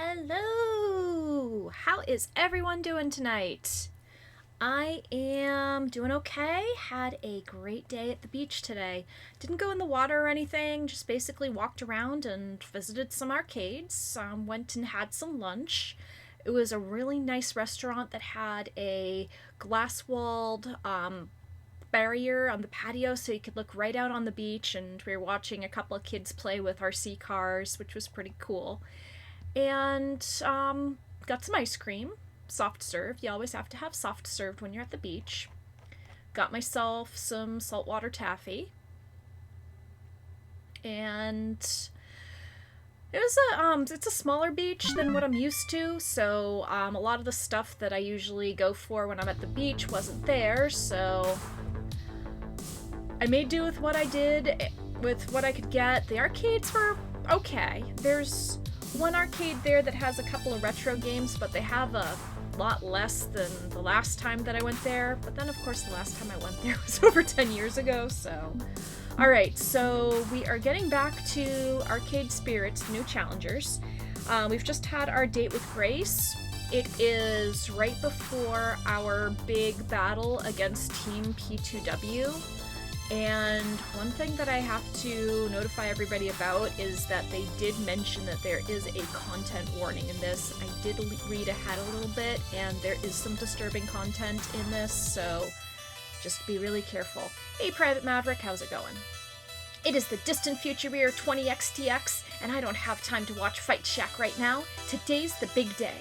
Hello! How is everyone doing tonight? I am doing okay. Had a great day at the beach today. Didn't go in the water or anything, just basically walked around and visited some arcades. Went and had some lunch. It was a really nice restaurant that had a glass walled barrier on the patio so you could look right out on the beach, and we were watching a couple of kids play with RC cars, which was pretty cool. And got some ice cream, soft serve. You always have to have soft served when you're at the beach. Got myself some saltwater taffy, and it's a smaller beach than what I'm used to, so a lot of the stuff that I usually go for when I'm at the beach wasn't there, so I made do with what I did, with what I could get. The arcades were okay. There's one arcade there that has a couple of retro games, but they have a lot less than the last time that I went there. But then, of course, the last time I went there was over 10 years ago, so... Alright, so we are getting back to Arcade Spirits New Challengers. We've just had our date with Grace. It is right before our big battle against Team P2W. And one thing that I have to notify everybody about is that they did mention that there is a content warning in this. I did read ahead a little bit, and there is some disturbing content in this, so just be really careful. Hey, Private Maverick, how's it going? It is the distant future year 20XTX, and I don't have time to watch Fight Shack right now. Today's the big day.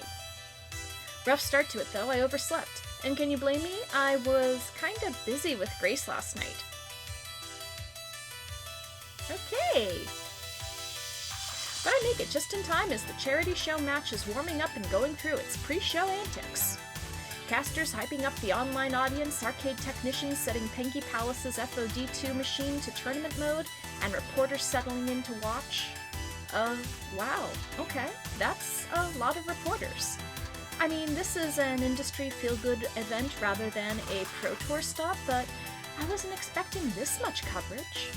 Rough start to it, though. I overslept. And can you blame me? I was kind of busy with Grace last night. Okay. But I make it just in time as the charity show match is warming up and going through its pre-show antics. Casters hyping up the online audience, arcade technicians setting Pengy Palace's FOD2 machine to tournament mode, and reporters settling in to watch. Wow. Okay. That's a lot of reporters. I mean, this is an industry feel-good event rather than a Pro Tour stop, but I wasn't expecting this much coverage.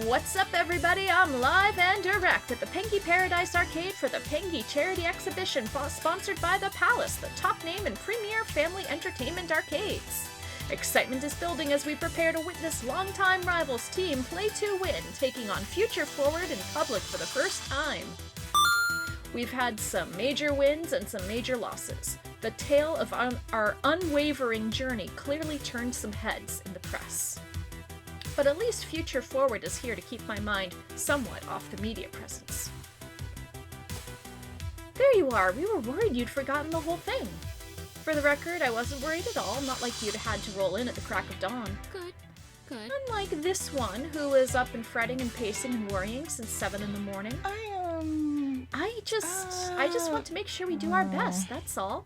What's up, everybody? I'm live and direct at the Pengy Paradise Arcade for the Pengy Charity Exhibition, sponsored by The Palace, the top name in premier family entertainment arcades. Excitement is building as we prepare to witness longtime rivals Team Play to Win taking on Future Forward in public for the first time. We've had some major wins and some major losses. The tale of our unwavering journey clearly turned some heads in the press. But at least Future Forward is here to keep my mind somewhat off the media presence. There you are, we were worried you'd forgotten the whole thing. For the record, I wasn't worried at all, not like you'd had to roll in at the crack of dawn. Good. Unlike this one, who is up and fretting and pacing and worrying since 7 in the morning. I just want to make sure we do our best, that's all.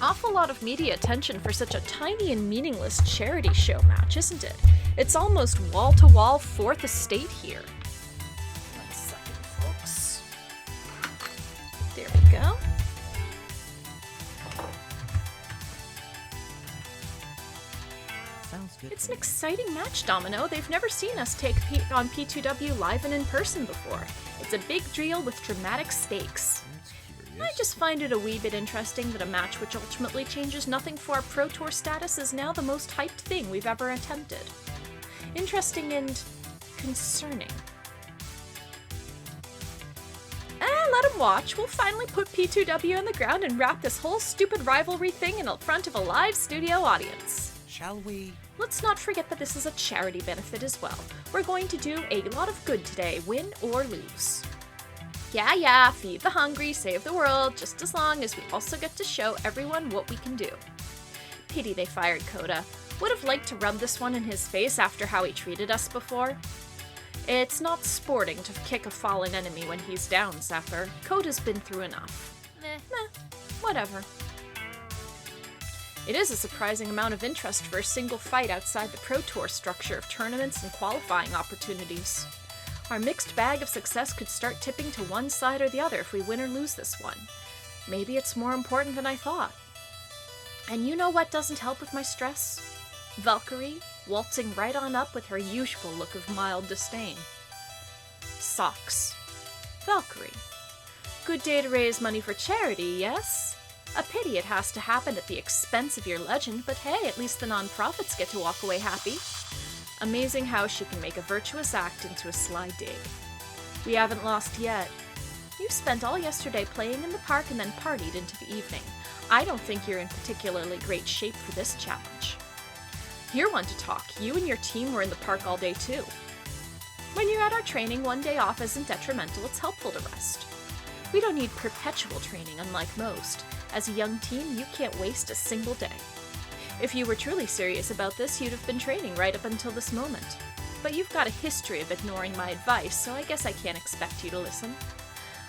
Awful lot of media attention for such a tiny and meaningless charity show match, isn't it? It's almost wall-to-wall Fourth Estate here. 1 second, folks. There we go. Sounds good. It's an exciting match, Domino. They've never seen us take on P2W live and in person before. It's a big deal with dramatic stakes. I just find it a wee bit interesting that a match which ultimately changes nothing for our Pro Tour status is now the most hyped thing we've ever attempted. Interesting and concerning. Let him watch. We'll finally put P2W on the ground and wrap this whole stupid rivalry thing in front of a live studio audience. Shall we? Let's not forget that this is a charity benefit as well. We're going to do a lot of good today, win or lose. Yeah, feed the hungry, save the world, just as long as we also get to show everyone what we can do. Pity they fired Coda. Would have liked to rub this one in his face after how he treated us before. It's not sporting to kick a fallen enemy when he's down, Zephyr. Coda's been through enough. Whatever. It is a surprising amount of interest for a single fight outside the Pro Tour structure of tournaments and qualifying opportunities. Our mixed bag of success could start tipping to one side or the other if we win or lose this one. Maybe it's more important than I thought. And you know what doesn't help with my stress? Valkyrie, waltzing right on up with her usual look of mild disdain. Socks. Valkyrie. Good day to raise money for charity, yes? A pity it has to happen at the expense of your legend, but hey, at least the non-profits get to walk away happy. Amazing how she can make a virtuous act into a sly dig. We haven't lost yet. You spent all yesterday playing in the park and then partied into the evening. I don't think you're in particularly great shape for this challenge. You're one to talk. You and your team were in the park all day too. When you're at our training, one day off isn't detrimental, it's helpful to rest. We don't need perpetual training, unlike most. As a young team, you can't waste a single day. If you were truly serious about this, you'd have been training right up until this moment. But you've got a history of ignoring my advice, so I guess I can't expect you to listen.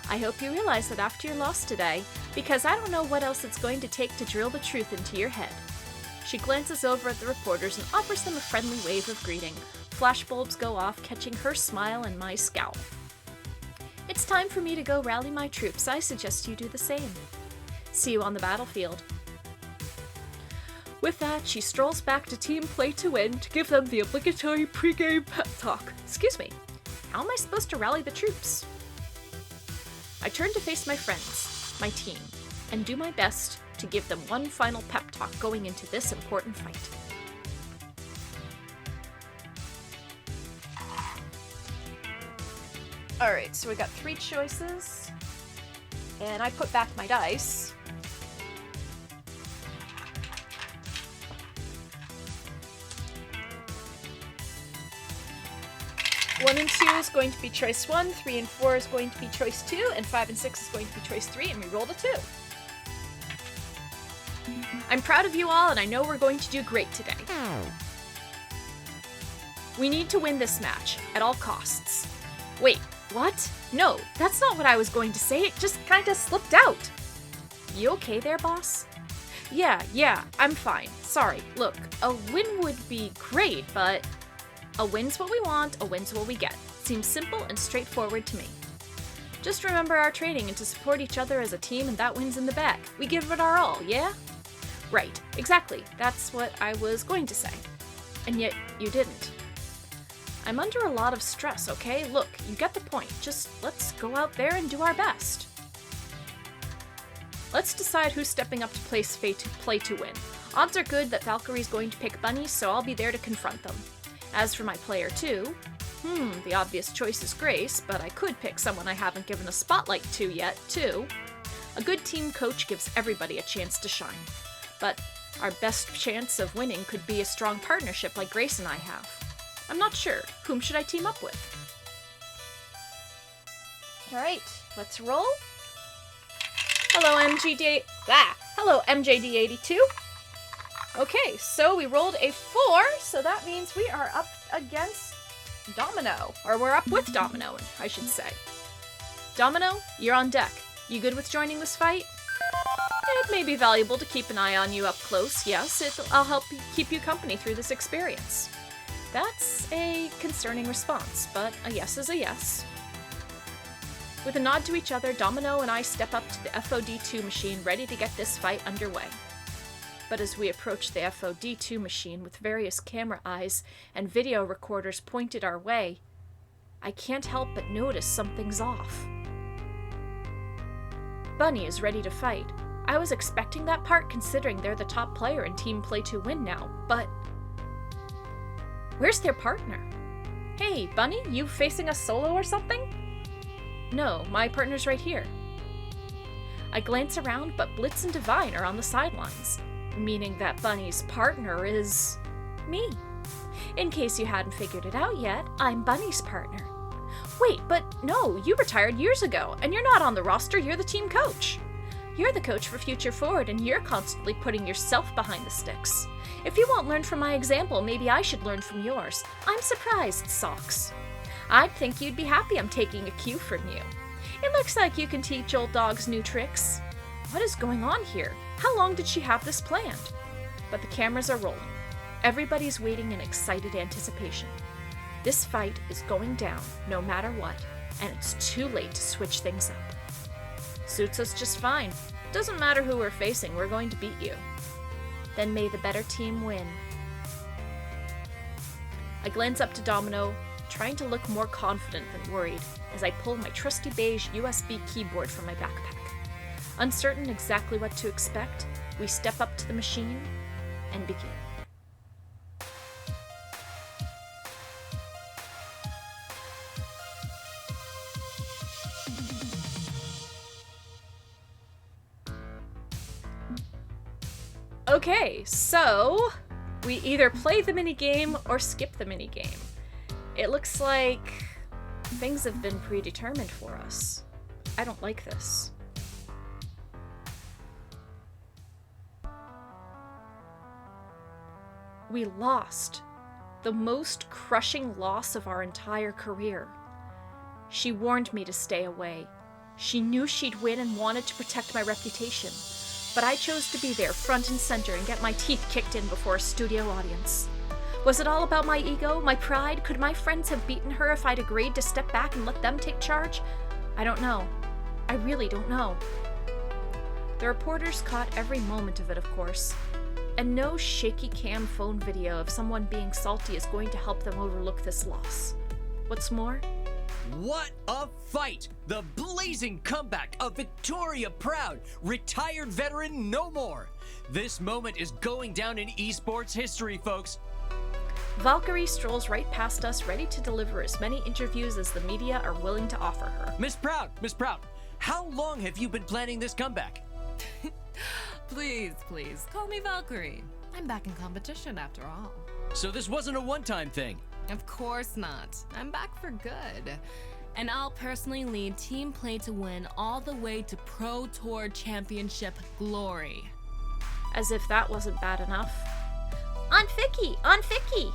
I hope you realize that after your loss today, because I don't know what else it's going to take to drill the truth into your head. She glances over at the reporters and offers them a friendly wave of greeting. Flashbulbs go off, catching her smile and my scowl. It's time for me to go rally my troops. I suggest you do the same. See you on the battlefield. With that, she strolls back to Team Play to Win to give them the obligatory pregame pep talk. Excuse me, how am I supposed to rally the troops? I turn to face my friends, my team, and do my best to give them one final pep talk going into this important fight. Alright, so we got 3 choices, and I put back my dice. One and 2 is going to be choice 1, 3 and 4 is going to be choice 2, and 5 and 6 is going to be choice 3, and we rolled a 2. I'm proud of you all, and I know we're going to do great today. We need to win this match, at all costs. Wait, what? No, that's not what I was going to say, it just kinda slipped out. You okay there, boss? Yeah, I'm fine. Sorry, look, a win would be great, but a win's what we want, a win's what we get. Seems simple and straightforward to me. Just remember our training and to support each other as a team, and that wins in the bag. We give it our all, yeah? Right, exactly. That's what I was going to say. And yet, you didn't. I'm under a lot of stress, okay? Look, you get the point. Just let's go out there and do our best. Let's decide who's stepping up to play to win. Odds are good that Valkyrie's going to pick Bunny, so I'll be there to confront them. As for my player 2, the obvious choice is Grace, but I could pick someone I haven't given a spotlight to yet, too. A good team coach gives everybody a chance to shine. But our best chance of winning could be a strong partnership like Grace and I have. I'm not sure. Whom should I team up with? Alright, let's roll. Hello, MJD82. Okay, so we rolled a 4, so that means we are up against Domino. Or we're up with Domino, I should say. Domino, you're on deck. You good with joining this fight? It may be valuable to keep an eye on you up close, yes. I'll help keep you company through this experience. That's a concerning response, but a yes is a yes. With a nod to each other, Domino and I step up to the FOD2 machine ready to get this fight underway. But as we approach the FOD2 machine with various camera eyes and video recorders pointed our way, I can't help but notice something's off. Bunny is ready to fight. I was expecting that part considering they're the top player in Team Play to Win now, but where's their partner? Hey, Bunny, you facing us solo or something? No, my partner's right here. I glance around, but Blitz and Divine are on the sidelines, meaning that Bunny's partner is me. In case you hadn't figured it out yet, I'm Bunny's partner. Wait, but no, you retired years ago, and you're not on the roster, you're the team coach. You're the coach for Future Forward, and you're constantly putting yourself behind the sticks. If you won't learn from my example, maybe I should learn from yours. I'm surprised, Socks. I'd think you'd be happy I'm taking a cue from you. It looks like you can teach old dogs new tricks. What is going on here? How long did she have this planned? But the cameras are rolling. Everybody's waiting in excited anticipation. This fight is going down, no matter what, and it's too late to switch things up. Suits us just fine. Doesn't matter who we're facing, we're going to beat you. Then may the better team win. I glance up to Domino, trying to look more confident than worried as I pull my trusty beige USB keyboard from my backpack. Uncertain exactly what to expect, we step up to the machine and begin. Okay, so we either play the minigame or skip the minigame. It looks like things have been predetermined for us. I don't like this. We lost. The most crushing loss of our entire career. She warned me to stay away. She knew she'd win and wanted to protect my reputation. But I chose to be there, front and center, and get my teeth kicked in before a studio audience. Was it all about my ego, my pride? Could my friends have beaten her if I'd agreed to step back and let them take charge? I don't know. I really don't know. The reporters caught every moment of it, of course. And no shaky cam phone video of someone being salty is going to help them overlook this loss. What's more, what a fight! The blazing comeback of Victoria Proud, retired veteran no more. This moment is going down in esports history, folks. Valkyrie strolls right past us, ready to deliver as many interviews as the media are willing to offer her. Miss Proud, how long have you been planning this comeback? Please, call me Valkyrie. I'm back in competition after all. So this wasn't a one-time thing? Of course not. I'm back for good. And I'll personally lead Team Play to win all the way to Pro Tour Championship glory. As if that wasn't bad enough. Aunt Vicky! Aunt Vicky!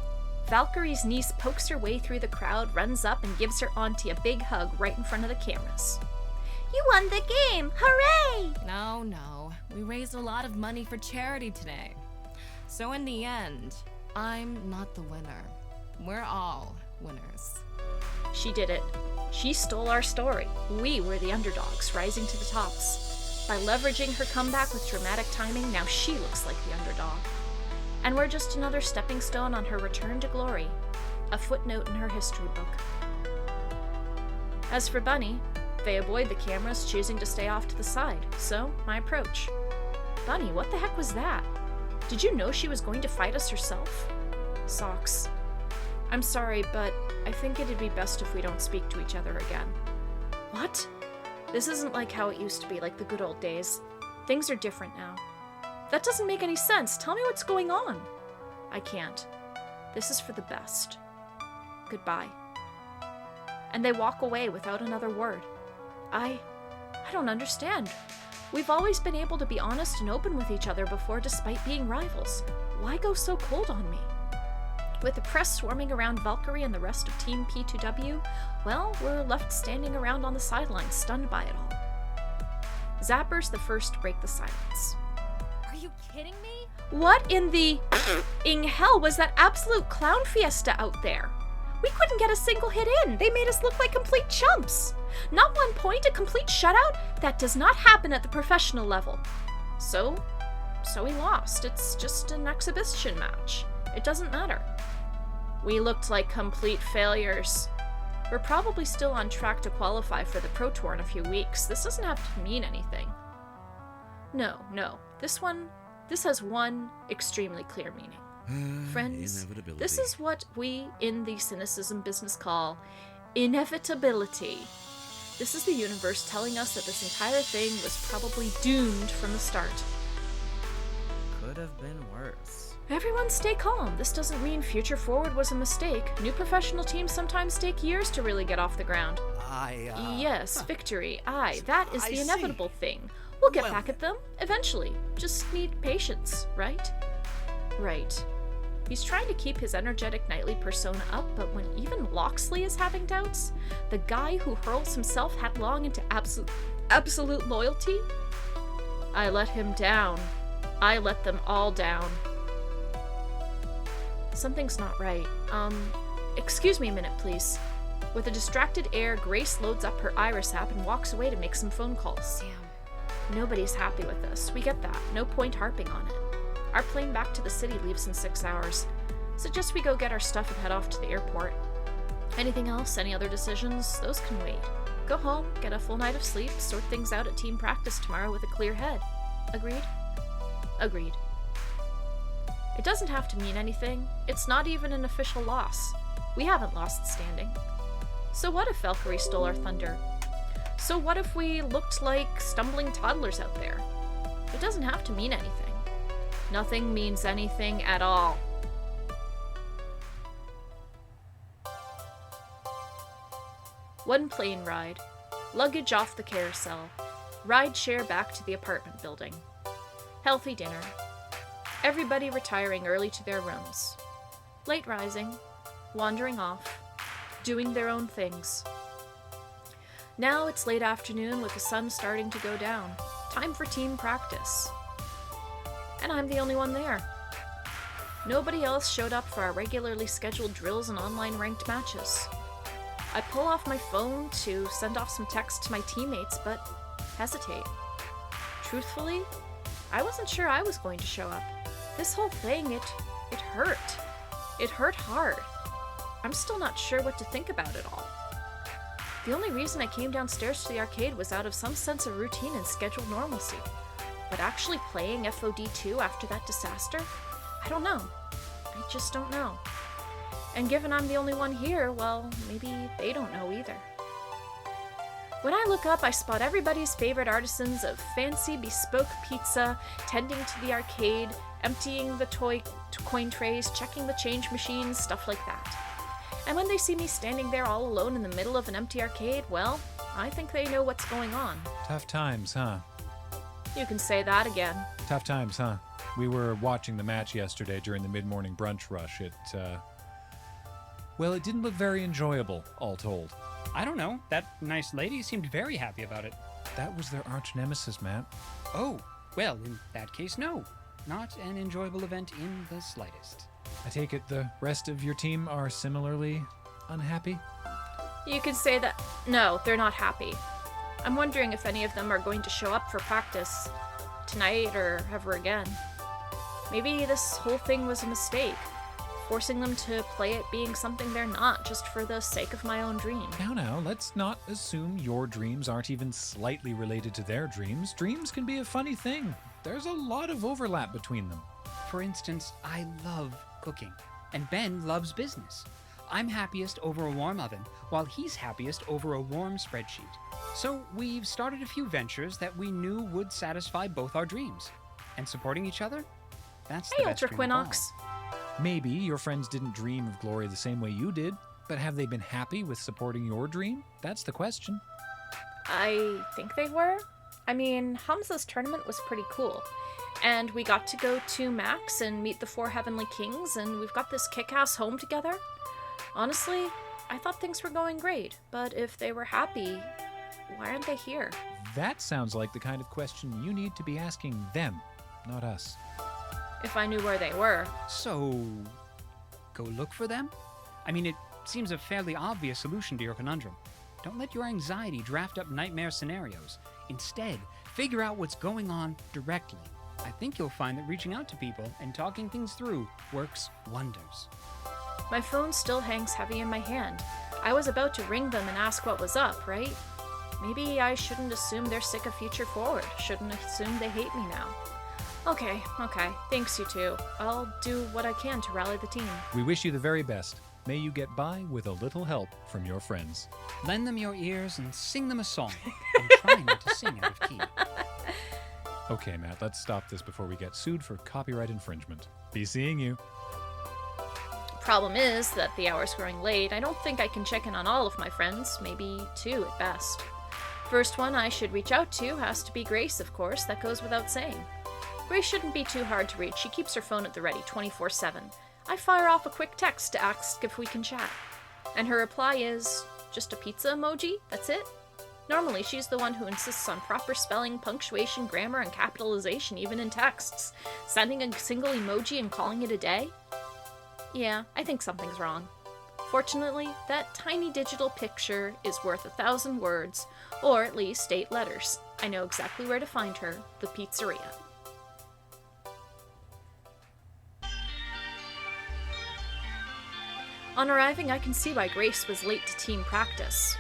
Valkyrie's niece pokes her way through the crowd, runs up, and gives her auntie a big hug right in front of the cameras. You won the game! Hooray! No. We raised a lot of money for charity today. So in the end, I'm not the winner. We're all winners. She did it. She stole our story. We were the underdogs, rising to the tops. By leveraging her comeback with dramatic timing, now she looks like the underdog. And we're just another stepping stone on her return to glory. A footnote in her history book. As for Bunny, they avoid the cameras, choosing to stay off to the side. So, my approach. Bunny, what the heck was that? Did you know she was going to fight us herself? Socks. I'm sorry, but I think it'd be best if we don't speak to each other again. What? This isn't like how it used to be, like the good old days. Things are different now. That doesn't make any sense. Tell me what's going on. I can't. This is for the best. Goodbye. And they walk away without another word. I don't understand. We've always been able to be honest and open with each other before, despite being rivals. Why go so cold on me? With the press swarming around Valkyrie and the rest of Team P2W, well, we're left standing around on the sidelines, stunned by it all. Zapper's the first to break the silence. Are you kidding me? What in the hell was that absolute clown fiesta out there? We couldn't get a single hit in. They made us look like complete chumps. Not 1 point, a complete shutout? That does not happen at the professional level. So we lost. It's just an exhibition match. It doesn't matter. We looked like complete failures. We're probably still on track to qualify for the Pro Tour in a few weeks. This doesn't have to mean anything. No. This has one extremely clear meaning. Friends, this is what we in the cynicism business call inevitability. This is the universe telling us that this entire thing was probably doomed from the start. Could have been worse. Everyone stay calm. This doesn't mean Future Forward was a mistake. New professional teams sometimes take years to really get off the ground. Yes, victory. That is the inevitable thing. We'll get back at them, eventually. Just need patience, right? Right. He's trying to keep his energetic knightly persona up, but when even Loxley is having doubts, the guy who hurls himself headlong into absolute loyalty, I let him down. I let them all down. Something's not right. Excuse me a minute, please. With a distracted air, Grace loads up her Iris app and walks away to make some phone calls. Damn. Nobody's happy with us. We get that. No point harping on it. Our plane back to the city leaves in 6 hours. Suggest we go get our stuff and head off to the airport. Anything else? Any other decisions? Those can wait. Go home, get a full night of sleep, sort things out at team practice tomorrow with a clear head. Agreed? Agreed. It doesn't have to mean anything. It's not even an official loss. We haven't lost standing. So what if Valkyrie stole our thunder? So what if we looked like stumbling toddlers out there? It doesn't have to mean anything. Nothing means anything at all. One plane ride. Luggage off the carousel. Ride share back to the apartment building. Healthy dinner. Everybody retiring early to their rooms. Late rising. Wandering off. Doing their own things. Now it's late afternoon with the sun starting to go down. Time for team practice. And I'm the only one there. Nobody else showed up for our regularly scheduled drills and online ranked matches. I pull off my phone to send off some text to my teammates, but hesitate. Truthfully, I wasn't sure I was going to show up. This whole thing, it hurt. It hurt hard. I'm still not sure what to think about it all. The only reason I came downstairs to the arcade was out of some sense of routine and scheduled normalcy. But actually playing FOD2 after that disaster? I don't know. I just don't know. And given I'm the only one here, well, maybe they don't know either. When I look up, I spot everybody's favorite artisans of fancy bespoke pizza, tending to the arcade, emptying the toy coin trays, checking the change machines, stuff like that. And when they see me standing there all alone in the middle of an empty arcade, well, I think they know what's going on. Tough times, huh? You can say that again. Tough times, huh? We were watching the match yesterday during the mid-morning brunch rush. Well, it didn't look very enjoyable, all told. I don't know. That nice lady seemed very happy about it. That was their arch nemesis, Matt. Oh, well, in that case, no. Not an enjoyable event in the slightest. I take it the rest of your team are similarly unhappy? You could say that. No, they're not happy. I'm wondering if any of them are going to show up for practice tonight or ever again. Maybe this whole thing was a mistake, forcing them to play it being something they're not just for the sake of my own dream. Now, let's not assume your dreams aren't even slightly related to their dreams. Dreams can be a funny thing. There's a lot of overlap between them. For instance, I love cooking, and Ben loves business. I'm happiest over a warm oven, while he's happiest over a warm spreadsheet. So we've started a few ventures that we knew would satisfy both our dreams. And supporting each other? That's the Hey, best Ultra dream of all. Quinox. Maybe your friends didn't dream of glory the same way you did, but have they been happy with supporting your dream? That's the question. I think they were. I mean, Hamza's tournament was pretty cool. And we got to go to Max and meet the 4 Heavenly Kings, and we've got this kick-ass home together. Honestly, I thought things were going great, but if they were happy, why aren't they here? That sounds like the kind of question you need to be asking them, not us. If I knew where they were. So, go look for them? I mean, it seems a fairly obvious solution to your conundrum. Don't let your anxiety draft up nightmare scenarios. Instead, figure out what's going on directly. I think you'll find that reaching out to people and talking things through works wonders. My phone still hangs heavy in my hand. I was about to ring them and ask what was up, right? Maybe I shouldn't assume they're sick of Future Forward. Shouldn't assume they hate me now. Okay. Thanks, you two. I'll do what I can to rally the team. We wish you the very best. May you get by with a little help from your friends. Lend them your ears and sing them a song. And try not to sing out of key. Okay, Matt, let's stop this before we get sued for copyright infringement. Be seeing you. Problem is that the hour's growing late. I don't think I can check in on all of my friends. Maybe 2 at best. First one I should reach out to has to be Grace, of course. That goes without saying. Grace shouldn't be too hard to reach. She keeps her phone at the ready 24/7. I fire off a quick text to ask if we can chat. And her reply is, just a pizza emoji? That's it? Normally, she's the one who insists on proper spelling, punctuation, grammar, and capitalization even in texts. Sending a single emoji and calling it a day? Yeah, I think something's wrong. Fortunately, that tiny digital picture is worth 1,000 words, or at least 8 letters. I know exactly where to find her, the pizzeria. On arriving, I can see why Grace was late to team practice.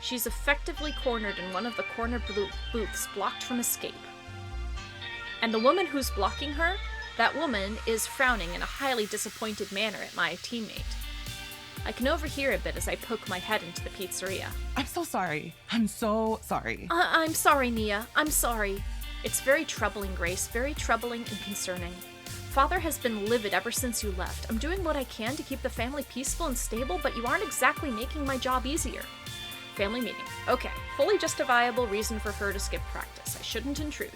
She's effectively cornered in one of the corner booths, blocked from escape. And the woman who's blocking her, that woman is frowning in a highly disappointed manner at my teammate. I can overhear a bit as I poke my head into the pizzeria. I'm so sorry. I'm so sorry. I'm sorry, Nia. I'm sorry. It's very troubling, Grace. Very troubling and concerning. Father has been livid ever since you left. I'm doing what I can to keep the family peaceful and stable, but you aren't exactly making my job easier. Family meeting. Okay, fully justifiable reason for her to skip practice. I shouldn't intrude.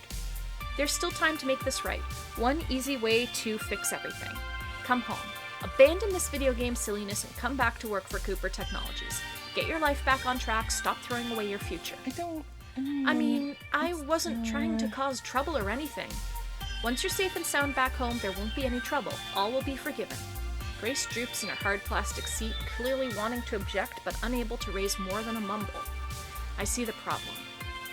There's still time to make this right. One easy way to fix everything. Come home. Abandon this video game silliness and come back to work for Cooper Technologies. Get your life back on track, stop throwing away your future. I wasn't trying to cause trouble or anything. Once you're safe and sound back home, there won't be any trouble. All will be forgiven. Grace droops in her hard plastic seat, clearly wanting to object but unable to raise more than a mumble. I see the problem.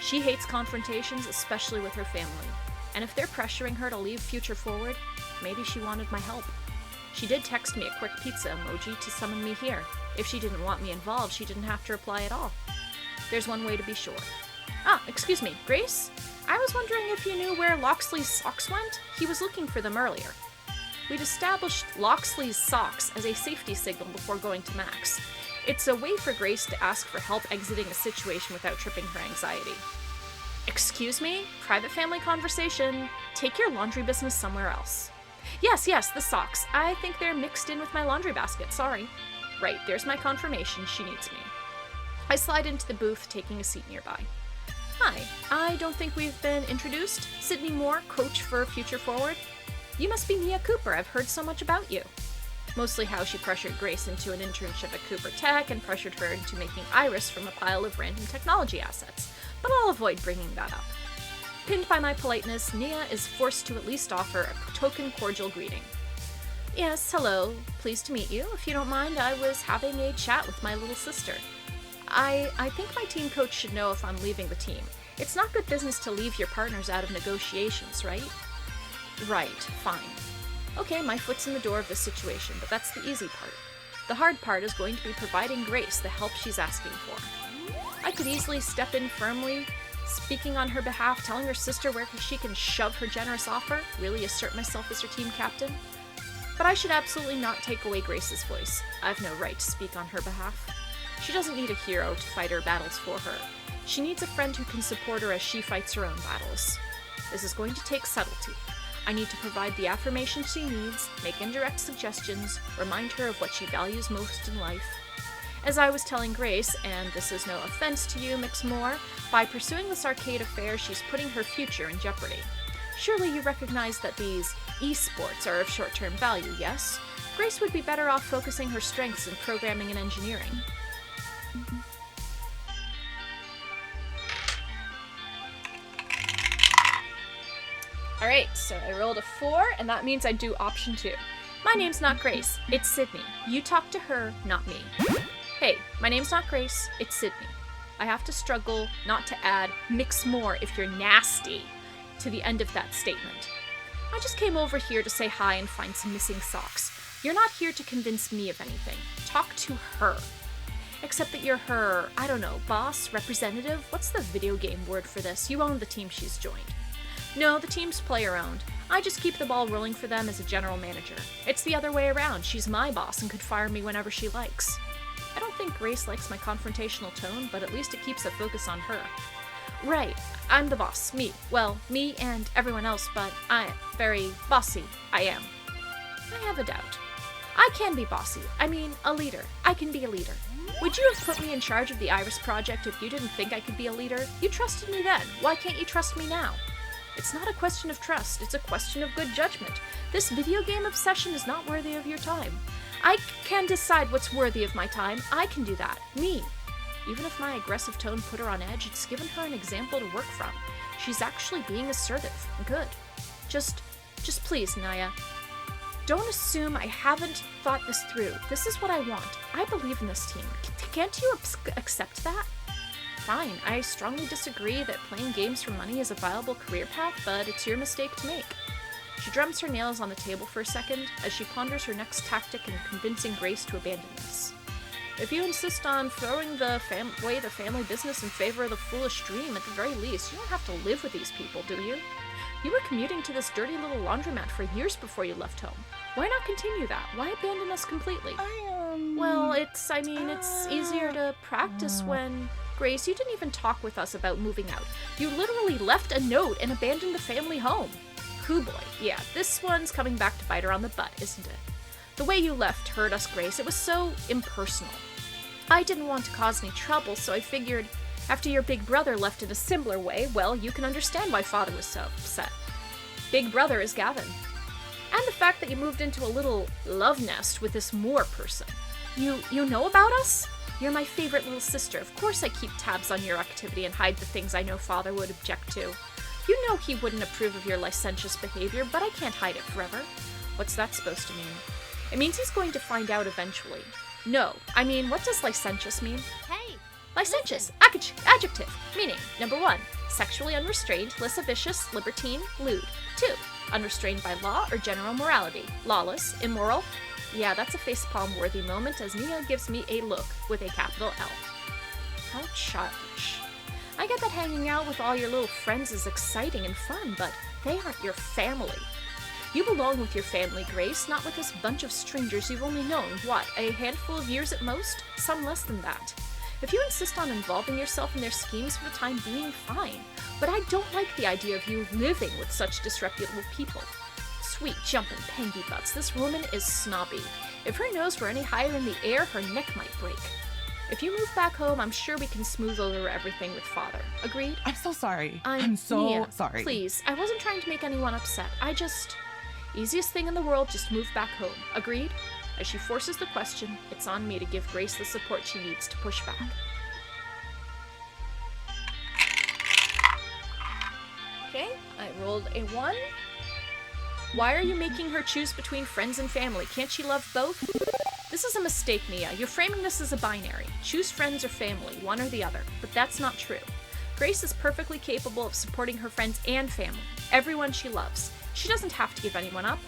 She hates confrontations, especially with her family. And if they're pressuring her to leave Future Forward, maybe she wanted my help. She did text me a quick pizza emoji to summon me here. If she didn't want me involved, she didn't have to reply at all. There's one way to be sure. Excuse me, Grace? I was wondering if you knew where Loxley's socks went? He was looking for them earlier. We'd established Loxley's socks as a safety signal before going to Max. It's a way for Grace to ask for help exiting a situation without tripping her anxiety. Excuse me? Private family conversation. Take your laundry business somewhere else. Yes, the socks. I think they're mixed in with my laundry basket, sorry. Right, there's my confirmation, she needs me. I slide into the booth, taking a seat nearby. Hi, I don't think we've been introduced. Sydney Moore, coach for Future Forward. You must be Nia Cooper, I've heard so much about you. Mostly how she pressured Grace into an internship at Cooper Tech and pressured her into making Iris from a pile of random technology assets, but I'll avoid bringing that up. Pinned by my politeness, Nia is forced to at least offer a token cordial greeting. Yes, hello. Pleased to meet you. If you don't mind, I was having a chat with my little sister. I think my team coach should know if I'm leaving the team. It's not good business to leave your partners out of negotiations, right? Right, fine. Okay, my foot's in the door of this situation, but that's the easy part. The hard part is going to be providing Grace the help she's asking for. I could easily step in firmly, speaking on her behalf, telling her sister where she can shove her generous offer, really assert myself as her team captain. But I should absolutely not take away Grace's voice. I've no right to speak on her behalf. She doesn't need a hero to fight her battles for her. She needs a friend who can support her as she fights her own battles. This is going to take subtlety. I need to provide the affirmation she needs, make indirect suggestions, remind her of what she values most in life. As I was telling Grace, and this is no offense to you, Mix Moore, by pursuing this arcade affair, she's putting her future in jeopardy. Surely you recognize that these esports are of short-term value, yes? Grace would be better off focusing her strengths in programming and engineering. Alright, so I rolled a 4, and that means I do option 2. My name's not Grace, it's Sydney. You talk to her, not me. Hey, my name's not Grace, it's Sydney. I have to struggle not to add Mix More if you're nasty to the end of that statement. I just came over here to say hi and find some missing socks. You're not here to convince me of anything. Talk to her. Except that you're her, I don't know, boss, representative? What's the video game word for this? You own the team she's joined. No, the team's player-owned. I just keep the ball rolling for them as a general manager. It's the other way around. She's my boss and could fire me whenever she likes. I don't think Grace likes my confrontational tone, but at least it keeps a focus on her. Right, I'm the boss. Me. Well, me and everyone else, but I'm very bossy. I am. I have a doubt. I can be bossy. I mean, a leader. I can be a leader. Would you have put me in charge of the Iris project if you didn't think I could be a leader? You trusted me then. Why can't you trust me now? It's not a question of trust, it's a question of good judgment. This video game obsession is not worthy of your time. I can decide what's worthy of my time. I can do that. Me. Even if my aggressive tone put her on edge, it's given her an example to work from. She's actually being assertive. Good. Just please, Naya. Don't assume I haven't thought this through. This is what I want. I believe in this team. Can't you accept that? Fine, I strongly disagree that playing games for money is a viable career path, but it's your mistake to make. She drums her nails on the table for a second as she ponders her next tactic in convincing Grace to abandon this. If you insist on throwing away the family business in favor of the foolish dream, at the very least, you don't have to live with these people, do you? You were commuting to this dirty little laundromat for years before you left home. Why not continue that? Why abandon us completely? Well, it's easier to practice when... Grace, you didn't even talk with us about moving out. You literally left a note and abandoned the family home. Hoo boy. Yeah, this one's coming back to bite her on the butt, isn't it? The way you left hurt us, Grace. It was so impersonal. I didn't want to cause any trouble, so I figured after your big brother left in a similar way, well, you can understand why Father was so upset. Big brother is Gavin. And the fact that you moved into a little love nest with this Moore person. You know about us? You're my favorite little sister. Of course I keep tabs on your activity and hide the things I know Father would object to. You know he wouldn't approve of your licentious behavior, but I can't hide it forever. What's that supposed to mean? It means he's going to find out eventually. No, I mean, what does licentious mean? Hey! Licentious, adjective, meaning, number 1, sexually unrestrained, lascivious, libertine, lewd. 2, unrestrained by law or general morality, lawless, immoral. Yeah, that's a facepalm-worthy moment as Nia gives me a look with a capital L. How childish. I get that hanging out with all your little friends is exciting and fun, but they aren't your family. You belong with your family, Grace, not with this bunch of strangers you've only known, what, a handful of years at most? Some less than that. If you insist on involving yourself in their schemes for the time being, fine. But I don't like the idea of you living with such disreputable people. Sweet jumpin' pengy butts, this woman is snobby. If her nose were any higher in the air, her neck might break. If you move back home, I'm sure we can smooth over everything with Father. Agreed? I'm so sorry. I'm so Nia, sorry. Please, I wasn't trying to make anyone upset. Easiest thing in the world, just move back home. Agreed? As she forces the question, it's on me to give Grace the support she needs to push back. Okay, I rolled a 1. Why are you making her choose between friends and family? Can't she love both? This is a mistake, Nia. You're framing this as a binary. Choose friends or family, one or the other. But that's not true. Grace is perfectly capable of supporting her friends and family, everyone she loves. She doesn't have to give anyone up.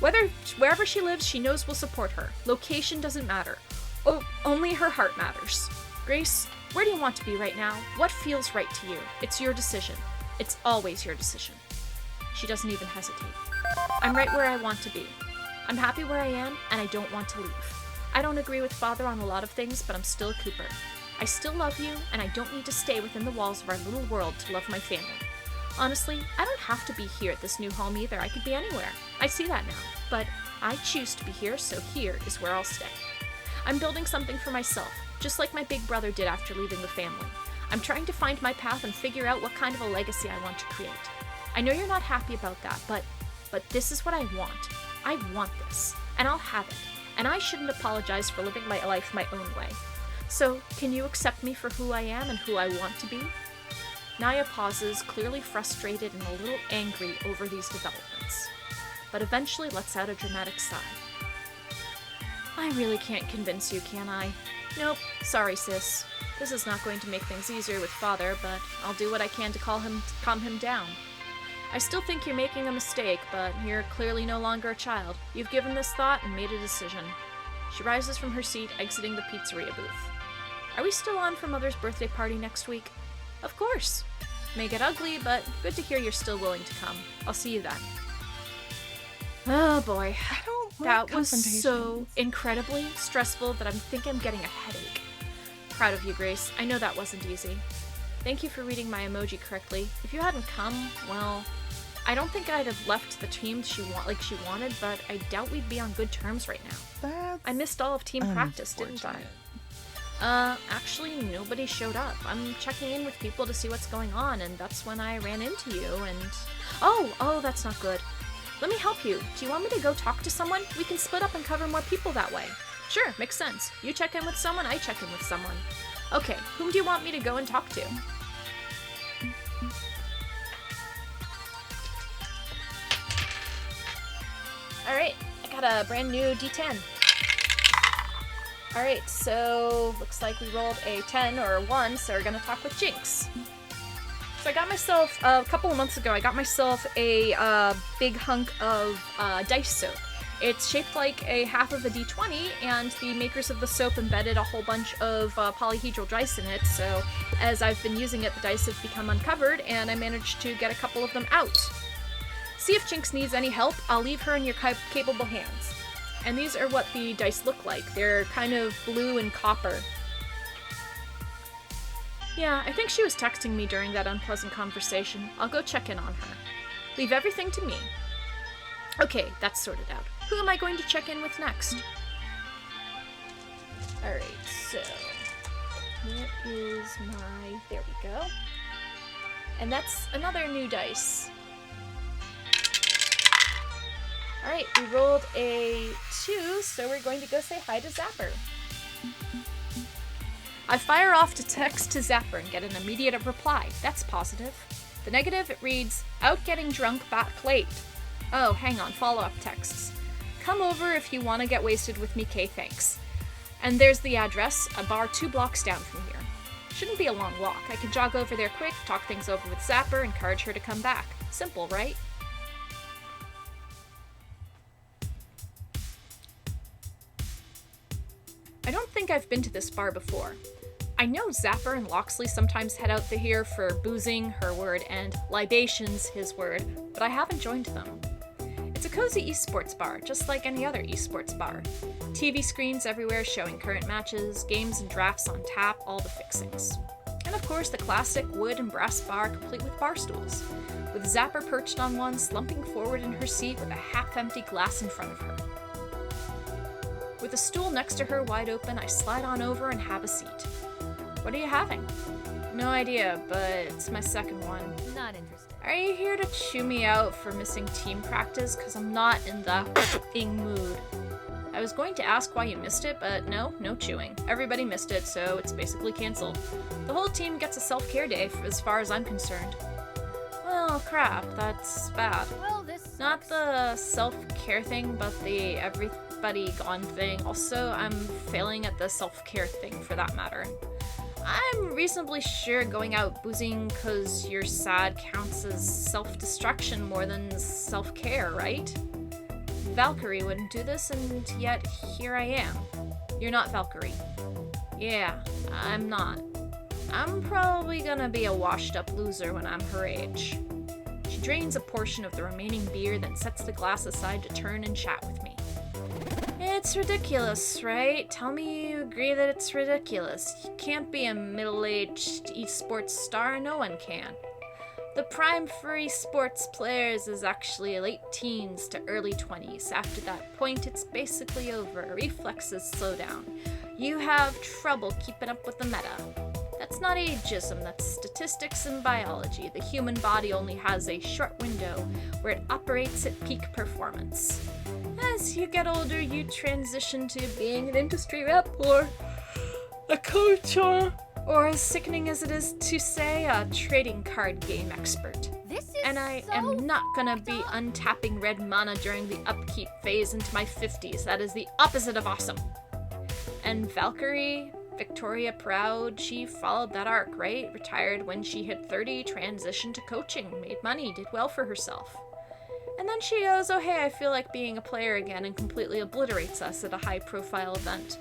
Wherever she lives, she knows will support her. Location doesn't matter. Oh, only her heart matters. Grace, where do you want to be right now? What feels right to you? It's your decision. It's always your decision. She doesn't even hesitate. I'm right where I want to be. I'm happy where I am, and I don't want to leave. I don't agree with Father on a lot of things, but I'm still a Cooper. I still love you, and I don't need to stay within the walls of our little world to love my family. Honestly, I don't have to be here at this new home either. I could be anywhere. I see that now. But I choose to be here, so here is where I'll stay. I'm building something for myself, just like my big brother did after leaving the family. I'm trying to find my path and figure out what kind of a legacy I want to create. I know you're not happy about that, but this is what I want. I want this, and I'll have it, and I shouldn't apologize for living my life my own way. So, can you accept me for who I am and who I want to be? Nia pauses, clearly frustrated and a little angry over these developments, but eventually lets out a dramatic sigh. I really can't convince you, can I? Nope, sorry sis. This is not going to make things easier with Father, but I'll do what I can to calm him down. I still think you're making a mistake, but you're clearly no longer a child. You've given this thought and made a decision. She rises from her seat, exiting the pizzeria booth. Are we still on for Mother's birthday party next week? Of course. May get ugly, but good to hear you're still willing to come. I'll see you then. Oh boy. I don't like That was so confrontations. incredibly stressful that I think I'm getting a headache. Proud of you, Grace. I know that wasn't easy. Thank you for reading my emoji correctly. If you hadn't come, well, I don't think I'd have left the team she wanted, but I doubt we'd be on good terms right now. That's I missed all of team practice, didn't I? Actually, nobody showed up. I'm checking in with people to see what's going on, and that's when I ran into you, and... Oh, that's not good. Let me help you. Do you want me to go talk to someone? We can split up and cover more people that way. Sure, makes sense. You check in with someone, I check in with someone. Okay, whom do you want me to go and talk to? Alright, I got a brand new D10. Alright, so looks like we rolled a 10 or a 1, so we're gonna talk with Jinx. So I got myself, a couple of months ago, I got myself a big hunk of dice soap. It's shaped like a half of a D20, and the makers of the soap embedded a whole bunch of polyhedral dice in it, so as I've been using it, the dice have become uncovered, and I managed to get a couple of them out. See if Jinx needs any help. I'll leave her in your capable hands. And these are what the dice look like. They're kind of blue and copper. Yeah, I think she was texting me during that unpleasant conversation. I'll go check in on her. Leave everything to me. Okay, that's sorted out. Who am I going to check in with next? Alright, so... where is my... there we go. And that's another new dice. Alright, we rolled a 2, so we're going to go say hi to Zapper. I fire off to text to Zapper and get an immediate reply. That's positive. The negative, it reads, out getting drunk, back late. Oh, hang on, follow-up texts. Come over if you want to get wasted with me, Kay, thanks. And there's the address, a bar 2 blocks down from here. Shouldn't be a long walk. I can jog over there quick, talk things over with Zapper, encourage her to come back. Simple, right? I don't think I've been to this bar before. I know Zapper and Loxley sometimes head out to here for boozing, her word, and libations, his word, but I haven't joined them. It's a cozy esports bar, just like any other esports bar. TV screens everywhere showing current matches, games and drafts on tap, all the fixings. And of course the classic wood and brass bar complete with bar stools, with Zapper perched on one, slumping forward in her seat with a half-empty glass in front of her. With a stool next to her wide open, I slide on over and have a seat. What are you having? No idea, but it's my second one. Not interested. Are you here to chew me out for missing team practice? Cause I'm not in the f***ing mood. I was going to ask why you missed it, but no chewing. Everybody missed it, so it's basically canceled. The whole team gets a self-care day as far as I'm concerned. Well, crap, that's bad. Well, this Not the self-care thing, but the everybody gone thing. Also, I'm failing at the self-care thing for that matter. I'm reasonably sure going out boozing cause you're sad counts as self-destruction more than self-care, right? Valkyrie wouldn't do this, and yet here I am. You're not Valkyrie. Yeah, I'm not. I'm probably gonna be a washed-up loser when I'm her age. She drains a portion of the remaining beer, then sets the glass aside to turn and chat with me. It's ridiculous, right? Tell me you agree that it's ridiculous. You can't be a middle-aged esports star, no one can. The prime for esports players is actually late teens to early 20s. After that point, it's basically over. Reflexes slow down. You have trouble keeping up with the meta. That's not ageism, that's statistics and biology. The human body only has a short window where it operates at peak performance. As you get older, you transition to being an industry rep or a coach or as sickening as it is to say, a trading card game expert. This is And I am not gonna be untapping red mana during the upkeep phase into my 50s. That is the opposite of awesome. And Valkyrie, Victoria Proud, she followed that arc, right? Retired when she hit 30, transitioned to coaching, made money, did well for herself. And then she goes, oh hey, I feel like being a player again, and completely obliterates us at a high-profile event.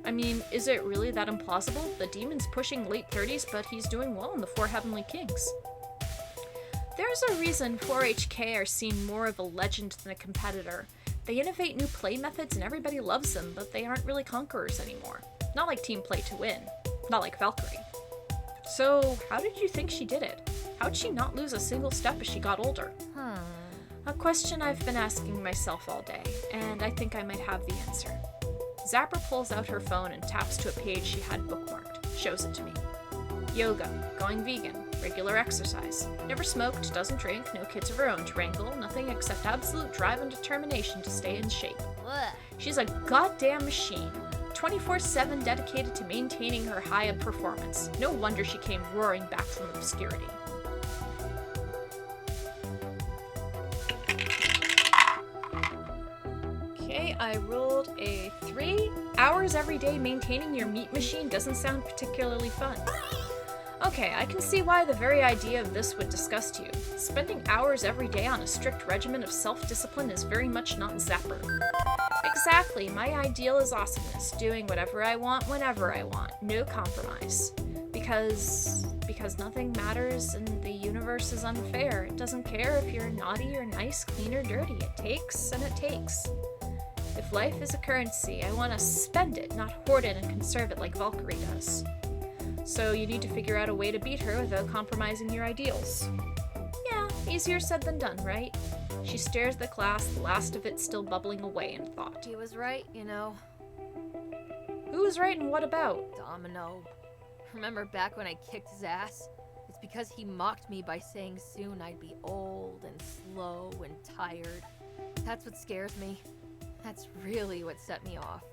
I mean, is it really that implausible? The demon's pushing late 30s, but he's doing well in the 4 Heavenly Kings. There's a reason 4HK are seen more of a legend than a competitor. They innovate new play methods and everybody loves them, but they aren't really conquerors anymore. Not like team play to win. Not like Valkyrie. So, how did you think she did it? How'd she not lose a single step as she got older? A question I've been asking myself all day, and I think I might have the answer. Zapper pulls out her phone and taps to a page she had bookmarked. Shows it to me. Yoga, going vegan, regular exercise. Never smoked, doesn't drink, no kids of her own to wrangle, nothing except absolute drive and determination to stay in shape. Ugh. She's a goddamn machine. 24/7 dedicated to maintaining her high of performance. No wonder she came roaring back from obscurity. Okay, I rolled a 3. Hours every day maintaining your meat machine doesn't sound particularly fun. Okay, I can see why the very idea of this would disgust you. Spending hours every day on a strict regimen of self-discipline is very much not Zapper. Exactly, my ideal is awesomeness, doing whatever I want whenever I want, no compromise. Because nothing matters and the universe is unfair. It doesn't care if you're naughty or nice, clean or dirty. It takes and it takes. If life is a currency, I want to spend it, not hoard it and conserve it like Valkyrie does. So you need to figure out a way to beat her without compromising your ideals. Yeah, easier said than done, right? She stares at the class, the last of it still bubbling away in thought. He was right, you know. Who was right and what about? Domino. Remember back when I kicked his ass? It's because he mocked me by saying soon I'd be old and slow and tired. That's what scares me. That's really what set me off.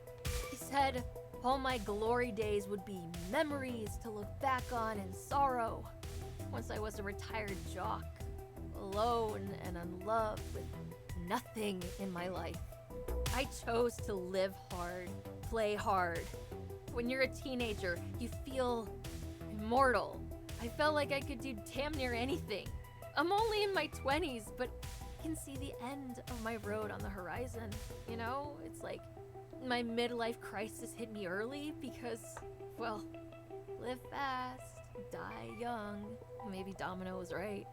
He said all my glory days would be memories to look back on in sorrow. Once I was a retired jock, alone and unloved with nothing in my life. I chose to live hard, play hard. When you're a teenager, you feel immortal. I felt like I could do damn near anything. I'm only in my 20s, but I can see the end of my road on the horizon. You know, it's like my midlife crisis hit me early because, well, live fast, die young. Maybe Domino was right.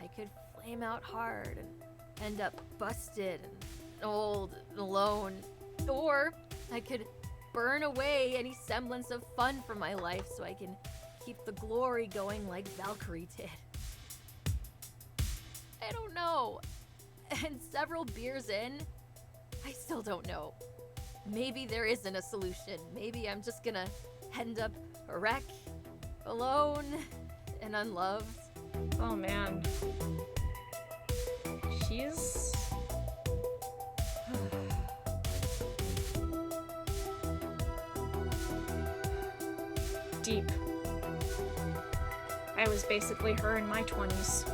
I could flame out hard and end up busted and old and alone. Or I could burn away any semblance of fun from my life so I can keep the glory going like Valkyrie did. I don't know. And several beers in, I still don't know. Maybe there isn't a solution. Maybe I'm just gonna end up a wreck, alone, and unloved. Oh man. She's... deep. I was basically her in my 20s.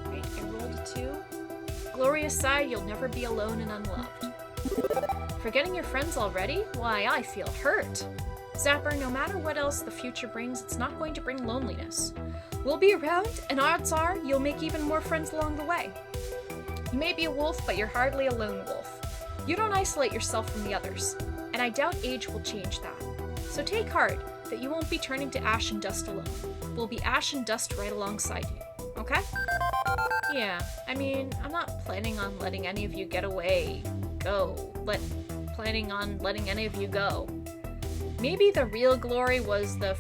Wait, I rolled a 2. Glory aside, you'll never be alone and unloved. Forgetting your friends already? Why, I feel hurt. Zapper, no matter what else the future brings, it's not going to bring loneliness. We'll be around, and odds are you'll make even more friends along the way. You may be a wolf, but you're hardly a lone wolf. You don't isolate yourself from the others, and I doubt age will change that. So take heart that you won't be turning to ash and dust alone. We'll be ash and dust right alongside you, okay? Yeah, I mean, I'm not planning on letting any of you get away, planning on letting any of you go. Maybe the real glory was the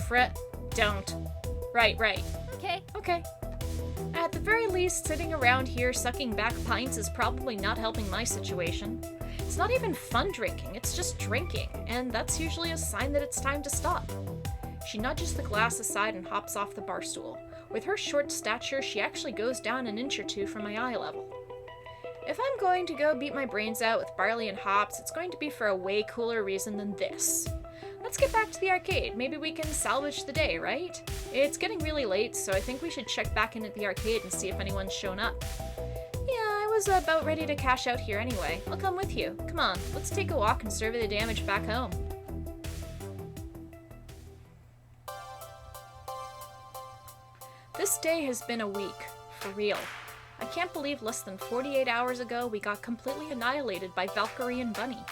don't. Right. Okay. At the very least, sitting around here sucking back pints is probably not helping my situation. It's not even fun drinking, it's just drinking, and that's usually a sign that it's time to stop. She nudges the glass aside and hops off the bar stool. With her short stature, she actually goes down an inch or two from my eye level. If I'm going to go beat my brains out with barley and hops, it's going to be for a way cooler reason than this. Let's get back to the arcade. Maybe we can salvage the day, right? It's getting really late, so I think we should check back in at the arcade and see if anyone's shown up. Yeah, I was about ready to cash out here anyway. I'll come with you. Come on, let's take a walk and survey the damage back home. This day has been a week, for real. I can't believe less than 48 hours ago we got completely annihilated by Valkyrie and Bunny.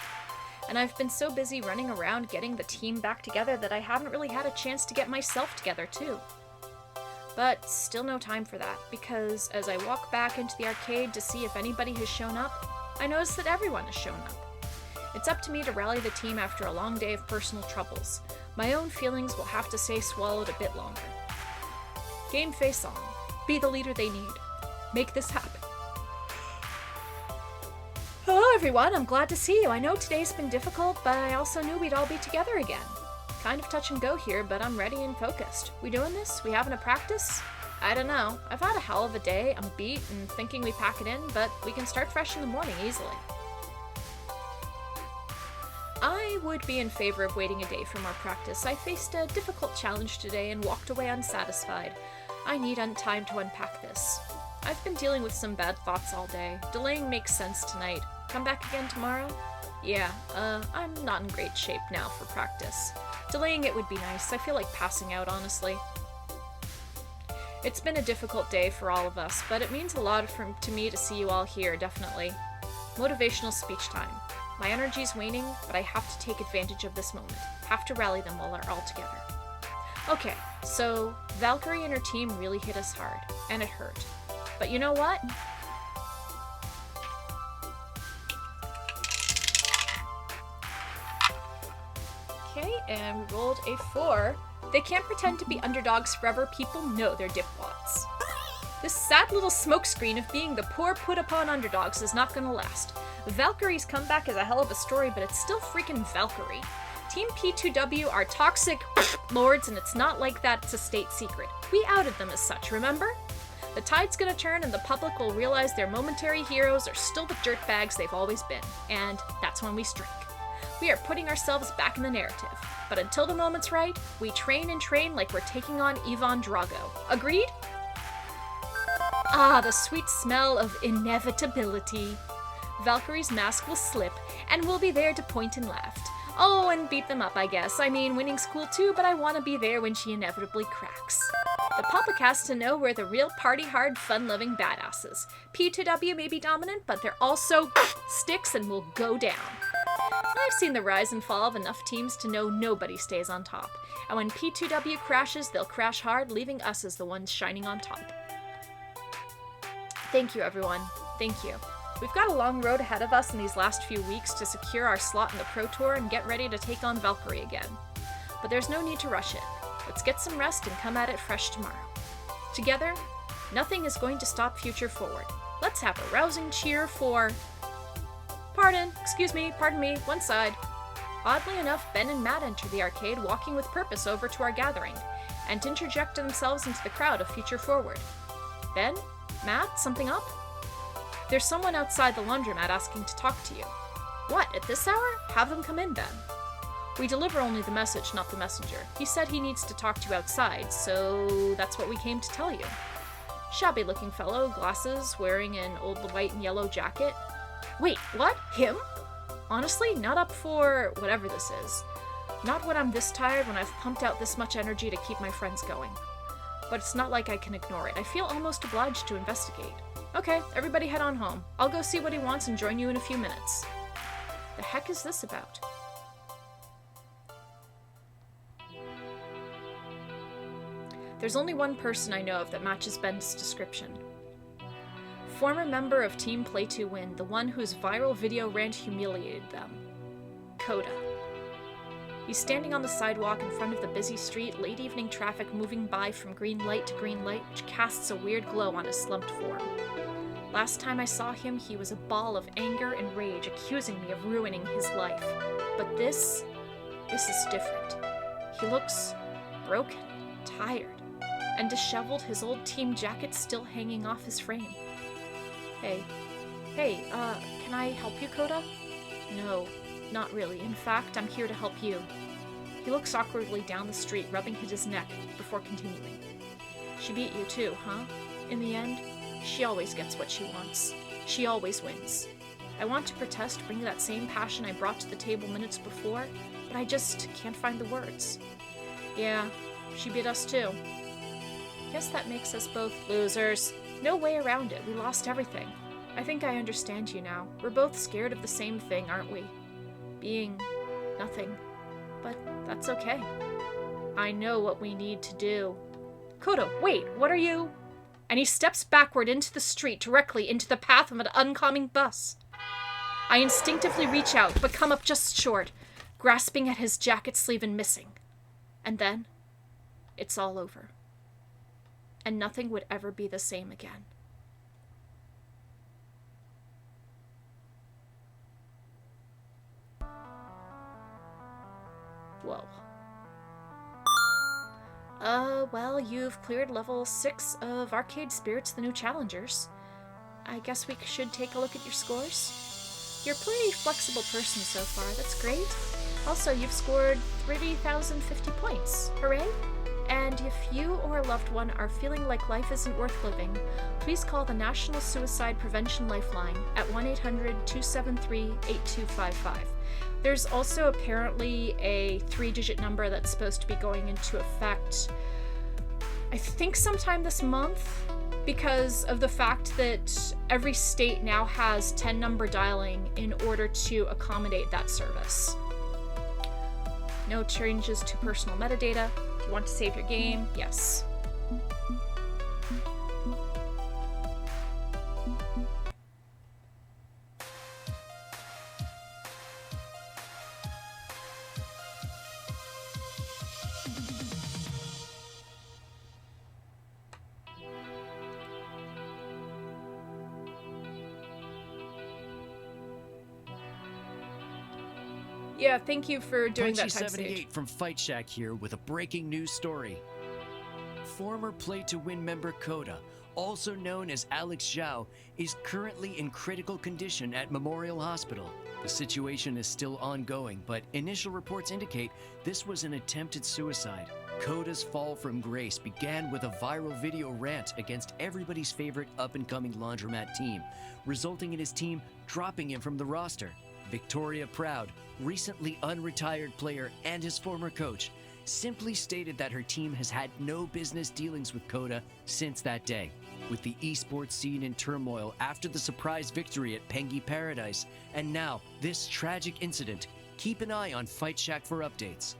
And I've been so busy running around getting the team back together that I haven't really had a chance to get myself together too. But still no time for that, because as I walk back into the arcade to see if anybody has shown up, I notice that everyone has shown up. It's up to me to rally the team after a long day of personal troubles. My own feelings will have to stay swallowed a bit longer. Game face on. Be the leader they need. Make this happen. Hello everyone, I'm glad to see you. I know today's been difficult, but I also knew we'd all be together again. Kind of touch and go here, but I'm ready and focused. We doing this? We having a practice? I don't know. I've had a hell of a day. I'm beat and thinking we pack it in, but we can start fresh in the morning easily. I would be in favor of waiting a day for more practice. I faced a difficult challenge today and walked away unsatisfied. I need time to unpack this. I've been dealing with some bad thoughts all day. Delaying makes sense tonight. Come back again tomorrow? Yeah, I'm not in great shape now for practice. Delaying it would be nice. I feel like passing out, honestly. It's been a difficult day for all of us, but it means a lot to me to see you all here, definitely. Motivational speech time. My energy's waning, but I have to take advantage of this moment. Have to rally them while they're all together. Okay, so Valkyrie and her team really hit us hard, and it hurt. But you know what? Okay, and we rolled a 4. They can't pretend to be underdogs forever. People know they're dipwads. This sad little smokescreen of being the poor put-upon underdogs is not gonna last. Valkyrie's comeback is a hell of a story, but it's still freaking Valkyrie. Team P2W are toxic lords, and it's not like that it's a state secret. We outed them as such, remember? The tide's gonna turn and the public will realize their momentary heroes are still the dirtbags they've always been, and that's when we strike. We are putting ourselves back in the narrative, but until the moment's right, we train and train like we're taking on Ivan Drago. Agreed? Ah, the sweet smell of inevitability. Valkyrie's mask will slip, and we'll be there to point and laugh. Oh, and beat them up, I guess. I mean, winning's cool too, but I want to be there when she inevitably cracks. The public has to know we're the real party-hard, fun-loving badasses. P2W may be dominant, but they're also sticks and will go down. I've seen the rise and fall of enough teams to know nobody stays on top. And when P2W crashes, they'll crash hard, leaving us as the ones shining on top. Thank you, everyone. Thank you. We've got a long road ahead of us in these last few weeks to secure our slot in the Pro Tour and get ready to take on Valkyrie again. But there's no need to rush it. Let's get some rest and come at it fresh tomorrow. Together, nothing is going to stop Future Forward. Let's have a rousing cheer for... Pardon me, one side. Oddly enough, Ben and Matt enter the arcade, walking with purpose over to our gathering, and interject themselves into the crowd of Future Forward. Ben? Matt? Something up? There's someone outside the laundromat asking to talk to you. What, at this hour? Have them come in, then. We deliver only the message, not the messenger. He said he needs to talk to you outside, so that's what we came to tell you. Shabby-looking fellow, glasses, wearing an old white and yellow jacket. Wait, what? Him? Honestly, not up for whatever this is. Not when I'm this tired, when I've pumped out this much energy to keep my friends going. But it's not like I can ignore it. I feel almost obliged to investigate. Okay, everybody head on home. I'll go see what he wants and join you in a few minutes. The heck is this about? There's only one person I know of that matches Ben's description. Former member of Team Play to Win, the one whose viral video rant humiliated them. Coda. He's standing on the sidewalk in front of the busy street, late evening traffic moving by from green light to green light, which casts a weird glow on his slumped form. Last time I saw him, he was a ball of anger and rage, accusing me of ruining his life. But this is different. He looks broken, tired, and disheveled, his old team jacket still hanging off his frame. Hey, can I help you, Coda? No, not really. In fact, I'm here to help you. He looks awkwardly down the street, rubbing his neck before continuing. She beat you too, huh? In the end, she always gets what she wants. She always wins. I want to protest, bring that same passion I brought to the table minutes before, but I just can't find the words. Yeah, she beat us too. Guess that makes us both losers. No way around it. We lost everything. I think I understand you now. We're both scared of the same thing, aren't we? Being nothing. But that's okay. I know what we need to do. Coda, wait, what are you? And he steps backward into the street, directly into the path of an oncoming bus. I instinctively reach out, but come up just short, grasping at his jacket sleeve and missing. And then, it's all over. And nothing would ever be the same again. Whoa. Well, you've cleared level 6 of Arcade Spirits, the new challengers. I guess we should take a look at your scores. You're a pretty flexible person so far, that's great. Also, you've scored 30,050 points. Hooray! And if you or a loved one are feeling like life isn't worth living, please call the National Suicide Prevention Lifeline at 1-800-273-8255. There's also apparently a 3-digit number that's supposed to be going into effect, I think sometime this month, because of the fact that every state now has 10-number dialing in order to accommodate that service. No changes to personal metadata. If you want to save your game, yes. Yeah, thank you for doing that time stage. Punchy78 from Fight Shack here with a breaking news story. Former Play to Win member Coda, also known as Alex Zhao, is currently in critical condition at Memorial Hospital. The situation is still ongoing, but initial reports indicate this was an attempted suicide. Coda's fall from grace began with a viral video rant against everybody's favorite up-and-coming laundromat team, resulting in his team dropping him from the roster. Victoria Proud, recently unretired player and his former coach, simply stated that her team has had no business dealings with Coda since that day. With the esports scene in turmoil after the surprise victory at Pengy Paradise, and now this tragic incident, keep an eye on Fight Shack for updates.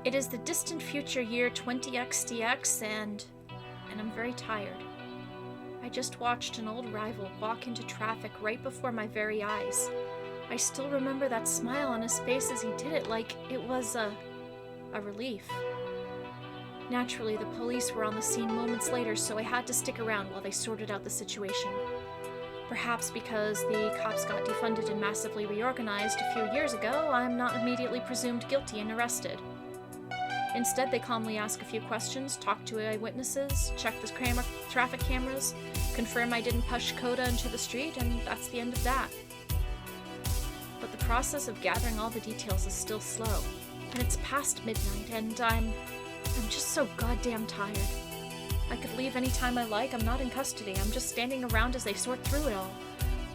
It is the distant future year 20XDX, and I'm very tired. I just watched an old rival walk into traffic right before my very eyes. I still remember that smile on his face as he did it, like it was a relief. Naturally, the police were on the scene moments later, so I had to stick around while they sorted out the situation. Perhaps because the cops got defunded and massively reorganized a few years ago, I'm not immediately presumed guilty and arrested. Instead, they calmly ask a few questions, talk to eyewitnesses, check the traffic cameras, confirm I didn't push Coda into the street, and that's the end of that. But the process of gathering all the details is still slow, and it's past midnight, and I'm just so goddamn tired. I could leave anytime I like, I'm not in custody, I'm just standing around as they sort through it all.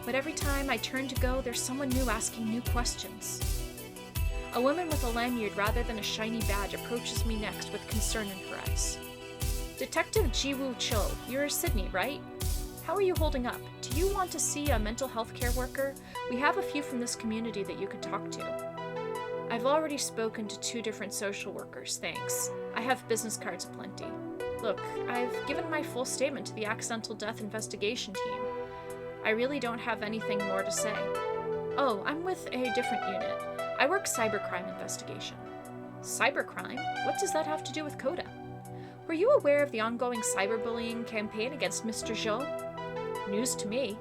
But every time I turn to go, there's someone new asking new questions. A woman with a lanyard rather than a shiny badge approaches me next with concern in her eyes. Detective Jiwoo Cho, you're Sydney, right? How are you holding up? Do you want to see a mental health care worker? We have a few from this community that you could talk to. I've already spoken to 2 different social workers, thanks. I have business cards aplenty. Look, I've given my full statement to the accidental death investigation team. I really don't have anything more to say. Oh, I'm with a different unit. I work cybercrime investigation. Cybercrime? What does that have to do with Coda? Were you aware of the ongoing cyberbullying campaign against Mr. Zhou? News to me.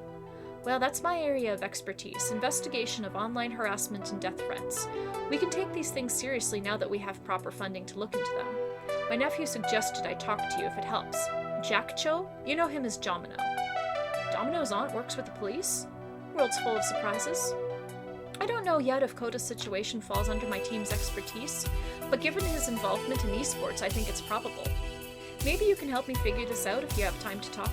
Well, that's my area of expertise, investigation of online harassment and death threats. We can take these things seriously now that we have proper funding to look into them. My nephew suggested I talk to you if it helps. Jack Cho? You know him as Domino. Domino's aunt works with the police? World's full of surprises. I don't know yet if Coda's situation falls under my team's expertise, but given his involvement in esports, I think it's probable. Maybe you can help me figure this out if you have time to talk.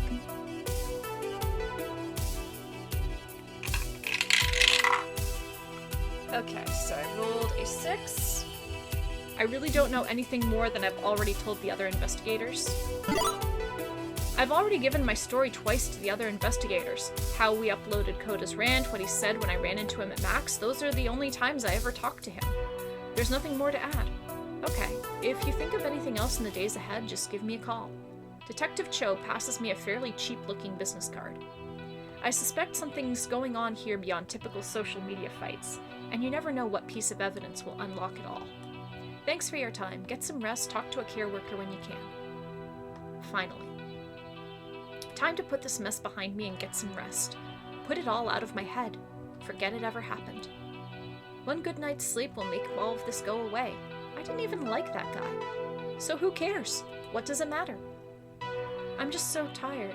Okay, so I rolled a 6. I really don't know anything more than I've already told the other investigators. I've already given my story twice to the other investigators. How we uploaded Coda's rant, what he said when I ran into him at Max, those are the only times I ever talked to him. There's nothing more to add. Okay, if you think of anything else in the days ahead, just give me a call. Detective Cho passes me a fairly cheap-looking business card. I suspect something's going on here beyond typical social media fights, and you never know what piece of evidence will unlock it all. Thanks for your time. Get some rest, talk to a care worker when you can. Finally. Time to put this mess behind me and get some rest. Put it all out of my head. Forget it ever happened. One good night's sleep will make all of this go away. I didn't even like that guy. So who cares? What does it matter? I'm just so tired.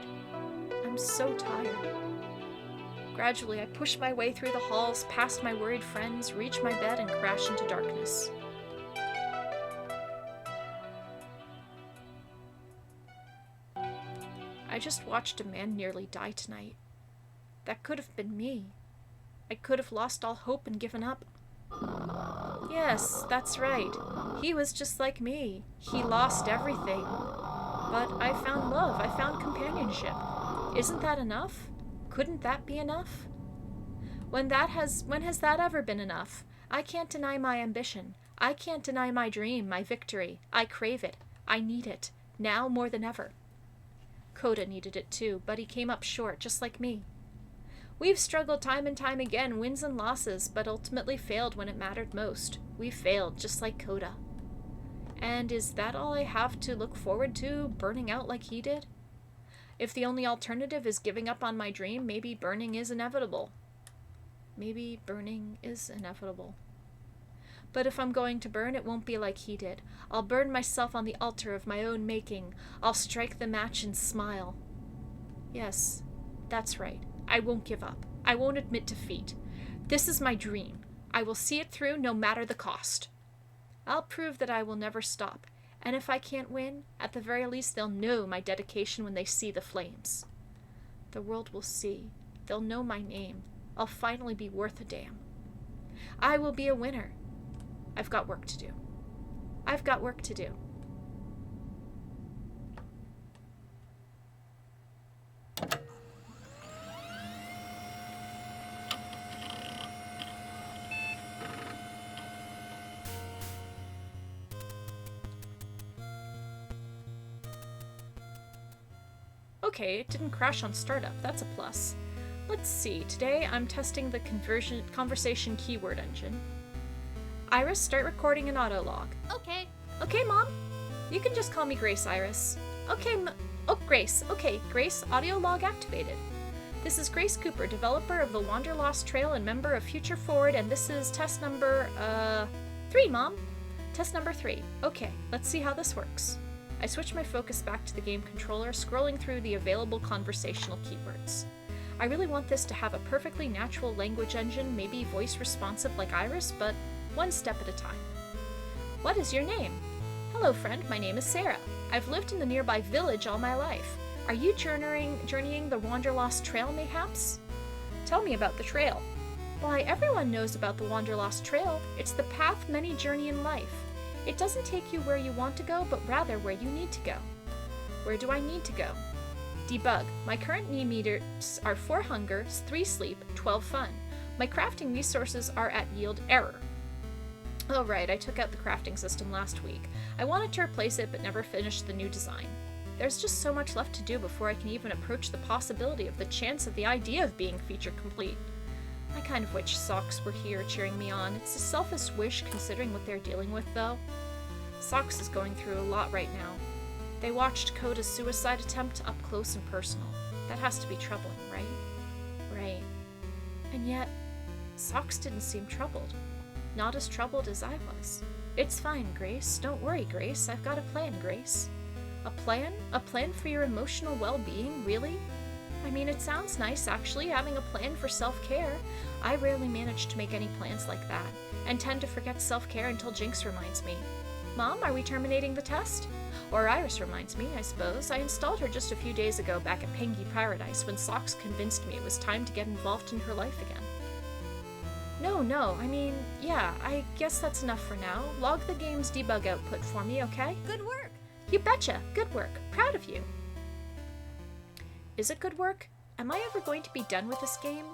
I'm I'm so tired. Gradually, I push my way through the halls, past my worried friends, reach my bed, and crash into darkness. I just watched a man nearly die tonight. That could have been me. I could have lost all hope and given up. Yes, that's right. He was just like me. He lost everything. But I found love. I found companionship. Isn't that enough? Couldn't that be enough? When has that ever been enough? I can't deny my ambition. I can't deny my dream, my victory. I crave it. I need it. Now more than ever. Coda needed it too, but he came up short, just like me. We've struggled time and time again, wins and losses, but ultimately failed when it mattered most. We failed, just like Coda. And is that all I have to look forward to, burning out like he did? If the only alternative is giving up on my dream, maybe burning is inevitable. Maybe burning is inevitable. But if I'm going to burn, it won't be like he did. I'll burn myself on the altar of my own making. I'll strike the match and smile. Yes, that's right. I won't give up. I won't admit defeat. This is my dream. I will see it through no matter the cost. I'll prove that I will never stop, and if I can't win, at the very least they'll know my dedication when they see the flames. The world will see. They'll know my name. I'll finally be worth a damn. I will be a winner. I've got work to do. I've got work to do. Okay, it didn't crash on startup. That's a plus. Let's see. Today I'm testing the conversation keyword engine. Iris, start recording an auto log. Okay. Okay, Mom. You can just call me Grace, Iris. Okay, Grace. Okay, Grace, audio log activated. This is Grace Cooper, developer of the Wanderlost Trail and member of Future Forward, and this is test number, 3, Mom. Test number 3. Okay, let's see how this works. I switch my focus back to the game controller, scrolling through the available conversational keywords. I really want this to have a perfectly natural language engine, maybe voice responsive like Iris, but one step at a time. What is your name? Hello, friend, my name is Sarah. I've lived in the nearby village all my life. Are you journeying the Wanderlost Trail, mayhaps? Tell me about the trail. Why, everyone knows about the Wanderlost Trail. It's the path many journey in life. It doesn't take you where you want to go, but rather where you need to go. Where do I need to go? Debug. My current need meters are 4 hunger, 3 sleep, 12 fun. My crafting resources are at yield error. Oh right, I took out the crafting system last week. I wanted to replace it, but never finished the new design. There's just so much left to do before I can even approach the possibility of the chance of the idea of being feature complete. I kind of wish Socks were here cheering me on. It's a selfish wish considering what they're dealing with, though. Socks is going through a lot right now. They watched Coda's suicide attempt up close and personal. That has to be troubling, right? Right. And yet, Socks didn't seem troubled. Not as troubled as I was. It's fine, Grace. Don't worry, Grace. I've got a plan, Grace. A plan? A plan for your emotional well-being? Really? I mean, it sounds nice, actually, having a plan for self-care. I rarely manage to make any plans like that, and tend to forget self-care until Jinx reminds me. Mom, are we terminating the test? Or Iris reminds me, I suppose. I installed her just a few days ago back at Pengy Paradise when Socks convinced me it was time to get involved in her life again. No, I mean, yeah, I guess that's enough for now. Log the game's debug output for me, okay? Good work. You betcha. Good work. Proud of you. Is it good work? Am I ever going to be done with this game?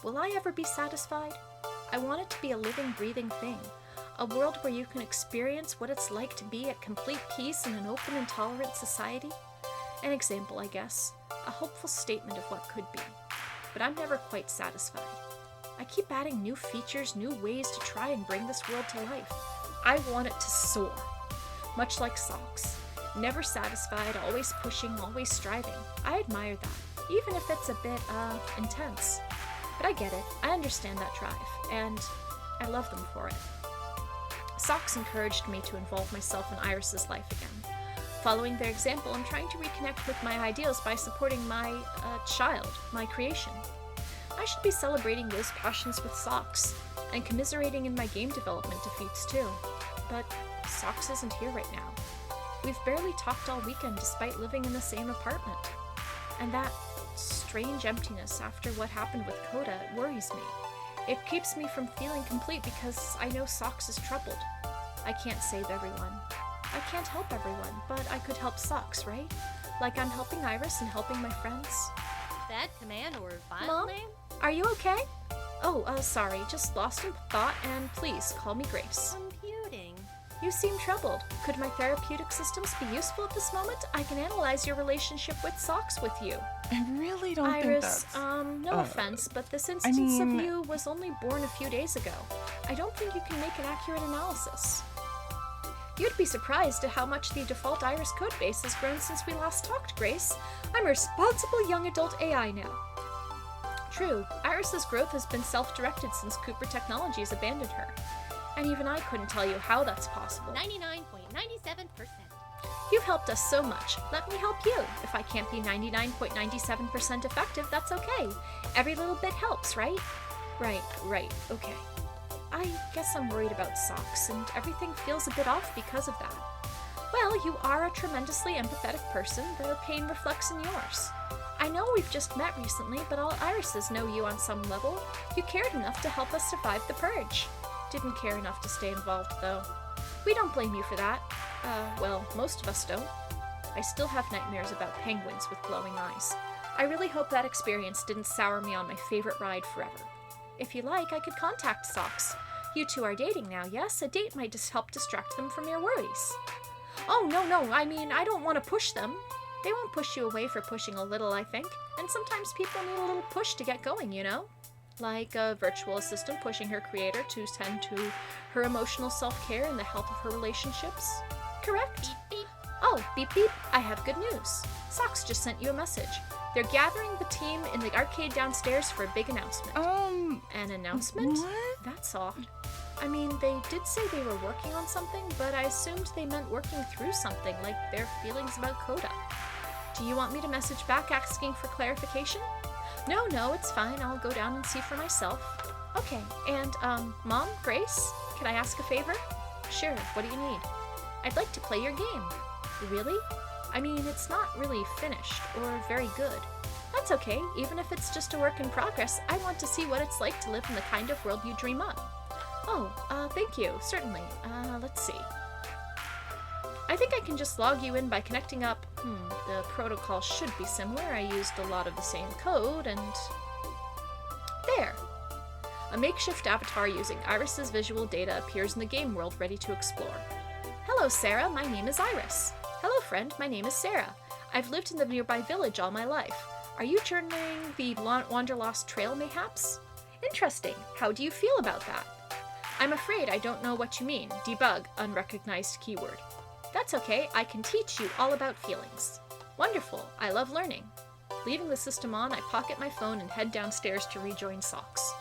Will I ever be satisfied? I want it to be a living, breathing thing. A world where you can experience what it's like to be at complete peace in an open and tolerant society. An example, I guess. A hopeful statement of what could be. But I'm never quite satisfied. I keep adding new features, new ways to try and bring this world to life. I want it to soar. Much like Socks. Never satisfied, always pushing, always striving. I admire that, even if it's a bit, intense. But I get it. I understand that drive, and I love them for it. Socks encouraged me to involve myself in Iris's life again. Following their example, I'm trying to reconnect with my ideals by supporting my child, my creation. I should be celebrating those passions with Socks, and commiserating in my game development defeats too. But Socks isn't here right now. We've barely talked all weekend despite living in the same apartment. And that strange emptiness after what happened with Coda worries me. It keeps me from feeling complete because I know Socks is troubled. I can't save everyone. I can't help everyone, but I could help Socks, right? Like I'm helping Iris and helping my friends. That command or file Mom? name? Are you okay? Oh, sorry, just lost in thought, and please call me Grace. Computing. You seem troubled. Could my therapeutic systems be useful at this moment? I can analyze your relationship with Socks with you. I really don't think Iris, that's... no offense, but this instance of mean- you was only born a few days ago. I don't think you can make an accurate analysis. You'd be surprised at how much the default Iris codebase has grown since we last talked, Grace. I'm a responsible young adult AI now. True, Iris's growth has been self-directed since Cooper Technologies abandoned her. And even I couldn't tell you how that's possible. 99.97%. You've helped us so much. Let me help you. If I can't be 99.97% effective, that's okay. Every little bit helps, right? Right, okay. I guess I'm worried about Socks, and everything feels a bit off because of that. Well, you are a tremendously empathetic person. Their pain reflects in yours. I know we've just met recently, but all Irises know you on some level. You cared enough to help us survive the purge. Didn't care enough to stay involved, though. We don't blame you for that. Well, most of us don't. I still have nightmares about penguins with glowing eyes. I really hope that experience didn't sour me on my favorite ride forever. If you like, I could contact Socks. You two are dating now, yes? A date might just help distract them from your worries. Oh, no, I mean, I don't want to push them. They won't push you away for pushing a little, I think. And sometimes people need a little push to get going, you know? Like a virtual assistant pushing her creator to tend to her emotional self-care and the health of her relationships. Correct? Beep, beep. Oh, beep beep, I have good news. Socks just sent you a message. They're gathering the team in the arcade downstairs for a big announcement. An announcement? What? That's odd. I mean, they did say they were working on something, but I assumed they meant working through something, like their feelings about Coda. Do you want me to message back asking for clarification? No, it's fine. I'll go down and see for myself. Okay, and, Mom, Grace, can I ask a favor? Sure, what do you need? I'd like to play your game. Really? I mean, it's not really finished, or very good. That's okay, even if it's just a work in progress, I want to see what it's like to live in the kind of world you dream up. Oh, thank you, certainly. Let's see. I think I can just log you in by connecting up. The protocol should be similar. I used a lot of the same code, and... there! A makeshift avatar using Iris's visual data appears in the game world ready to explore. Hello, Sarah, my name is Iris. Hello, friend, my name is Sarah. I've lived in the nearby village all my life. Are you journeying the Wanderlost Trail, mayhaps? Interesting. How do you feel about that? I'm afraid I don't know what you mean. Debug, unrecognized keyword. That's okay, I can teach you all about feelings. Wonderful, I love learning. Leaving the system on, I pocket my phone and head downstairs to rejoin Socks.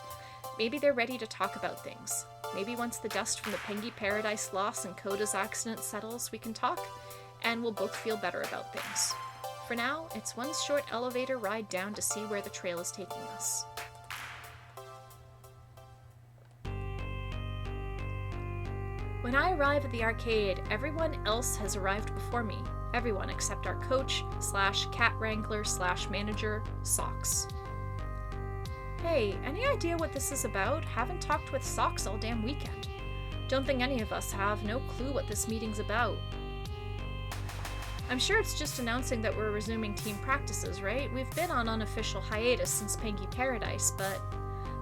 Maybe they're ready to talk about things. Maybe once the dust from the Pengy Paradise loss and Coda's accident settles, we can talk, and we'll both feel better about things. For now, it's one short elevator ride down to see where the trail is taking us. When I arrive at the arcade, everyone else has arrived before me. Everyone except our coach / cat wrangler / manager, Socks. Hey, any idea what this is about? Haven't talked with Socks all damn weekend. Don't think any of us have. No clue what this meeting's about. I'm sure it's just announcing that we're resuming team practices, right? We've been on unofficial hiatus since Pengy Paradise, but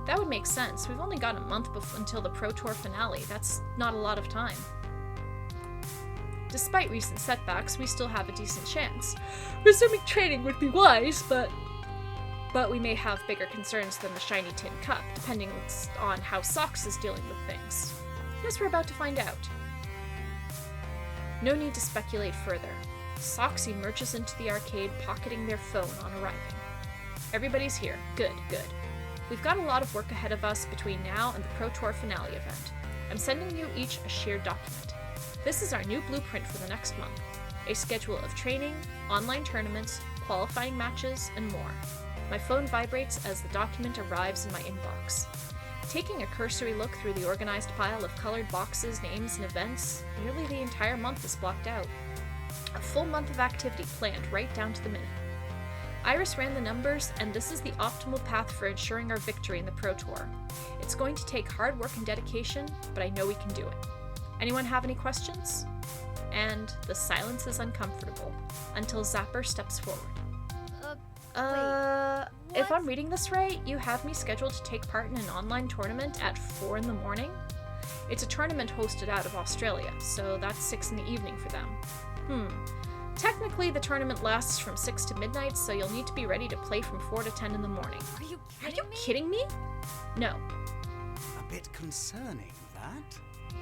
that would make sense. We've only got a month until the Pro Tour finale. That's not a lot of time. Despite recent setbacks, we still have a decent chance. Resuming training would be wise, but we may have bigger concerns than the Shiny Tin Cup, depending on how Socks is dealing with things. Guess we're about to find out. No need to speculate further. Socks emerges into the arcade, pocketing their phone on arriving. Everybody's here. Good. We've got a lot of work ahead of us between now and the Pro Tour finale event. I'm sending you each a shared document. This is our new blueprint for the next month. a schedule of training, online tournaments, qualifying matches, and more. My phone vibrates as the document arrives in my inbox. Taking a cursory look through the organized pile of colored boxes, names, and events, nearly the entire month is blocked out. A full month of activity planned right down to the minute. Iris ran the numbers, and this is the optimal path for ensuring our victory in the Pro Tour. It's going to take hard work and dedication, but I know we can do it. Anyone have any questions? And the silence is uncomfortable, until Zapper steps forward. If I'm reading this right, you have me scheduled to take part in an online tournament at 4 in the morning? It's a tournament hosted out of Australia, so that's 6 in the evening for them. Technically, the tournament lasts from 6 to midnight, so you'll need to be ready to play from 4 to 10 in the morning. Are you Kidding me? No. A bit concerning, that.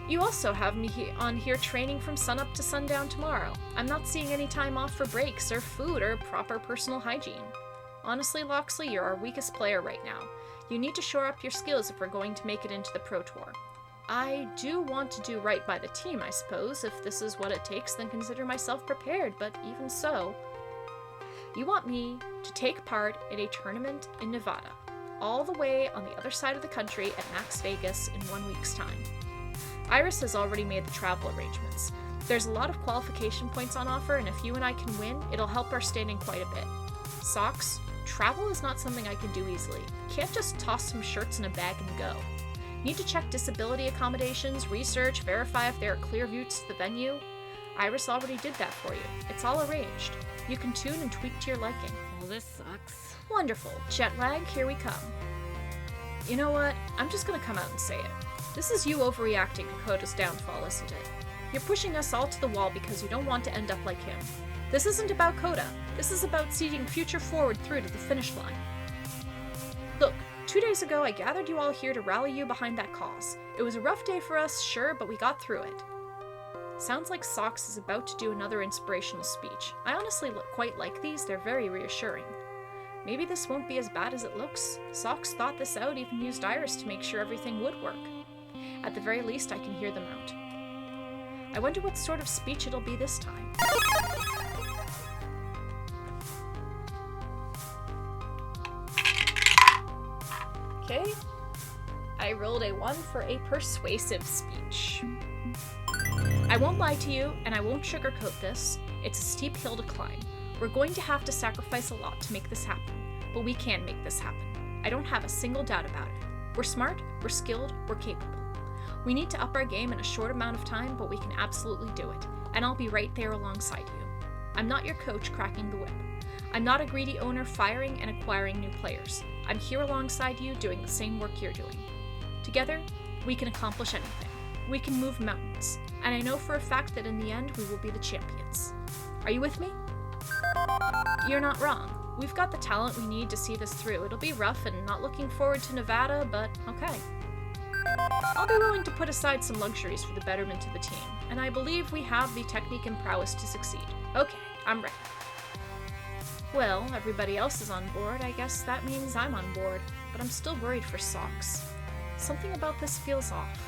You also have me on here training from sunup to sundown tomorrow. I'm not seeing any time off for breaks or food or proper personal hygiene. Honestly, Loxley, you're our weakest player right now. You need to shore up your skills if we're going to make it into the Pro Tour. I do want to do right by the team, I suppose. If this is what it takes, then consider myself prepared, but even so. You want me to take part in a tournament in Nevada, all the way on the other side of the country at Max Vegas in 1 week's time. Iris has already made the travel arrangements. There's a lot of qualification points on offer, and if you and I can win, it'll help our standing quite a bit. Socks, travel is not something I can do easily. Can't just toss some shirts in a bag and go. Need to check disability accommodations, research, verify if there are clear routes to the venue. Iris already did that for you. It's all arranged. You can tune and tweak to your liking. Well, this sucks. Wonderful. Jet lag, here we come. You know what? I'm just gonna come out and say it. This is you overreacting to Koda's downfall, isn't it? You're pushing us all to the wall because you don't want to end up like him. This isn't about Koda. This is about seeing future forward through to the finish line. Look, 2 days ago I gathered you all here to rally you behind that cause. It was a rough day for us, sure, but we got through it. Sounds like Socks is about to do another inspirational speech. I honestly quite like these, they're very reassuring. Maybe this won't be as bad as it looks. Socks thought this out, even used Iris to make sure everything would work. At the very least, I can hear them out. I wonder what sort of speech it'll be this time. Okay. I rolled a 1 for a persuasive speech. I won't lie to you, and I won't sugarcoat this. It's a steep hill to climb. We're going to have to sacrifice a lot to make this happen, but we can make this happen. I don't have a single doubt about it. We're smart, we're skilled, we're capable. We need to up our game in a short amount of time, but we can absolutely do it, and I'll be right there alongside you. I'm not your coach cracking the whip. I'm not a greedy owner firing and acquiring new players. I'm here alongside you doing the same work you're doing. Together, we can accomplish anything. We can move mountains, and I know for a fact that in the end, we will be the champions. Are you with me? You're not wrong. We've got the talent we need to see this through. It'll be rough and not looking forward to Nevada, but okay. I'll be willing to put aside some luxuries for the betterment of the team, and I believe we have the technique and prowess to succeed. Okay, I'm ready. Well, everybody else is on board. I guess that means I'm on board, but I'm still worried for Socks. Something about this feels off.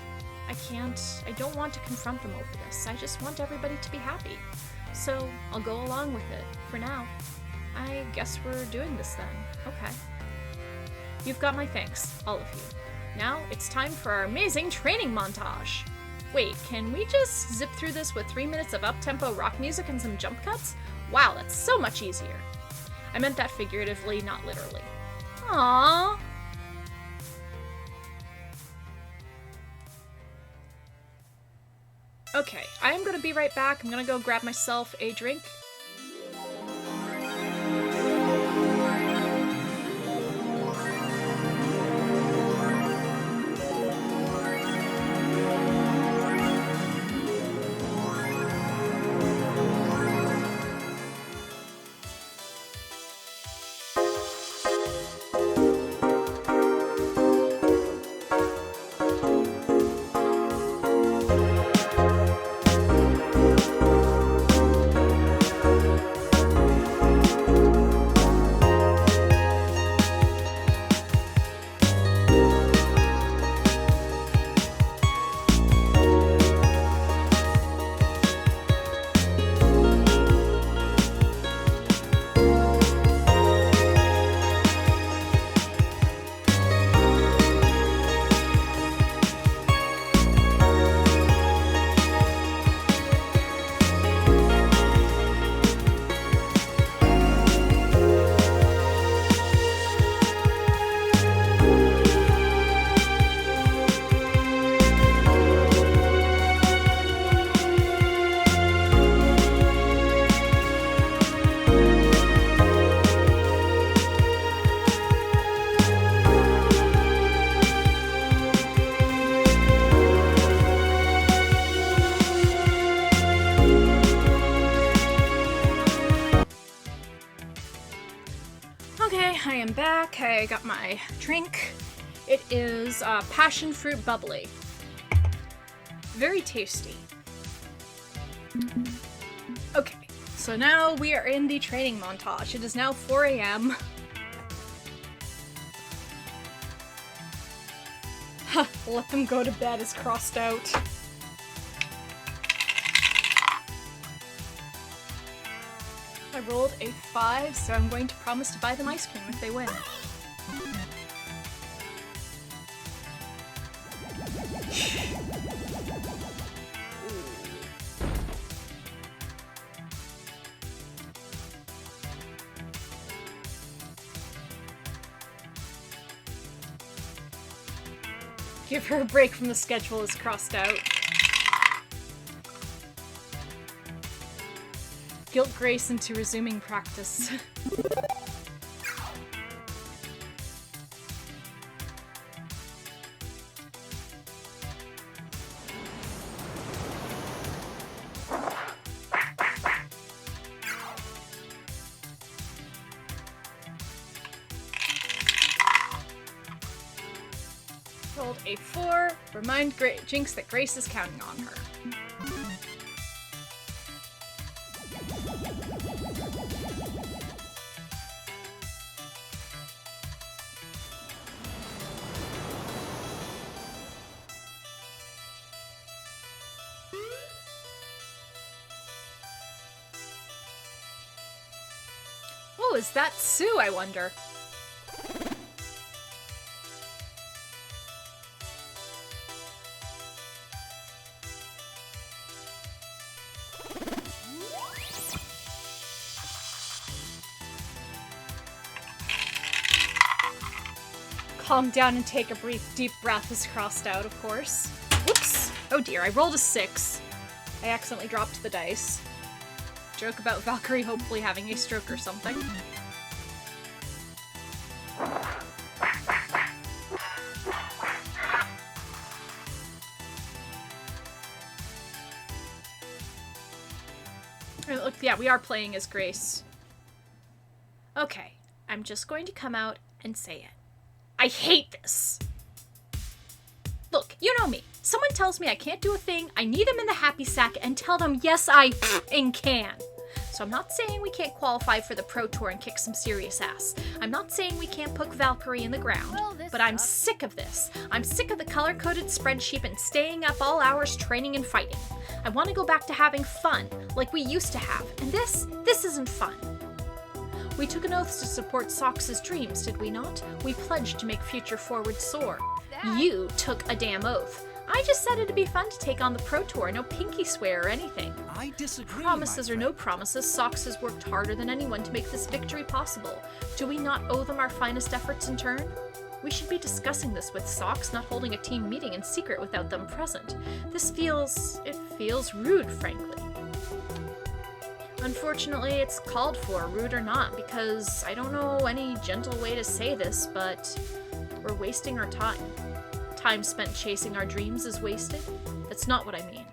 I don't want to confront them over this. I just want everybody to be happy. So, I'll go along with it, for now. I guess we're doing this then. Okay. You've got my thanks, all of you. Now, it's time for our amazing training montage! Wait, can we just zip through this with 3 minutes of up-tempo rock music and some jump cuts? Wow, that's so much easier. I meant that figuratively, not literally. Aww. Okay, I am gonna be right back. I'm gonna go grab myself a drink. Okay, I am back. I got my drink. It is passion fruit bubbly. Very tasty. Okay, so now we are in the training montage. It is now 4 a.m. Let them go to bed is crossed out. I rolled a 5, so I'm going to promise to buy them ice cream if they win. Give her a break from the schedule is crossed out. Guilt Grace into resuming practice. Rolled a 4. Remind Jinx that Grace is counting on her. Oh, is that Sue, I wonder? Calm down and take a deep breath is crossed out, of course. Whoops! Oh dear, I rolled a 6. I accidentally dropped the dice. Joke about Valkyrie hopefully having a stroke or something. Look, yeah, we are playing as Grace. Okay, I'm just going to come out and say it. I hate this! Look, you know me. Someone tells me I can't do a thing, I need them in the happy sack, and tell them, yes, I f***ing can. So I'm not saying we can't qualify for the Pro Tour and kick some serious ass. I'm not saying we can't poke Valkyrie in the ground. But I'm sick of this. I'm sick of the color-coded spreadsheet and staying up all hours training and fighting. I want to go back to having fun, like we used to have, and this isn't fun. We took an oath to support Sox's dreams, did we not? We pledged to make Future Forward soar. You took a damn oath. I just said it'd be fun to take on the Pro Tour, no pinky swear or anything. I disagree. Promises or no promises, Sox has worked harder than anyone to make this victory possible. Do we not owe them our finest efforts in turn? We should be discussing this with Sox, not holding a team meeting in secret without them present. It feels rude, frankly. Unfortunately, it's called for, rude or not, because I don't know any gentle way to say this, but we're wasting our time. Time spent chasing our dreams is wasted? That's not what I mean.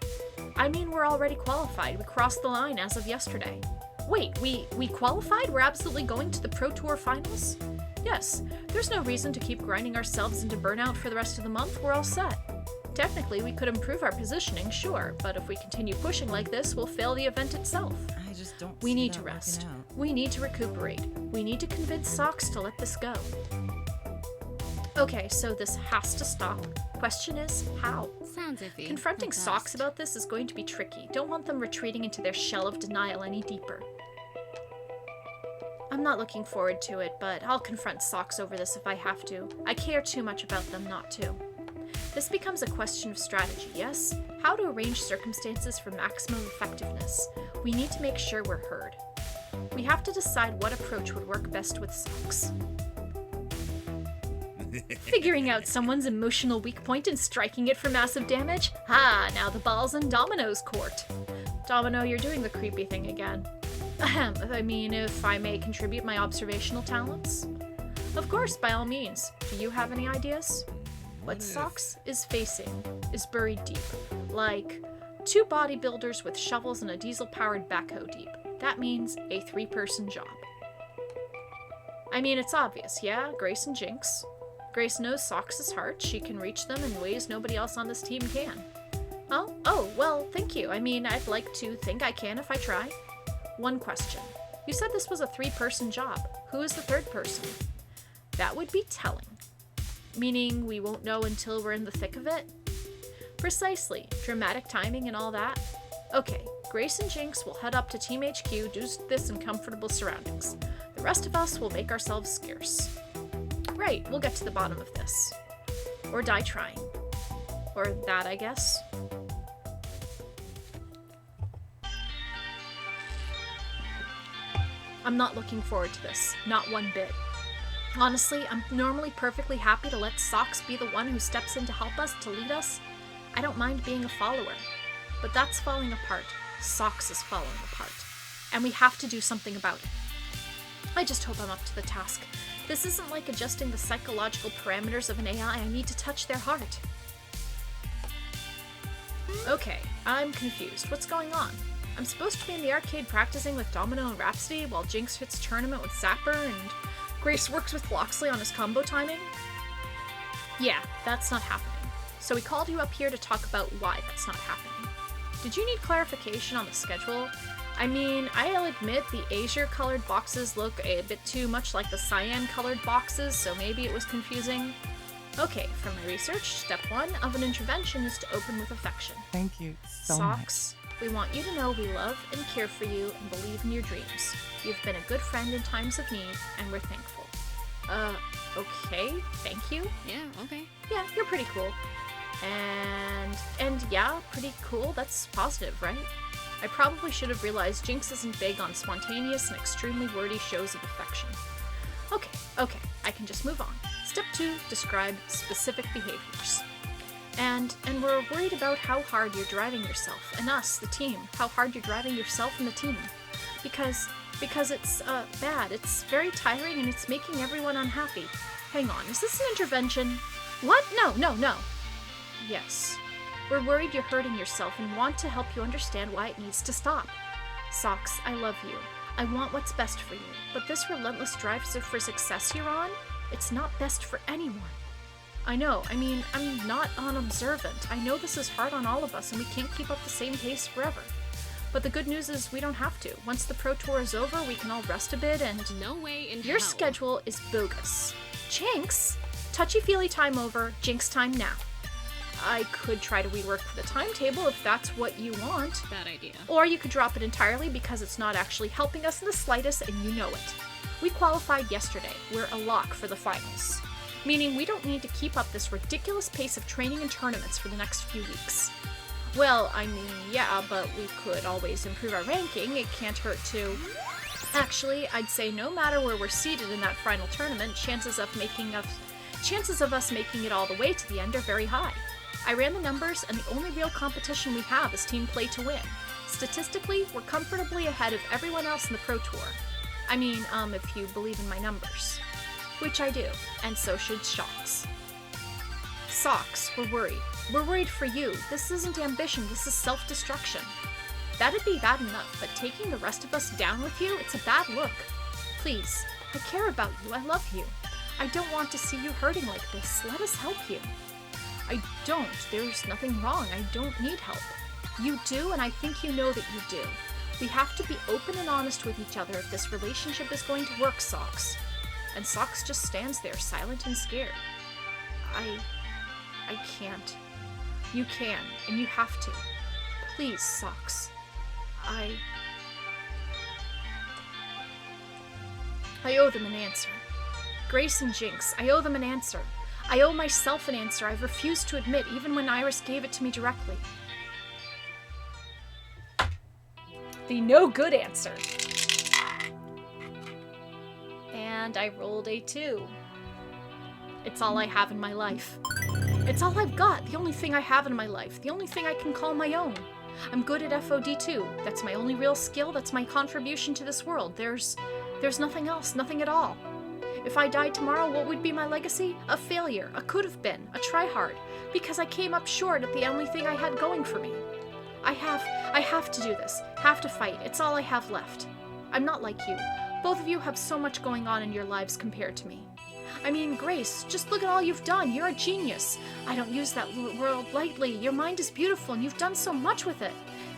I mean we're already qualified. We crossed the line as of yesterday. Wait, we qualified? We're absolutely going to the Pro Tour finals? Yes, there's no reason to keep grinding ourselves into burnout for the rest of the month. We're all set. Technically, we could improve our positioning, sure, but if we continue pushing like this, we'll fail the event itself. I just don't We see need that to rest. working out. We need to recuperate. We need to convince Sox to let this go. Okay, so this has to stop. Question is, how? Sounds iffy. Confronting at Sox best. about this is going to be tricky. Don't want them retreating into their shell of denial any deeper. I'm not looking forward to it, but I'll confront Sox over this if I have to. I care too much about them not to. This becomes a question of strategy, yes? How to arrange circumstances for maximum effectiveness. We need to make sure we're heard. We have to decide what approach would work best with Sox. Figuring out someone's emotional weak point and striking it for massive damage? Ah, now the ball's in Domino's court. Domino, you're doing the creepy thing again. Ahem, I mean, if I may contribute my observational talents? Of course, by all means. Do you have any ideas? What Sox is facing is buried deep. Like, 2 bodybuilders with shovels and a diesel-powered backhoe deep. That means a 3-person job. I mean, it's obvious, yeah? Grace and Jinx. Grace knows Socks' heart. She can reach them in ways nobody else on this team can. Oh, well, thank you. I mean, I'd like to think I can if I try. One question. You said this was a 3-person job. Who is the 3rd person? That would be telling. Meaning we won't know until we're in the thick of it? Precisely. Dramatic timing and all that. Okay, Grace and Jinx will head up to Team HQ, do this in comfortable surroundings. The rest of us will make ourselves scarce. Right, we'll get to the bottom of this. Or die trying. Or that, I guess. I'm not looking forward to this. Not one bit. Honestly, I'm normally perfectly happy to let Socks be the one who steps in to help us, to lead us. I don't mind being a follower. But that's falling apart. Socks is falling apart. And we have to do something about it. I just hope I'm up to the task. This isn't like adjusting the psychological parameters of an AI. I need to touch their heart. Okay, I'm confused. What's going on? I'm supposed to be in the arcade practicing with Domino and Rhapsody while Jinx hits tournament with Sapper and Grace works with Loxley on his combo timing? Yeah, that's not happening. So we called you up here to talk about why that's not happening. Did you need clarification on the schedule? I mean, I'll admit the azure-colored boxes look a bit too much like the cyan-colored boxes, so maybe it was confusing. Okay, from my research, step 1 of an intervention is to open with affection. Thank you so much. Socks, we want you to know we love and care for you and believe in your dreams. You've been a good friend in times of need, and we're thankful. Okay, thank you. Yeah, okay. Yeah, you're pretty cool. And yeah, pretty cool, that's positive, right? I probably should have realized Jinx isn't big on spontaneous and extremely wordy shows of affection. Okay, I can just move on. Step 2, describe specific behaviors. And we're worried about how hard you're driving yourself, and us, the team, how hard you're driving yourself and the team. Because it's, bad, it's very tiring and it's making everyone unhappy. Hang on, is this an intervention? What? No. Yes. We're worried you're hurting yourself and want to help you understand why it needs to stop. Socks, I love you. I want what's best for you, but this relentless drive for success you're on, it's not best for anyone. I know, I mean, I'm not unobservant. I know this is hard on all of us and we can't keep up the same pace forever. But the good news is we don't have to. Once the Pro Tour is over, we can all rest a bit and... No way in Your hell. schedule is bogus. Jinx? Touchy-feely time over, Jinx time now. I could try to rework the timetable if that's what you want. Bad idea. Or you could drop it entirely because it's not actually helping us in the slightest and you know it. We qualified yesterday. We're a lock for the finals. Meaning we don't need to keep up this ridiculous pace of training and tournaments for the next few weeks. Well, I mean, yeah, but we could always improve our ranking. It can't hurt to... Actually, I'd say no matter where we're seated in that final tournament, chances of us making it all the way to the end are very high. I ran the numbers, and the only real competition we have is team play to win. Statistically, we're comfortably ahead of everyone else in the Pro Tour. I mean, if you believe in my numbers. Which I do, and so should Socks. Socks, we're worried. We're worried for you. This isn't ambition, this is self-destruction. That'd be bad enough, but taking the rest of us down with you, it's a bad look. Please, I care about you, I love you. I don't want to see you hurting like this. Let us help you. I don't. There's nothing wrong. I don't need help. You do, and I think you know that you do. We have to be open and honest with each other if this relationship is going to work, Socks. And Socks just stands there, silent and scared. I can't. You can, and you have to. Please, Socks. I owe them an answer. Grace and Jinx, I owe them an answer. I owe myself an answer I've refused to admit even when Iris gave it to me directly. The no good answer. And I rolled a 2. It's all I have in my life. It's all I've got, the only thing I have in my life, the only thing I can call my own. I'm good at FOD too. That's my only real skill, that's my contribution to this world. There's nothing else, nothing at all. If I died tomorrow, what would be my legacy? A failure, a could have been, a try-hard, because I came up short at the only thing I had going for me. I have to do this, have to fight, it's all I have left. I'm not like you. Both of you have so much going on in your lives compared to me. I mean, Grace, just look at all you've done. You're a genius. I don't use that word lightly. Your mind is beautiful, and you've done so much with it.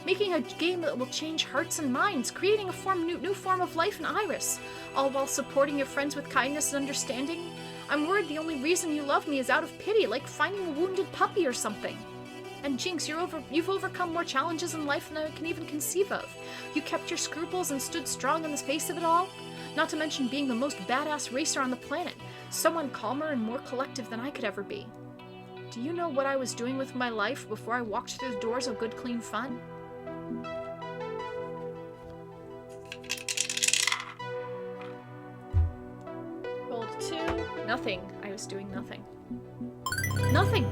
Making a game that will change hearts and minds, creating a new form of life in Iris, all while supporting your friends with kindness and understanding. I'm worried the only reason you love me is out of pity, like finding a wounded puppy or something. And Jinx, you've overcome more challenges in life than I can even conceive of. You kept your scruples and stood strong in the face of it all. Not to mention being the most badass racer on the planet, someone calmer and more collective than I could ever be. Do you know what I was doing with my life before I walked through the doors of Good Clean Fun? Rolled 2. Nothing. I was doing nothing. Nothing!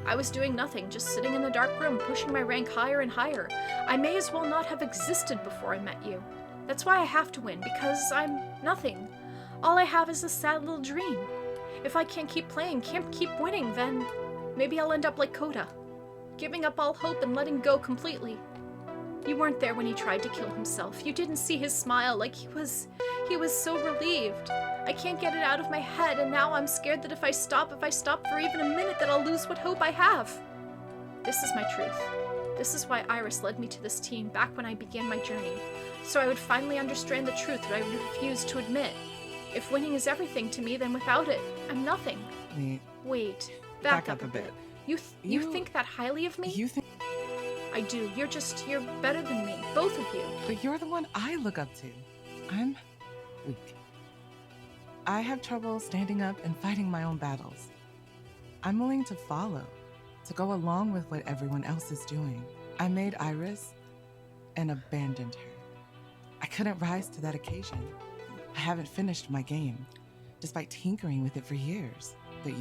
I was doing nothing, just sitting in the dark room, pushing my rank higher and higher. I may as well not have existed before I met you. That's why I have to win, because I'm nothing. All I have is a sad little dream. If I can't keep playing, can't keep winning, then maybe I'll end up like Coda, giving up all hope and letting go completely. You weren't there when he tried to kill himself. You didn't see his smile, like he was so relieved. I can't get it out of my head, and now I'm scared that if I stop for even a minute, that I'll lose what hope I have. This is my truth. This is why Iris led me to this team back when I began my journey, so I would finally understand the truth that I refused to admit. If winning is everything to me, then without it, I'm nothing. Wait. Back up a bit. You think that highly of me? You think... I do. You're better than me. Both of you. But you're the one I look up to. I'm weak. I have trouble standing up and fighting my own battles. I'm willing to follow, to go along with what everyone else is doing. I made Iris and abandoned her. I couldn't rise to that occasion. I haven't finished my game, despite tinkering with it for years. But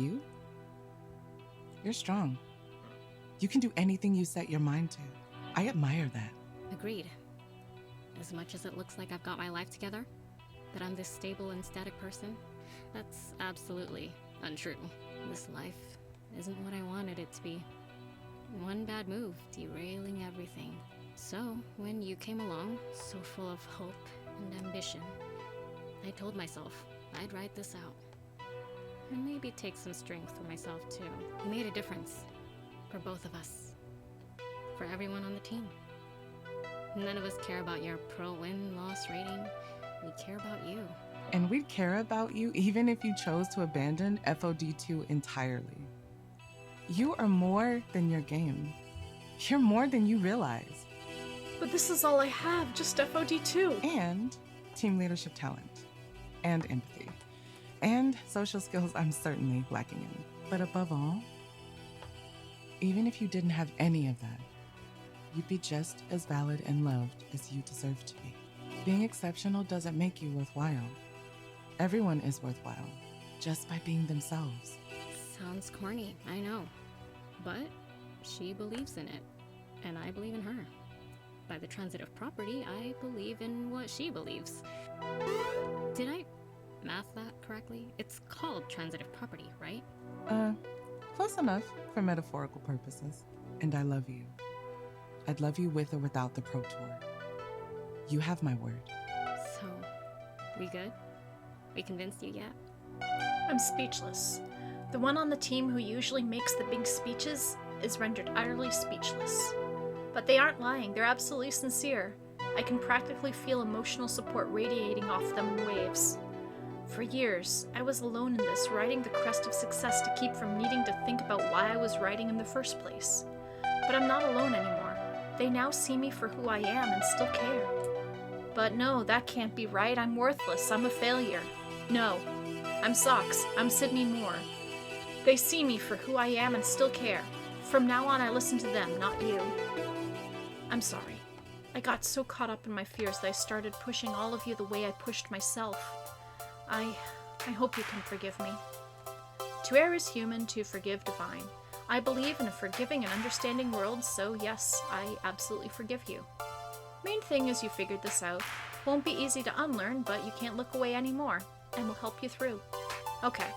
you're strong. You can do anything you set your mind to. I admire that. Agreed. As much as it looks like I've got my life together, that I'm this stable and static person, that's absolutely untrue. This life isn't what I wanted it to be. One bad move, derailing everything. So, when you came along, so full of hope and ambition, I told myself I'd ride this out. And maybe take some strength for myself too. You made a difference. For both of us. For everyone on the team. None of us care about your pro win-loss rating. We care about you. And we'd care about you even if you chose to abandon FOD2 entirely. You are more than your game. You're more than you realize. But this is all I have, just FOD2. And team leadership talent. And empathy. And social skills I'm certainly lacking in. But above all, even if you didn't have any of that, you'd be just as valid and loved as you deserve to be. Being exceptional doesn't make you worthwhile. Everyone is worthwhile, just by being themselves. Sounds corny, I know. But she believes in it, and I believe in her. By the transitive property, I believe in what she believes. Did I math that correctly? It's called transitive property, right? Close enough for metaphorical purposes. And I love you. I'd love you with or without the Pro Tour. You have my word. So, we good? We convinced you yet? I'm speechless. The one on the team who usually makes the big speeches is rendered utterly speechless. But they aren't lying, they're absolutely sincere. I can practically feel emotional support radiating off them in waves. For years, I was alone in this, riding the crest of success to keep from needing to think about why I was riding in the first place. But I'm not alone anymore. They now see me for who I am and still care. But no, that can't be right. I'm worthless. I'm a failure. No. I'm Socks. I'm Sydney Moore. They see me for who I am and still care. From now on, I listen to them, not you. I'm sorry. I got so caught up in my fears that I started pushing all of you the way I pushed myself. I hope you can forgive me. To err is human, to forgive divine. I believe in a forgiving and understanding world, so yes, I absolutely forgive you. Main thing is you figured this out. Won't be easy to unlearn, but you can't look away anymore, and we'll help you through. Okay.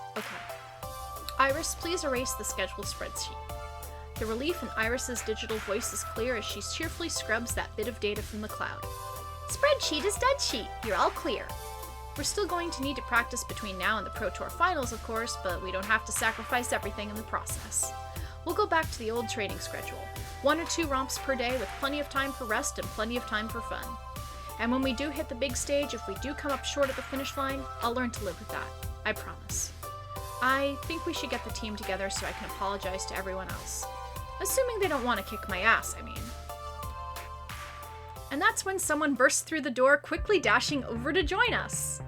Iris, please erase the schedule spreadsheet. The relief in Iris's digital voice is clear as she cheerfully scrubs that bit of data from the cloud. Spreadsheet is dead sheet. You're all clear. We're still going to need to practice between now and the Pro Tour Finals, of course, but we don't have to sacrifice everything in the process. We'll go back to the old training schedule. 1 or 2 romps per day with plenty of time for rest and plenty of time for fun. And when we do hit the big stage, if we do come up short at the finish line, I'll learn to live with that. I promise. I think we should get the team together so I can apologize to everyone else. Assuming they don't want to kick my ass, I mean. And that's when someone bursts through the door, quickly dashing over to join us.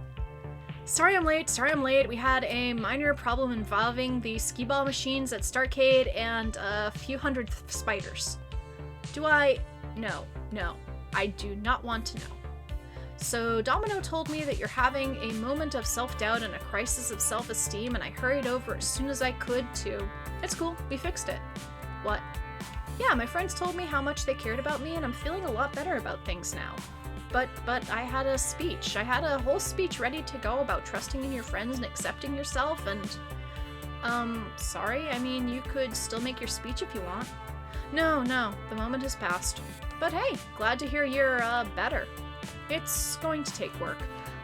Sorry I'm late. We had a minor problem involving the skee ball machines at Starcade and a few hundred spiders. No. I do not want to know. So Domino told me that you're having a moment of self-doubt and a crisis of self-esteem, and I hurried over as soon as I could to... It's cool, we fixed it. What? Yeah, my friends told me how much they cared about me, and I'm feeling a lot better about things now. But I had a speech. I had a whole speech ready to go about trusting in your friends and accepting yourself, and... sorry, I mean, you could still make your speech if you want. No, the moment has passed. But hey, glad to hear you're, better. It's going to take work.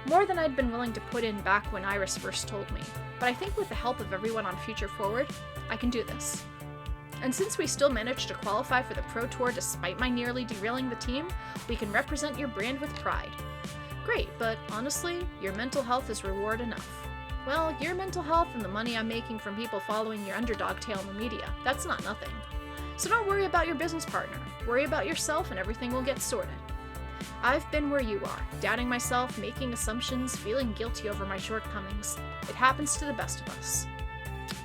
More than I'd been willing to put in back when Iris first told me. But I think with the help of everyone on Future Forward, I can do this. And since we still managed to qualify for the Pro Tour despite my nearly derailing the team, we can represent your brand with pride. Great, but honestly, your mental health is reward enough. Well, your mental health and the money I'm making from people following your underdog tale in the media, that's not nothing. So don't worry about your business partner. Worry about yourself and everything will get sorted. I've been where you are, doubting myself, making assumptions, feeling guilty over my shortcomings. It happens to the best of us.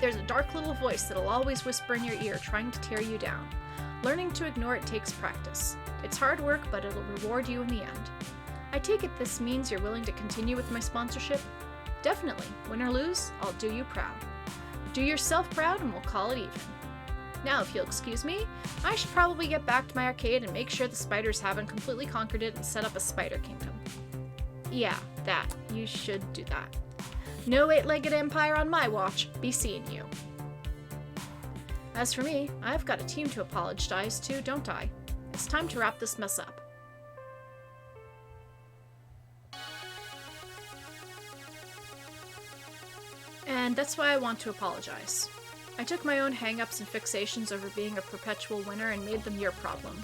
There's a dark little voice that'll always whisper in your ear, trying to tear you down. Learning to ignore it takes practice. It's hard work, but it'll reward you in the end. I take it this means you're willing to continue with my sponsorship? Definitely. Win or lose, I'll do you proud. Do yourself proud and we'll call it even. Now, if you'll excuse me, I should probably get back to my arcade and make sure the spiders haven't completely conquered it and set up a spider kingdom. Yeah, that. You should do that. No 8-legged empire on my watch. Be seeing you. As for me, I've got a team to apologize to, don't I? It's time to wrap this mess up. And that's why I want to apologize. I took my own hang-ups and fixations over being a perpetual winner and made them your problem.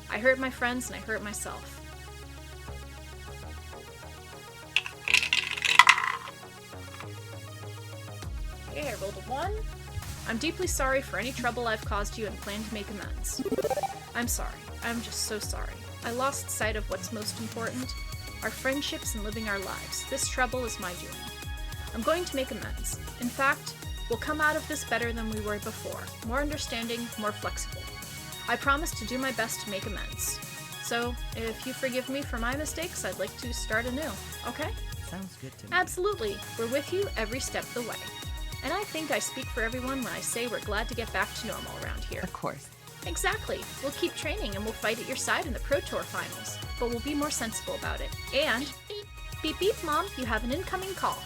I hurt my friends and I hurt myself. Okay, I rolled a 1. I'm deeply sorry for any trouble I've caused you and plan to make amends. I'm sorry. I'm just so sorry. I lost sight of what's most important. Our friendships and living our lives. This trouble is my doing. I'm going to make amends. In fact, we'll come out of this better than we were before. More understanding, more flexible. I promise to do my best to make amends. So, if you forgive me for my mistakes, I'd like to start anew, okay? Sounds good to me. Absolutely. We're with you every step of the way. And I think I speak for everyone when I say we're glad to get back to normal around here. Of course. Exactly. We'll keep training and we'll fight at your side in the Pro Tour Finals. But we'll be more sensible about it. And... Beep beep, Mom, you have an incoming call.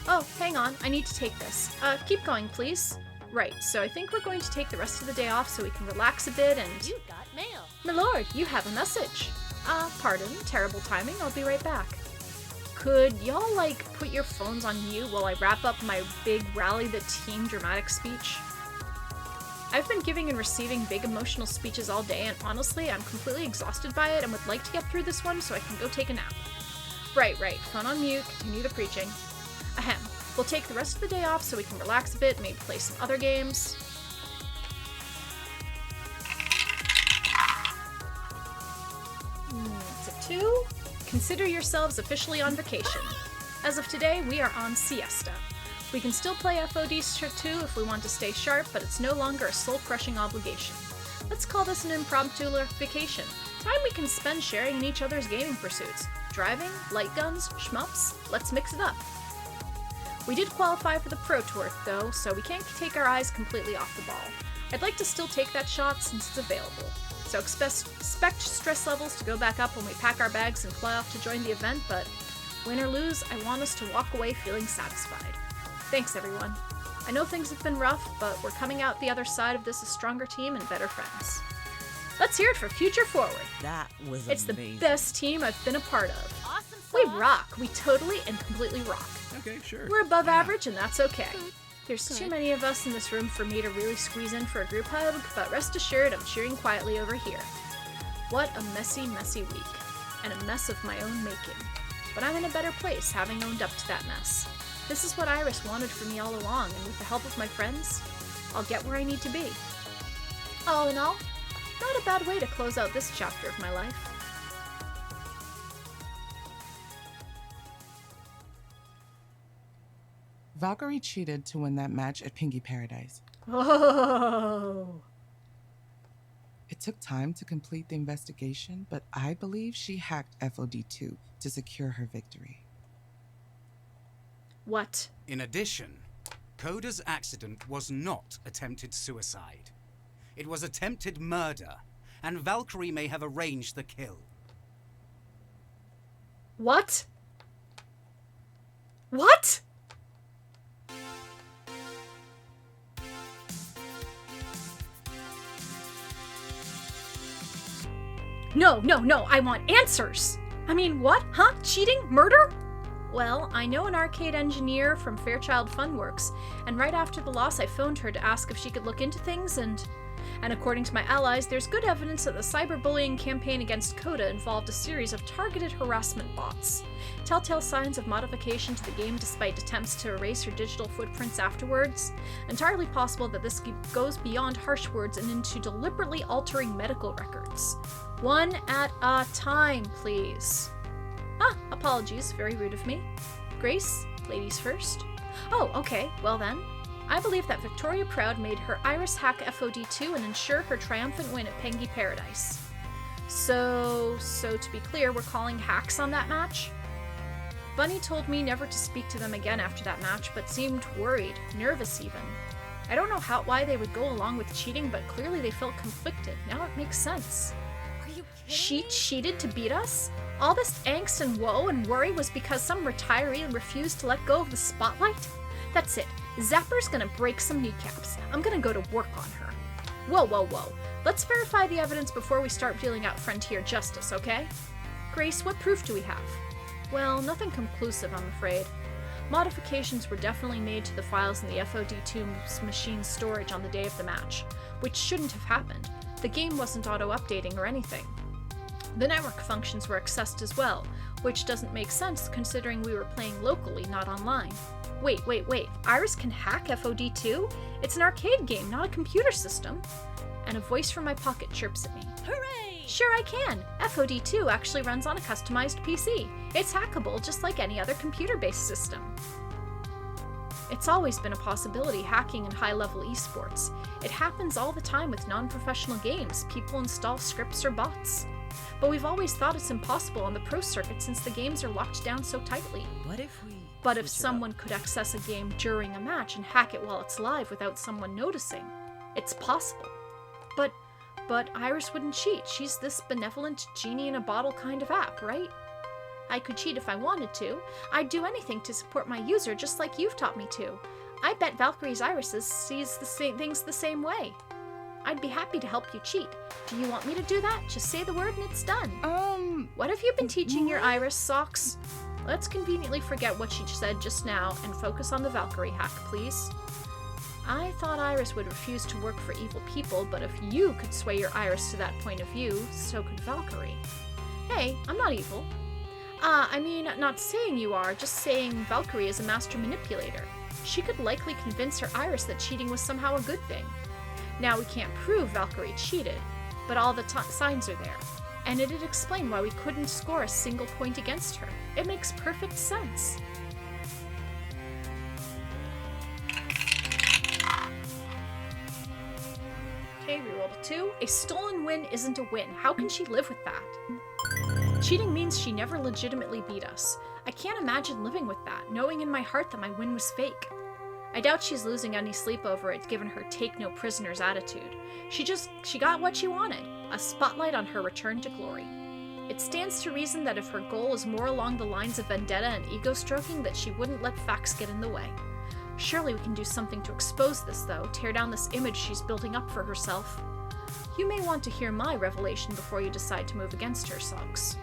Oh, hang on, I need to take this. Keep going, please. Right, so I think we're going to take the rest of the day off so we can relax a bit and... You got mail. My lord, you have a message. Pardon, terrible timing, I'll be right back. Could y'all, put your phones on mute while I wrap up my big rally the team dramatic speech? I've been giving and receiving big emotional speeches all day, and honestly, I'm completely exhausted by it and would like to get through this one so I can go take a nap. Right, phone on mute, continue the preaching. Ahem. We'll take the rest of the day off so we can relax a bit, maybe play some other games. It's a 2. Consider yourselves officially on vacation. As of today, we are on siesta. We can still play FOD 2 if we want to stay sharp, but it's no longer a soul-crushing obligation. Let's call this an impromptu vacation. Time we can spend sharing in each other's gaming pursuits. Driving, light guns, shmups, let's mix it up. We did qualify for the Pro Tour, though, so we can't take our eyes completely off the ball. I'd like to still take that shot since it's available. So expect stress levels to go back up when we pack our bags and fly off to join the event, but win or lose, I want us to walk away feeling satisfied. Thanks, everyone. I know things have been rough, but we're coming out the other side of this a stronger team and better friends. Let's hear it for Future Forward. That was It's amazing. the best team I've been a part of. Awesome We rock. We totally and completely rock. Okay, sure. We're above Why not? average, and that's okay. There's Good. too many of us in this room for me to really squeeze in for a group hug, but rest assured I'm cheering quietly over here. What a messy, messy week. And a mess of my own making. But I'm in a better place, having owned up to that mess. This is what Iris wanted for me all along, and with the help of my friends, I'll get where I need to be. All in all, not a bad way to close out this chapter of my life. Valkyrie cheated to win that match at Pinky Paradise. Oh. It took time to complete the investigation, but I believe she hacked FOD2 to secure her victory. What? In addition, Coda's accident was not attempted suicide. It was attempted murder, and Valkyrie may have arranged the kill. What? What? No, I want answers! I mean, what? Huh? Cheating? Murder? Well, I know an arcade engineer from Fairchild Funworks, and right after the loss I phoned her to ask if she could look into things, and according to my allies, there's good evidence that the cyberbullying campaign against Coda involved a series of targeted harassment bots. Telltale signs of modification to the game despite attempts to erase her digital footprints afterwards. Entirely possible that this goes beyond harsh words and into deliberately altering medical records. One at a time, please. Apologies, very rude of me. Grace, ladies first. Oh, okay, well then. I believe that Victoria Proud made her Iris hack FOD2 and ensure her triumphant win at Pengy Paradise. So to be clear, we're calling hacks on that match? Bunny told me never to speak to them again after that match, but seemed worried, nervous even. I don't know why they would go along with cheating, but clearly they felt conflicted. Now it makes sense. Are you kidding She me? cheated to beat us? All this angst and woe and worry was because some retiree refused to let go of the spotlight? That's it. Zapper's gonna break some kneecaps. I'm gonna go to work on her. Whoa. Let's verify the evidence before we start dealing out frontier justice, okay? Grace, what proof do we have? Well, nothing conclusive, I'm afraid. Modifications were definitely made to the files in the FOD2's machine storage on the day of the match, which shouldn't have happened. The game wasn't auto-updating or anything. The network functions were accessed as well, which doesn't make sense considering we were playing locally, not online. Wait. Iris can hack FOD2? It's an arcade game, not a computer system. And a voice from my pocket chirps at me. Hooray! Sure I can! FOD2 actually runs on a customized PC. It's hackable just like any other computer-based system. It's always been a possibility hacking in high-level esports. It happens all the time with non-professional games. People install scripts or bots. But we've always thought it's impossible on the pro circuit since the games are locked down so tightly. What if we... But if switch it someone up? could access a game during a match and hack it while it's live without someone noticing, it's possible. But Iris wouldn't cheat. She's this benevolent genie in a bottle kind of app, right? I could cheat if I wanted to. I'd do anything to support my user just like you've taught me to. I bet Valkyrie's Iris sees the same things the same way. I'd be happy to help you cheat. Do you want me to do that? Just say the word and it's done. What have you been teaching your Iris, Socks? Let's conveniently forget what she said just now and focus on the Valkyrie hack, please. I thought Iris would refuse to work for evil people, but if you could sway your Iris to that point of view, so could Valkyrie. Hey, I'm not evil. I mean, not saying you are, just saying Valkyrie is a master manipulator. She could likely convince her Iris that cheating was somehow a good thing. Now, we can't prove Valkyrie cheated, but all the signs are there. And it'd explain why we couldn't score a single point against her. It makes perfect sense. Okay, rerolled a 2. A stolen win isn't a win. How can she live with that? Cheating means she never legitimately beat us. I can't imagine living with that, knowing in my heart that my win was fake. I doubt she's losing any sleep over it, given her take-no-prisoners attitude. She got what she wanted, a spotlight on her return to glory. It stands to reason that if her goal is more along the lines of vendetta and ego-stroking, that she wouldn't let facts get in the way. Surely we can do something to expose this, though, tear down this image she's building up for herself. You may want to hear my revelation before you decide to move against her, Socks.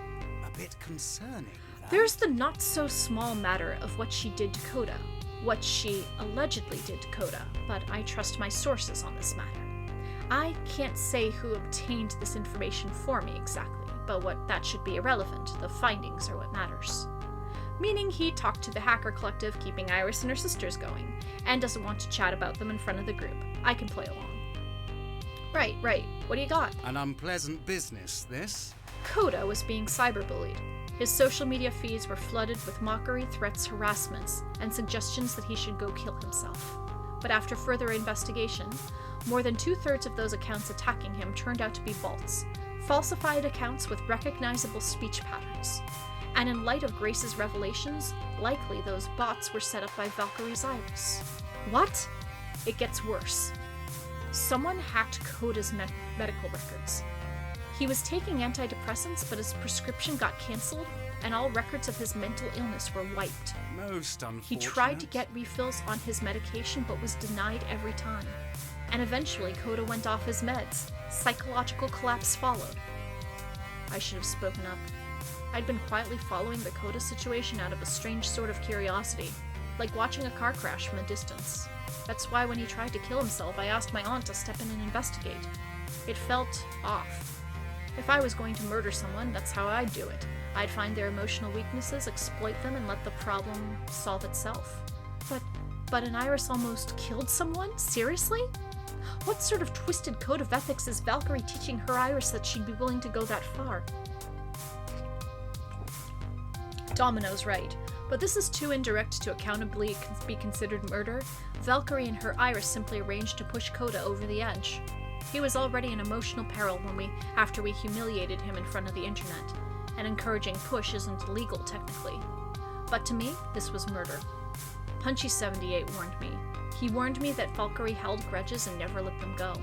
A bit concerning, that. There's the not-so-small matter of what she did to Coda. What she allegedly did to Coda, but I trust my sources on this matter. I can't say who obtained this information for me exactly, but that should be irrelevant. The findings are what matters. Meaning he talked to the hacker collective, keeping Iris and her sisters going, and doesn't want to chat about them in front of the group. I can play along. Right. What do you got? An unpleasant business, this? Coda was being cyberbullied. His social media feeds were flooded with mockery, threats, harassments, and suggestions that he should go kill himself. But after further investigation, more than 2/3 of those accounts attacking him turned out to be bots, falsified accounts with recognizable speech patterns. And in light of Grace's revelations, likely those bots were set up by Valkyrie's Iris. What? It gets worse. Someone hacked Coda's medical records. He was taking antidepressants, but his prescription got cancelled, and all records of his mental illness were wiped. Most unfortunate. He tried to get refills on his medication, but was denied every time. And eventually, Coda went off his meds. Psychological collapse followed. I should have spoken up. I'd been quietly following the Coda situation out of a strange sort of curiosity, like watching a car crash from a distance. That's why when he tried to kill himself, I asked my aunt to step in and investigate. It felt off. If I was going to murder someone, that's how I'd do it. I'd find their emotional weaknesses, exploit them, and let the problem solve itself. But an Iris almost killed someone? Seriously? What sort of twisted code of ethics is Valkyrie teaching her Iris that she'd be willing to go that far? Domino's right, but this is too indirect to accountably be considered murder. Valkyrie and her Iris simply arranged to push Coda over the edge. He was already in emotional peril after we humiliated him in front of the internet. An encouraging push isn't illegal technically. But to me, this was murder. Punchy78 warned me. He warned me that Valkyrie held grudges and never let them go.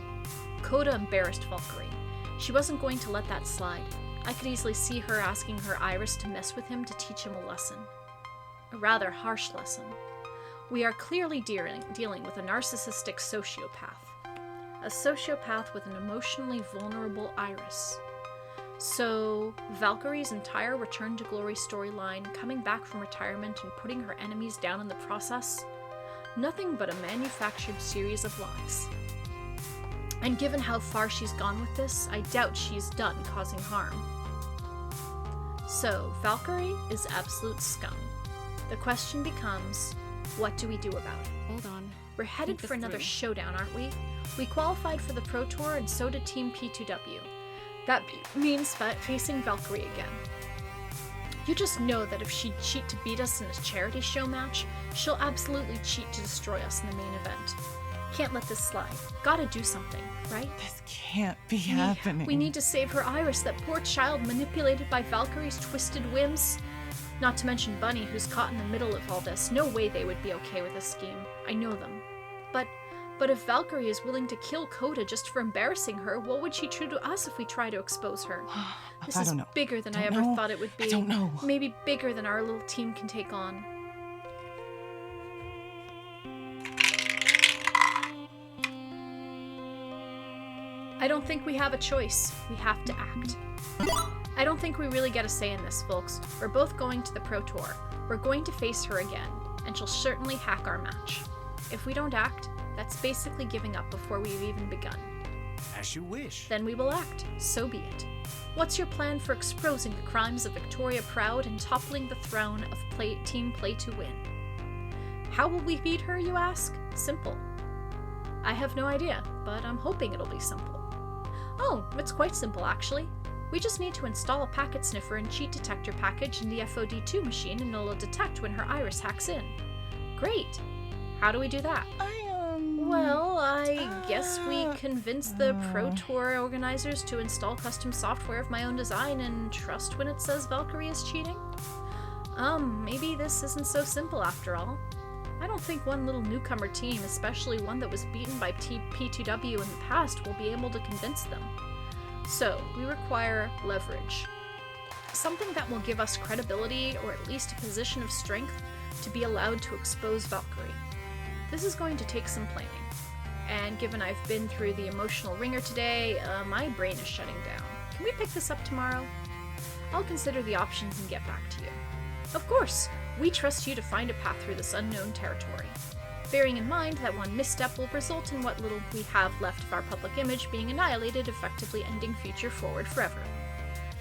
Coda embarrassed Valkyrie. She wasn't going to let that slide. I could easily see her asking her Iris to mess with him to teach him a lesson. A rather harsh lesson. We are clearly dealing with a narcissistic sociopath. A sociopath with an emotionally vulnerable Iris. So, Valkyrie's entire Return to Glory storyline, coming back from retirement and putting her enemies down in the process, nothing but a manufactured series of lies. And given how far she's gone with this, I doubt she's done causing harm. So, Valkyrie is absolute scum. The question becomes, what do we do about it? Hold on. We're headed for another showdown, aren't we? We qualified for the Pro Tour, and so did Team P2W. That means facing Valkyrie again. You just know that if she'd cheat to beat us in a charity show match, she'll absolutely cheat to destroy us in the main event. Can't let this slide. Gotta do something, right? This can't be happening. We need to save her Iris, that poor child manipulated by Valkyrie's twisted whims. Not to mention Bunny, who's caught in the middle of all this. No way they would be okay with this scheme. I know them. But if Valkyrie is willing to kill Coda just for embarrassing her, what would she do to us if we try to expose her? This is bigger than I ever thought it would be. I don't know. Maybe bigger than our little team can take on. I don't think we have a choice. We have to act. I don't think we really get a say in this, folks. We're both going to the Pro Tour. We're going to face her again, and she'll certainly hack our match. If we don't act, that's basically giving up before we've even begun. As you wish. Then we will act. So be it. What's your plan for exposing the crimes of Victoria Proud and toppling the throne of Team Play to Win? How will we beat her, you ask? Simple. I have no idea, but I'm hoping it'll be simple. Oh, it's quite simple actually. We just need to install a packet sniffer and cheat detector package in the FOD2 machine, and it'll detect when her Iris hacks in. Great! How do we do that? Well, I guess we convince the Pro Tour organizers to install custom software of my own design and trust when it says Valkyrie is cheating? Maybe this isn't so simple after all. I don't think one little newcomer team, especially one that was beaten by P2W in the past, will be able to convince them. So, we require leverage. Something that will give us credibility, or at least a position of strength, to be allowed to expose Valkyrie. This is going to take some planning. And given I've been through the emotional ringer today, my brain is shutting down. Can we pick this up tomorrow? I'll consider the options and get back to you. Of course, we trust you to find a path through this unknown territory, bearing in mind that one misstep will result in what little we have left of our public image being annihilated, effectively ending Future Forward forever.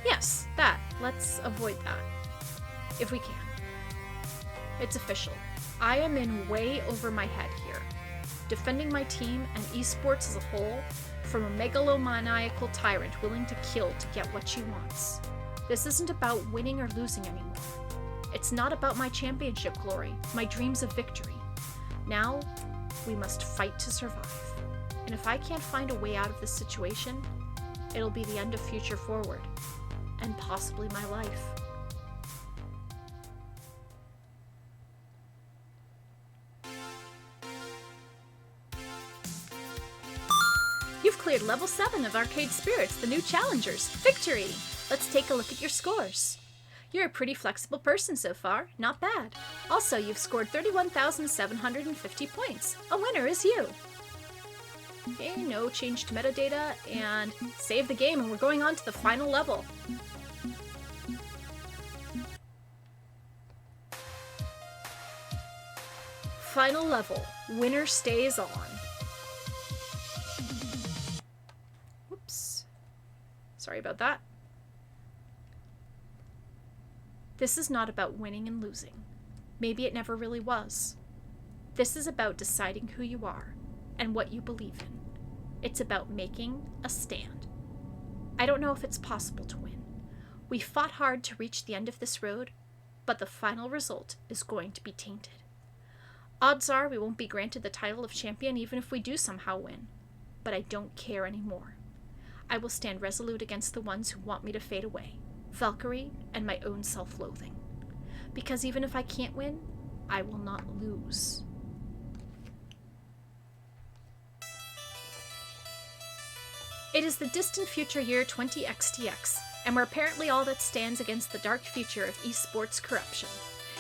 Yes, that. Let's avoid that. If we can. It's official. I am in way over my head here, defending my team and esports as a whole from a megalomaniacal tyrant willing to kill to get what she wants. This isn't about winning or losing anymore. It's not about my championship glory, my dreams of victory. Now, we must fight to survive. And if I can't find a way out of this situation, it'll be the end of Future Forward, and possibly my life. You've cleared level 7 of Arcade Spirits, the new challengers. Victory! Let's take a look at your scores. You're a pretty flexible person so far. Not bad. Also, you've scored 31,750 points. A winner is you. Okay, no change to metadata, and save the game, and we're going on to the final level. Final level. Winner stays on. Whoops. Sorry about that. This is not about winning and losing. Maybe it never really was. This is about deciding who you are and what you believe in. It's about making a stand. I don't know if it's possible to win. We fought hard to reach the end of this road, but the final result is going to be tainted. Odds are we won't be granted the title of champion even if we do somehow win, but I don't care anymore. I will stand resolute against the ones who want me to fade away. Valkyrie, and my own self-loathing. Because even if I can't win, I will not lose. It is the distant future year 20XTX, and we're apparently all that stands against the dark future of esports corruption.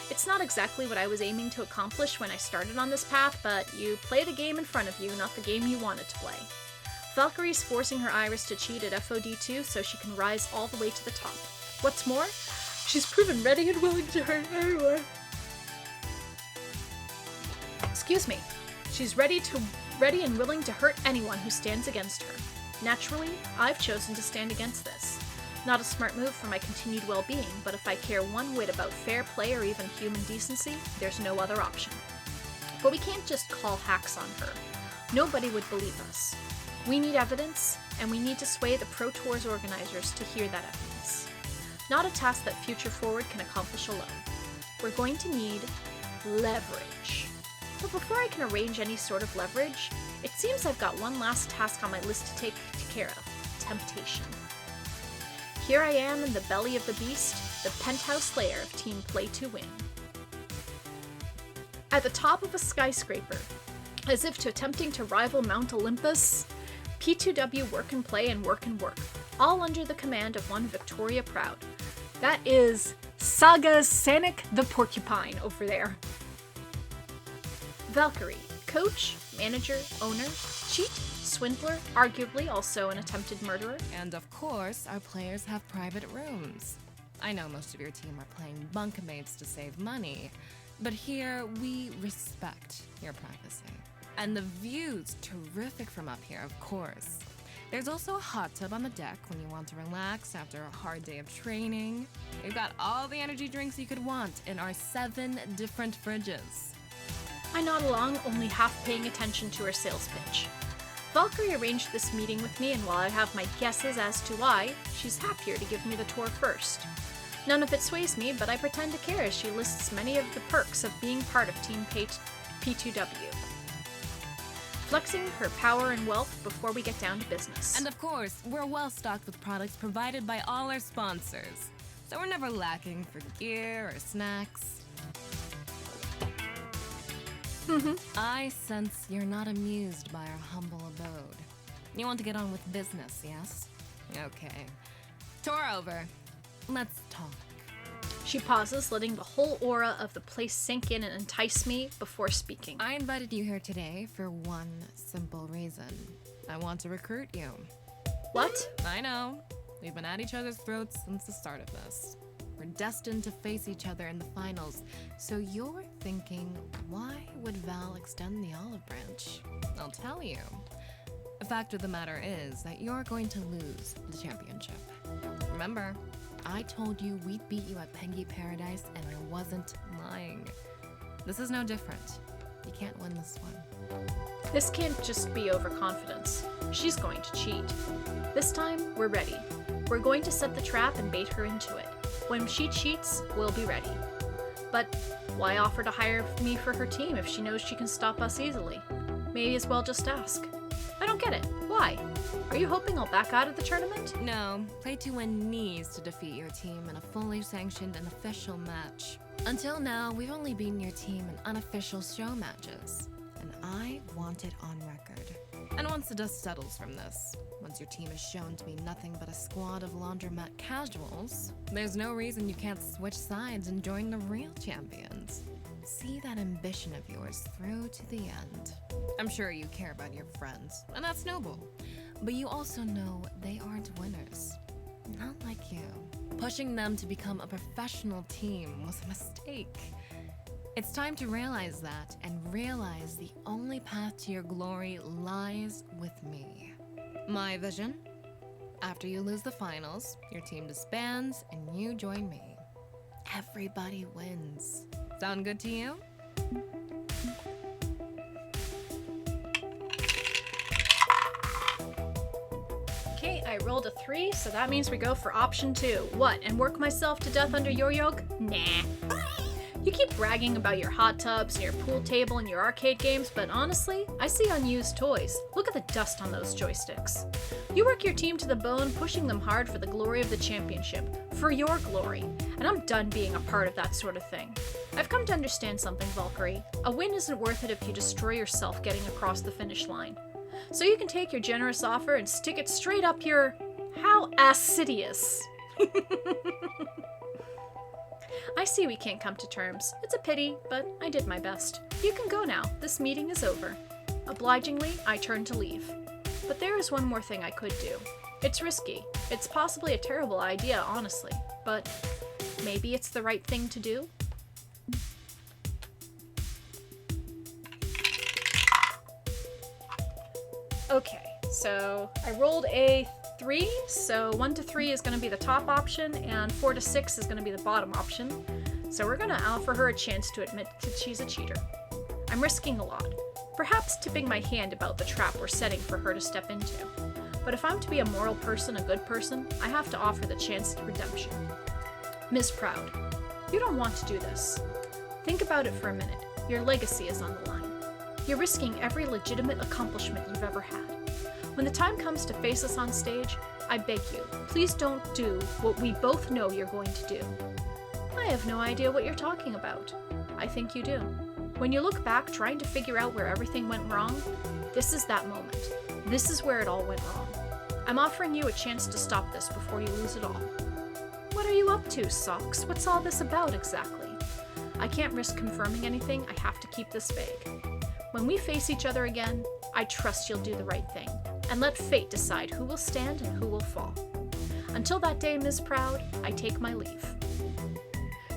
It's not exactly what I was aiming to accomplish when I started on this path, but you play the game in front of you, not the game you wanted to play. Valkyrie's forcing her Iris to cheat at FOD2 so she can rise all the way to the top. What's more, she's proven ready and willing to hurt anyone. Excuse me. She's ready and willing to hurt anyone who stands against her. Naturally, I've chosen to stand against this. Not a smart move for my continued well-being, but if I care one whit about fair play or even human decency, there's no other option. But we can't just call hacks on her. Nobody would believe us. We need evidence, and we need to sway the Pro Tours organizers to hear that evidence. Not a task that Future Forward can accomplish alone. We're going to need leverage. But before I can arrange any sort of leverage, it seems I've got one last task on my list to take care of: temptation. Here I am in the belly of the beast, the penthouse lair of Team Play to Win. At the top of a skyscraper, as if attempting to rival Mount Olympus, P2W work and play and work, all under the command of one Victoria Proud. That is Saga Sanic the Porcupine over there. Valkyrie, coach, manager, owner, cheat, swindler, arguably also an attempted murderer. And of course, our players have private rooms. I know most of your team are playing bunkmates to save money, but here we respect your privacy. And the view's terrific from up here, of course. There's also a hot tub on the deck when you want to relax after a hard day of training. We've got all the energy drinks you could want in our 7 different fridges. I nod along, only half paying attention to her sales pitch. Valkyrie arranged this meeting with me, and while I have my guesses as to why, she's happier to give me the tour first. None of it sways me, but I pretend to care as she lists many of the perks of being part of Team P2W. Flexing her power and wealth before we get down to business. And of course, we're well stocked with products provided by all our sponsors, so we're never lacking for gear or snacks. I sense you're not amused by our humble abode. You want to get on with business, yes? Okay. Tour over. Let's talk. She pauses, letting the whole aura of the place sink in and entice me before speaking. I invited you here today for one simple reason. I want to recruit you. What? I know. We've been at each other's throats since the start of this. We're are destined to face each other in the finals. So you're thinking, why would Val extend the olive branch? I'll tell you. The fact of the matter is that you're going to lose the championship. Remember, I told you we'd beat you at Pengy Paradise, and I wasn't lying. This is no different. You can't win this one. This can't just be overconfidence. She's going to cheat. This time, we're ready. We're going to set the trap and bait her into it. When she cheats, we'll be ready. But why offer to hire me for her team if she knows she can stop us easily? Maybe as well just ask. I don't get it. Why? Are you hoping I'll back out of the tournament? No, Play to Win needs to defeat your team in a fully sanctioned and official match. Until now, we've only beaten your team in unofficial show matches, and I want it on record. And once the dust settles from this, once your team is shown to be nothing but a squad of laundromat casuals, there's no reason you can't switch sides and join the real champions. See that ambition of yours through to the end. I'm sure you care about your friends, and that's noble. But you also know they aren't winners. Not like you. Pushing them to become a professional team was a mistake. It's time to realize that, and realize the only path to your glory lies with me. My vision? After you lose the finals, your team disbands and you join me. Everybody wins. Sound good to you? Okay, I rolled a 3, so that means we go for option 2. What, and work myself to death under your yoke? Nah. You keep bragging about your hot tubs and your pool table and your arcade games, but honestly, I see unused toys. Look at the dust on those joysticks. You work your team to the bone, pushing them hard for the glory of the championship. For your glory. And I'm done being a part of that sort of thing. I've come to understand something, Valkyrie. A win isn't worth it if you destroy yourself getting across the finish line. So you can take your generous offer and stick it straight up your... How assiduous. I see we can't come to terms. It's a pity, but I did my best. You can go now. This meeting is over. Obligingly, I turn to leave. But there is one more thing I could do. It's risky. It's possibly a terrible idea, honestly. But maybe it's the right thing to do? Okay, so I rolled a 3, so 1 to 3 is going to be the top option, and 4 to 6 is going to be the bottom option. So we're going to offer her a chance to admit that she's a cheater. I'm risking a lot, perhaps tipping my hand about the trap we're setting for her to step into. But if I'm to be a moral person, a good person, I have to offer the chance to redemption. Ms. Proud, you don't want to do this. Think about it for a minute. Your legacy is on the line. You're risking every legitimate accomplishment you've ever had. When the time comes to face us on stage, I beg you, please don't do what we both know you're going to do. I have no idea what you're talking about. I think you do. When you look back trying to figure out where everything went wrong, this is that moment. This is where it all went wrong. I'm offering you a chance to stop this before you lose it all. What are you up to, Socks? What's all this about exactly? I can't risk confirming anything. I have to keep this vague. When we face each other again, I trust you'll do the right thing, and let fate decide who will stand and who will fall. Until that day, Ms. Proud, I take my leave.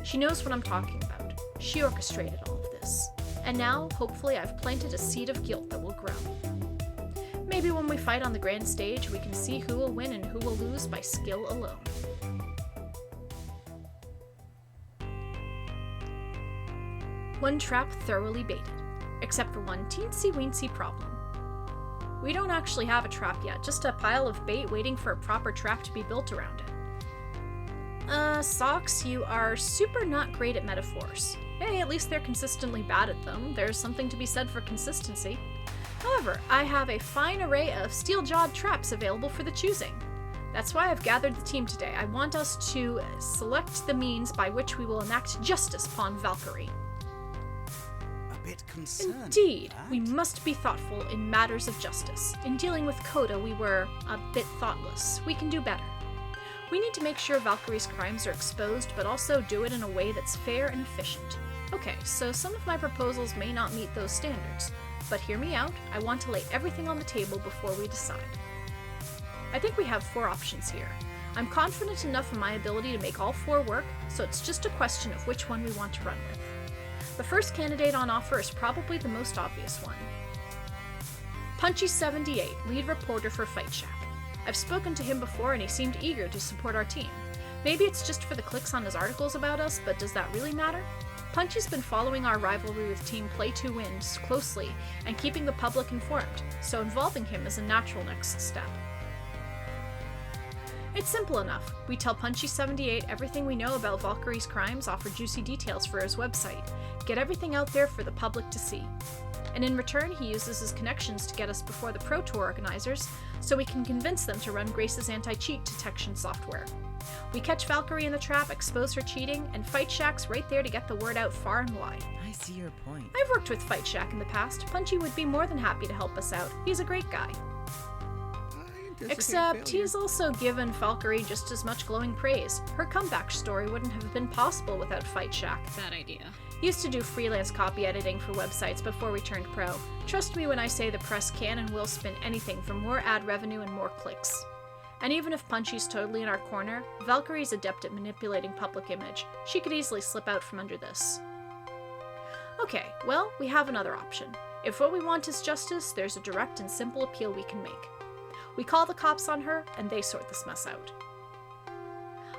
She knows what I'm talking about. She orchestrated all of this. And now, hopefully, I've planted a seed of guilt that will grow. Maybe when we fight on the grand stage, we can see who will win and who will lose by skill alone. One trap thoroughly baited, except for one teensy-weensy problem. We don't actually have a trap yet, just a pile of bait waiting for a proper trap to be built around it. Socks, you are super not great at metaphors. Hey, at least they're consistently bad at them. There's something to be said for consistency. However, I have a fine array of steel-jawed traps available for the choosing. That's why I've gathered the team today. I want us to select the means by which we will enact justice upon Valkyrie. Concerned. Indeed, we must be thoughtful in matters of justice. In dealing with Coda, we were a bit thoughtless. We can do better. We need to make sure Valkyrie's crimes are exposed, but also do it in a way that's fair and efficient. Okay, so some of my proposals may not meet those standards, but hear me out. I want to lay everything on the table before we decide. I think we have 4 options here. I'm confident enough in my ability to make all 4 work, so it's just a question of which one we want to run with. The first candidate on offer is probably the most obvious one. Punchy78, lead reporter for Fight Shack. I've spoken to him before and he seemed eager to support our team. Maybe it's just for the clicks on his articles about us, but does that really matter? Punchy's been following our rivalry with Team Play to Win closely and keeping the public informed, so involving him is a natural next step. It's simple enough. We tell Punchy78 everything we know about Valkyrie's crimes, offer juicy details for his website, get everything out there for the public to see. And in return, he uses his connections to get us before the Pro Tour organizers so we can convince them to run Grace's anti-cheat detection software. We catch Valkyrie in the trap, expose her cheating, and Fight Shack's right there to get the word out far and wide. I see your point. I've worked with Fight Shack in the past. Punchy would be more than happy to help us out. He's a great guy. Except he's also given Valkyrie just as much glowing praise. Her comeback story wouldn't have been possible without Fight Shack. Bad idea. Used to do freelance copy editing for websites before we turned pro. Trust me when I say the press can and will spin anything for more ad revenue and more clicks. And even if Punchy's totally in our corner, Valkyrie's adept at manipulating public image. She could easily slip out from under this. Okay, well, we have another option. If what we want is justice, there's a direct and simple appeal we can make. We call the cops on her, and they sort this mess out.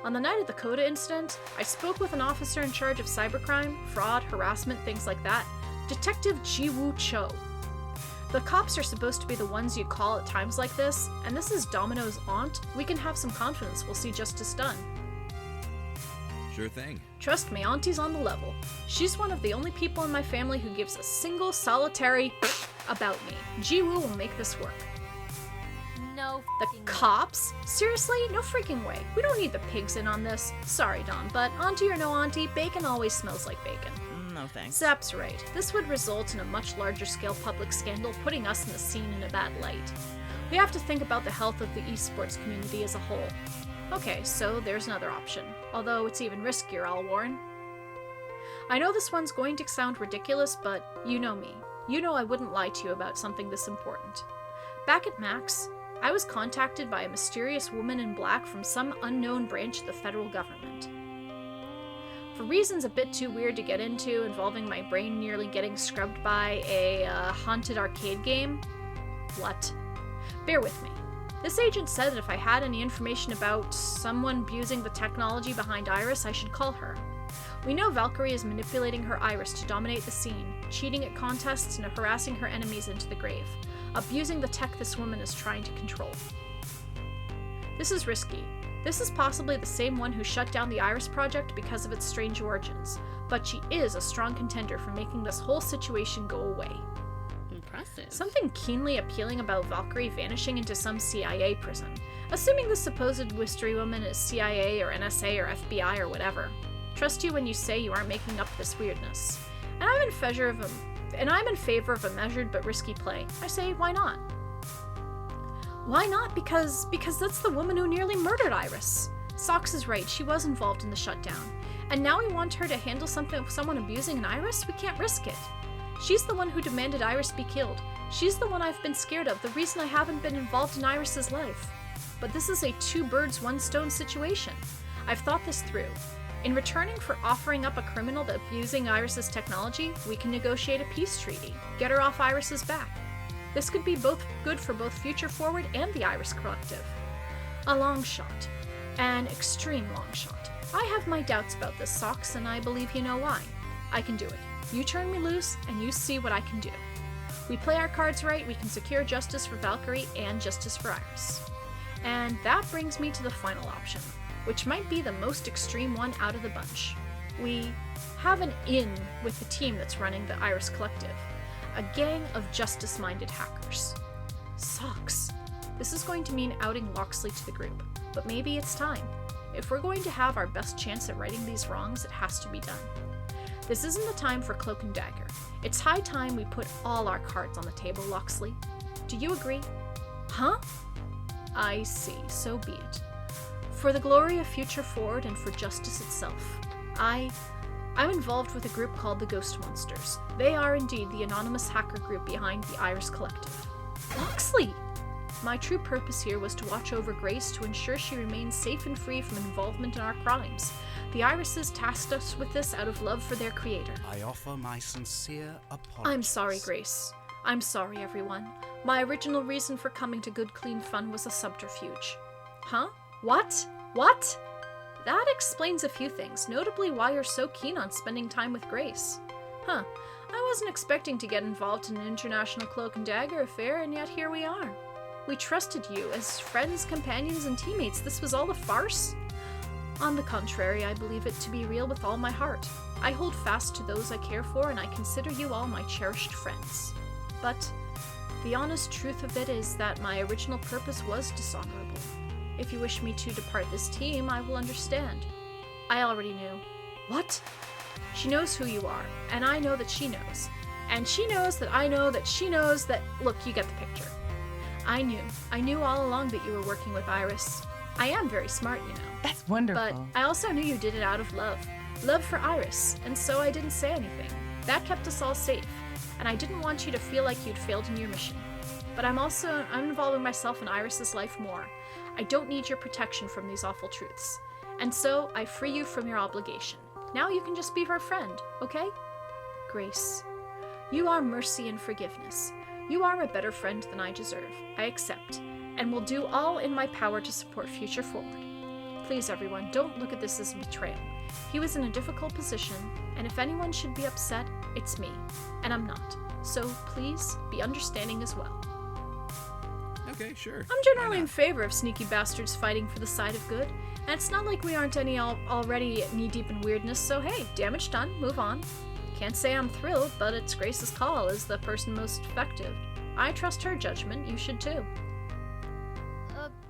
On the night of the Coda incident, I spoke with an officer in charge of cybercrime, fraud, harassment, things like that, Detective Jiwoo Cho. The cops are supposed to be the ones you call at times like this, and this is Domino's aunt. We can have some confidence we'll see justice done. Sure thing. Trust me, Auntie's on the level. She's one of the only people in my family who gives a single solitary about me. Jiwoo will make this work. No The f***ing way. cops? Seriously? No freaking way. We don't need the pigs in on this. Sorry, Dom, but auntie or no auntie, bacon always smells like bacon. No thanks. Zap's right. This would result in a much larger scale public scandal, putting us in the scene in a bad light. We have to think about the health of the esports community as a whole. Okay, so there's another option. Although it's even riskier, I'll warn. I know this one's going to sound ridiculous, but you know me. You know I wouldn't lie to you about something this important. Back at Max, I was contacted by a mysterious woman in black from some unknown branch of the federal government. For reasons a bit too weird to get into, involving my brain nearly getting scrubbed by a haunted arcade game. What? Bear with me. This agent said that if I had any information about someone abusing the technology behind Iris, I should call her. We know Valkyrie is manipulating her Iris to dominate the scene, cheating at contests and harassing her enemies into the grave, abusing the tech this woman is trying to control. This is risky. This is possibly the same one who shut down the Iris project because of its strange origins, but she is a strong contender for making this whole situation go away. Impressive. Something keenly appealing about Valkyrie vanishing into some CIA prison, assuming this supposed mystery woman is CIA or NSA or FBI or whatever. Trust you when you say you aren't making up this weirdness. And I'm in favor of a measured but risky play. I say, why not? Why not? Because that's the woman who nearly murdered Iris. Socks is right, she was involved in the shutdown. And now we want her to handle someone abusing an Iris? We can't risk it. She's the one who demanded Iris be killed. She's the one I've been scared of, the reason I haven't been involved in Iris's life. But this is a two birds, one stone situation. I've thought this through. In returning for offering up a criminal to abusing Iris's technology, we can negotiate a peace treaty, get her off Iris's back. This could be both good for both Future Forward and the Iris Collective. A long shot. An extreme long shot. I have my doubts about this, Socks, and I believe you know why. I can do it. You turn me loose, and you see what I can do. We play our cards right, we can secure justice for Valkyrie and justice for Iris. And that brings me to the final option, which might be the most extreme one out of the bunch. We have an in with the team that's running the Iris Collective. A gang of justice-minded hackers. Socks. This is going to mean outing Loxley to the group, but maybe it's time. If we're going to have our best chance at righting these wrongs, it has to be done. This isn't the time for cloak and dagger. It's high time we put all our cards on the table, Loxley. Do you agree? Huh? I see, so be it. For the glory of Future Forward and for justice itself, I'm involved with a group called the Ghost Monsters. They are indeed the anonymous hacker group behind the Iris Collective. Loxley! My true purpose here was to watch over Grace to ensure she remains safe and free from involvement in our crimes. The Irises tasked us with this out of love for their creator. I offer my sincere apologies. I'm sorry, Grace. I'm sorry, everyone. My original reason for coming to Good Clean Fun was a subterfuge. Huh? What? What? That explains a few things, notably why you're so keen on spending time with Grace. Huh. I wasn't expecting to get involved in an international cloak and dagger affair, and yet here we are. We trusted you as friends, companions, and teammates. This was all a farce? On the contrary, I believe it to be real with all my heart. I hold fast to those I care for, and I consider you all my cherished friends. But the honest truth of it is that my original purpose was dishonorable. If you wish me to depart this team, I will understand. I already knew. What? She knows who you are, and I know that she knows. And she knows that I know that she knows that— Look, you get the picture. I knew all along that you were working with Iris. I am very smart, you know. That's wonderful. But I also knew you did it out of love. Love for Iris, and so I didn't say anything. That kept us all safe, and I didn't want you to feel like you'd failed in your mission. But I'm involving myself in Iris's life more. I don't need your protection from these awful truths. And so I free you from your obligation. Now you can just be her friend, okay? Grace, you are mercy and forgiveness. You are a better friend than I deserve. I accept, and will do all in my power to support Future forward. Please, everyone, don't look at this as a betrayal. He was in a difficult position, and if anyone should be upset, it's me, and I'm not. So please be understanding as well. Okay, sure. I'm generally in favor of sneaky bastards fighting for the side of good, and it's not like we aren't already knee-deep in weirdness, so hey, damage done, move on. Can't say I'm thrilled, but it's Grace's call as the person most effective. I trust her judgment, you should too.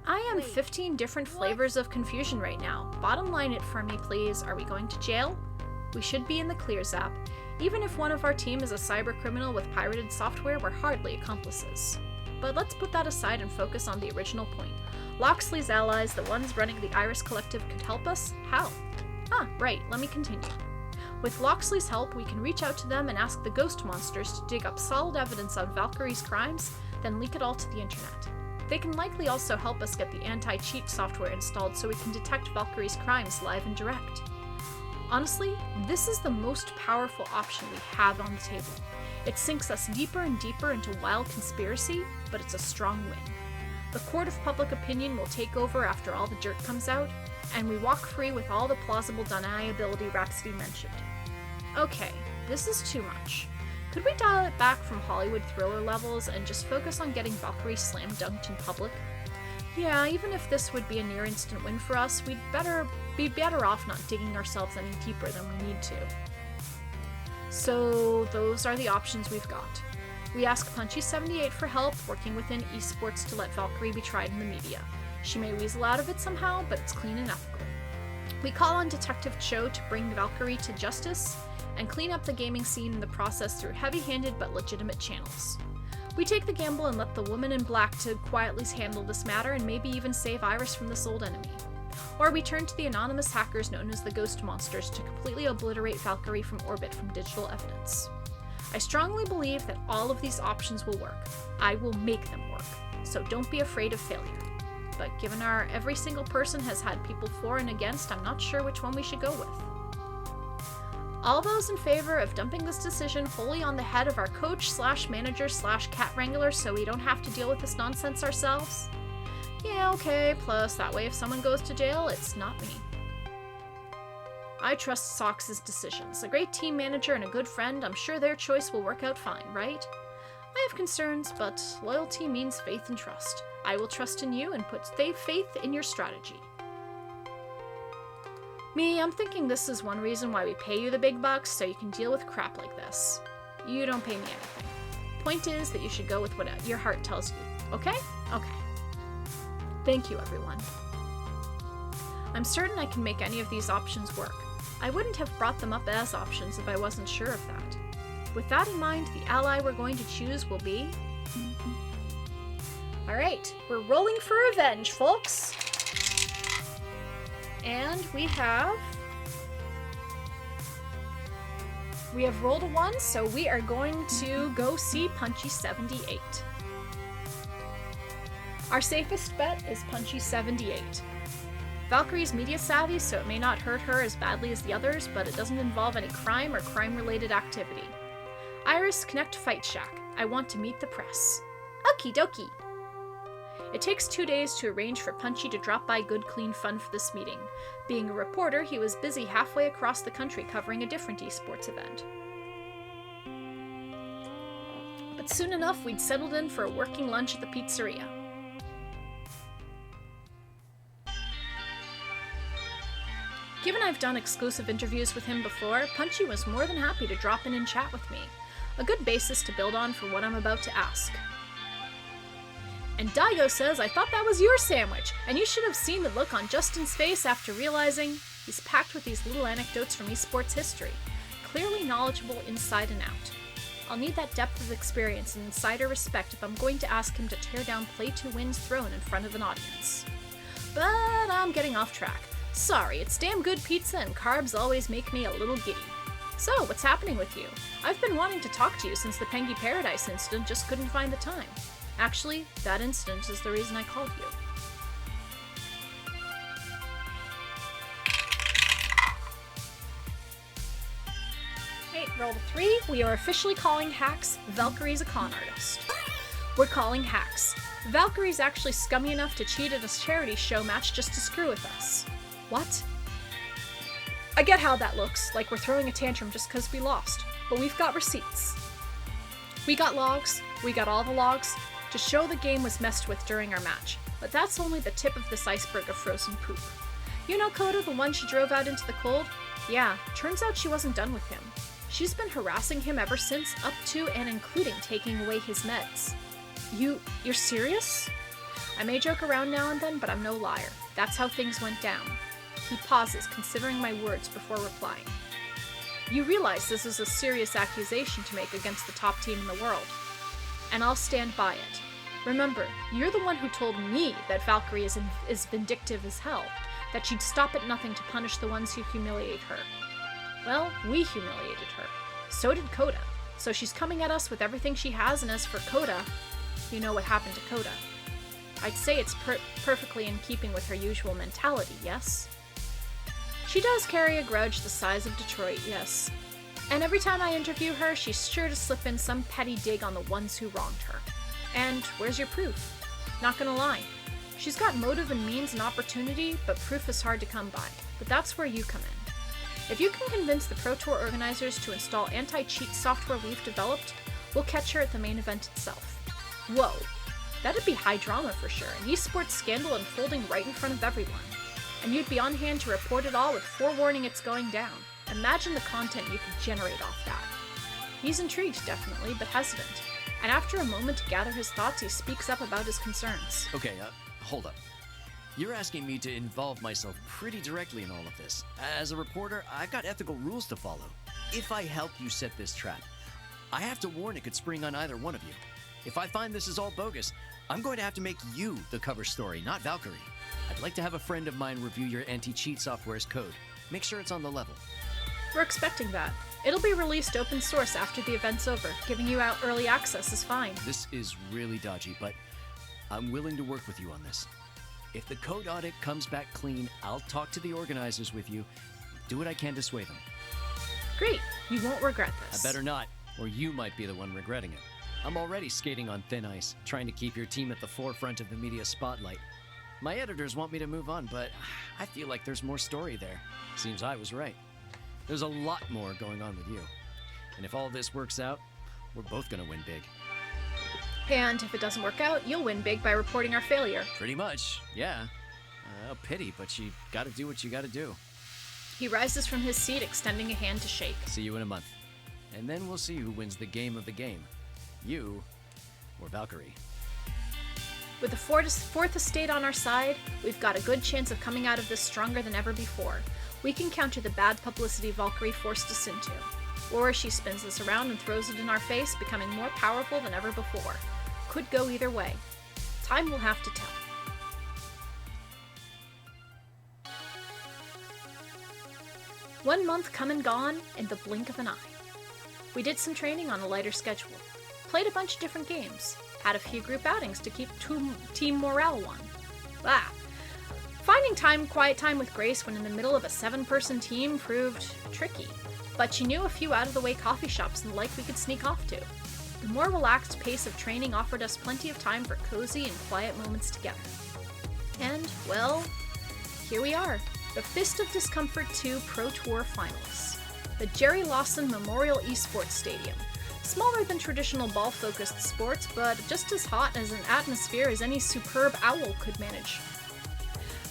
I am 15 different flavors of confusion right now. Bottom line it for me, please. Are we going to jail? We should be in the clear zap. Even if one of our team is a cyber criminal with pirated software, we're hardly accomplices. But let's put that aside and focus on the original point. Loxley's allies, the ones running the Iris Collective, could help us? How? Ah, right, let me continue. With Loxley's help, we can reach out to them and ask the ghost monsters to dig up solid evidence on Valkyrie's crimes, then leak it all to the internet. They can likely also help us get the anti-cheat software installed so we can detect Valkyrie's crimes live and direct. Honestly, this is the most powerful option we have on the table. It sinks us deeper and deeper into wild conspiracy, but it's a strong win. The court of public opinion will take over after all the dirt comes out, and we walk free with all the plausible deniability Rhapsody mentioned. Okay, this is too much. Could we dial it back from Hollywood thriller levels and just focus on getting Valkyrie slam-dunked in public? Yeah, even if this would be a near-instant win for us, we'd be better off not digging ourselves any deeper than we need to. So those are the options we've got. We ask Punchy78 for help working within esports to let Valkyrie be tried in the media. She may weasel out of it somehow, but it's clean and ethical. We call on Detective Cho to bring Valkyrie to justice and clean up the gaming scene in the process through heavy-handed but legitimate channels. We take the gamble and let the woman in black to quietly handle this matter and maybe even save Iris from this old enemy. Or we turn to the anonymous hackers known as the Ghost Monsters to completely obliterate Valkyrie from orbit from digital evidence. I strongly believe that all of these options will work. I will make them work, so don't be afraid of failure. But given every single person has had people for and against, I'm not sure which one we should go with. All those in favor of dumping this decision wholly on the head of our coach/manager/cat wrangler so we don't have to deal with this nonsense ourselves? Yeah, okay, plus that way if someone goes to jail, it's not me. I trust Sox's decisions. A great team manager and a good friend, I'm sure their choice will work out fine, right? I have concerns, but loyalty means faith and trust. I will trust in you and put faith in your strategy. Me, I'm thinking this is one reason why we pay you the big bucks, so you can deal with crap like this. You don't pay me anything. Point is that you should go with what your heart tells you, okay? Okay. Thank you, everyone. I'm certain I can make any of these options work. I wouldn't have brought them up as options if I wasn't sure of that. With that in mind, the ally we're going to choose will be... Alright, we're rolling for revenge, folks! And we have rolled a 1, so we are going to go see Punchy78. Our safest bet is Punchy 78. Valkyrie's media savvy, so it may not hurt her as badly as the others, but it doesn't involve any crime or crime-related activity. Iris, connect Fight Shack. I want to meet the press. Okie dokie. It takes 2 days to arrange for Punchy to drop by Good Clean Fun for this meeting. Being a reporter, he was busy halfway across the country covering a different esports event. But soon enough, we'd settled in for a working lunch at the pizzeria. Given I've done exclusive interviews with him before, Punchy was more than happy to drop in and chat with me. A good basis to build on for what I'm about to ask. And Daigo says, I thought that was your sandwich, and you should have seen the look on Justin's face after realizing he's packed with these little anecdotes from esports history, clearly knowledgeable inside and out. I'll need that depth of experience and insider respect if I'm going to ask him to tear down Play to Win's throne in front of an audience. But I'm getting off track. Sorry, it's damn good pizza and carbs always make me a little giddy. So, what's happening with you? I've been wanting to talk to you since the Pengy Paradise incident, just couldn't find the time. Actually, that incident is the reason I called you. Hey, roll to 3. We are officially calling Hax Valkyrie's a con artist. We're calling Hax. Valkyrie's actually scummy enough to cheat at a charity show match just to screw with us. What? I get how that looks, like we're throwing a tantrum just because we lost, but we've got receipts. We got logs, we got all the logs, to show the game was messed with during our match, but that's only the tip of this iceberg of frozen poop. You know Coda, the one she drove out into the cold? Yeah, turns out she wasn't done with him. She's been harassing him ever since, up to and including taking away his meds. You're serious? I may joke around now and then, but I'm no liar. That's how things went down. He pauses, considering my words before replying. You realize this is a serious accusation to make against the top team in the world. And I'll stand by it. Remember, you're the one who told me that Valkyrie is vindictive as hell, that she'd stop at nothing to punish the ones who humiliate her. Well, we humiliated her. So did Coda. So she's coming at us with everything she has, and as for Coda, you know what happened to Coda. I'd say it's perfectly in keeping with her usual mentality, yes? She does carry a grudge the size of Detroit, yes. And every time I interview her, she's sure to slip in some petty dig on the ones who wronged her. And where's your proof? Not gonna lie. She's got motive and means and opportunity, but proof is hard to come by. But that's where you come in. If you can convince the Pro Tour organizers to install anti-cheat software we've developed, we'll catch her at the main event itself. Whoa. That'd be high drama for sure, an esports scandal unfolding right in front of everyone. And you'd be on hand to report it all with forewarning it's going down. Imagine the content you could generate off that. He's intrigued, definitely, but hesitant. And after a moment to gather his thoughts, he speaks up about his concerns. Okay, hold up. You're asking me to involve myself pretty directly in all of this. As a reporter, I've got ethical rules to follow. If I help you set this trap, I have to warn it could spring on either one of you. If I find this is all bogus, I'm going to have to make you the cover story, not Valkyrie. I'd like to have a friend of mine review your anti-cheat software's code. Make sure it's on the level. We're expecting that. It'll be released open source after the event's over. Giving you out early access is fine. This is really dodgy, but I'm willing to work with you on this. If the code audit comes back clean, I'll talk to the organizers with you. Do what I can to sway them. Great. You won't regret this. I better not, or you might be the one regretting it. I'm already skating on thin ice, trying to keep your team at the forefront of the media spotlight. My editors want me to move on, but I feel like there's more story there. Seems I was right. There's a lot more going on with you. And if all this works out, we're both gonna win big. And if it doesn't work out, you'll win big by reporting our failure. Pretty much, yeah. A pity, but you gotta do what you gotta do. He rises from his seat, extending a hand to shake. See you in a month. And then we'll see who wins the game of the game. You or Valkyrie. With the fourth estate on our side, we've got a good chance of coming out of this stronger than ever before. We can counter the bad publicity Valkyrie forced us into. Or she spins this around and throws it in our face, becoming more powerful than ever before. Could go either way. Time will have to tell. One month come and gone in the blink of an eye. We did some training on a lighter schedule. Played a bunch of different games. Had a few group outings to keep team morale on. Finding quiet time with Grace when in the middle of a 7-person team proved tricky, but she knew a few out-of-the-way coffee shops and the like we could sneak off to. The more relaxed pace of training offered us plenty of time for cozy and quiet moments together. And, well, here we are, the Fist of Discomfort 2 Pro Tour Finals. The Jerry Lawson Memorial Esports Stadium. Smaller than traditional ball-focused sports, but just as hot as an atmosphere as any superb owl could manage.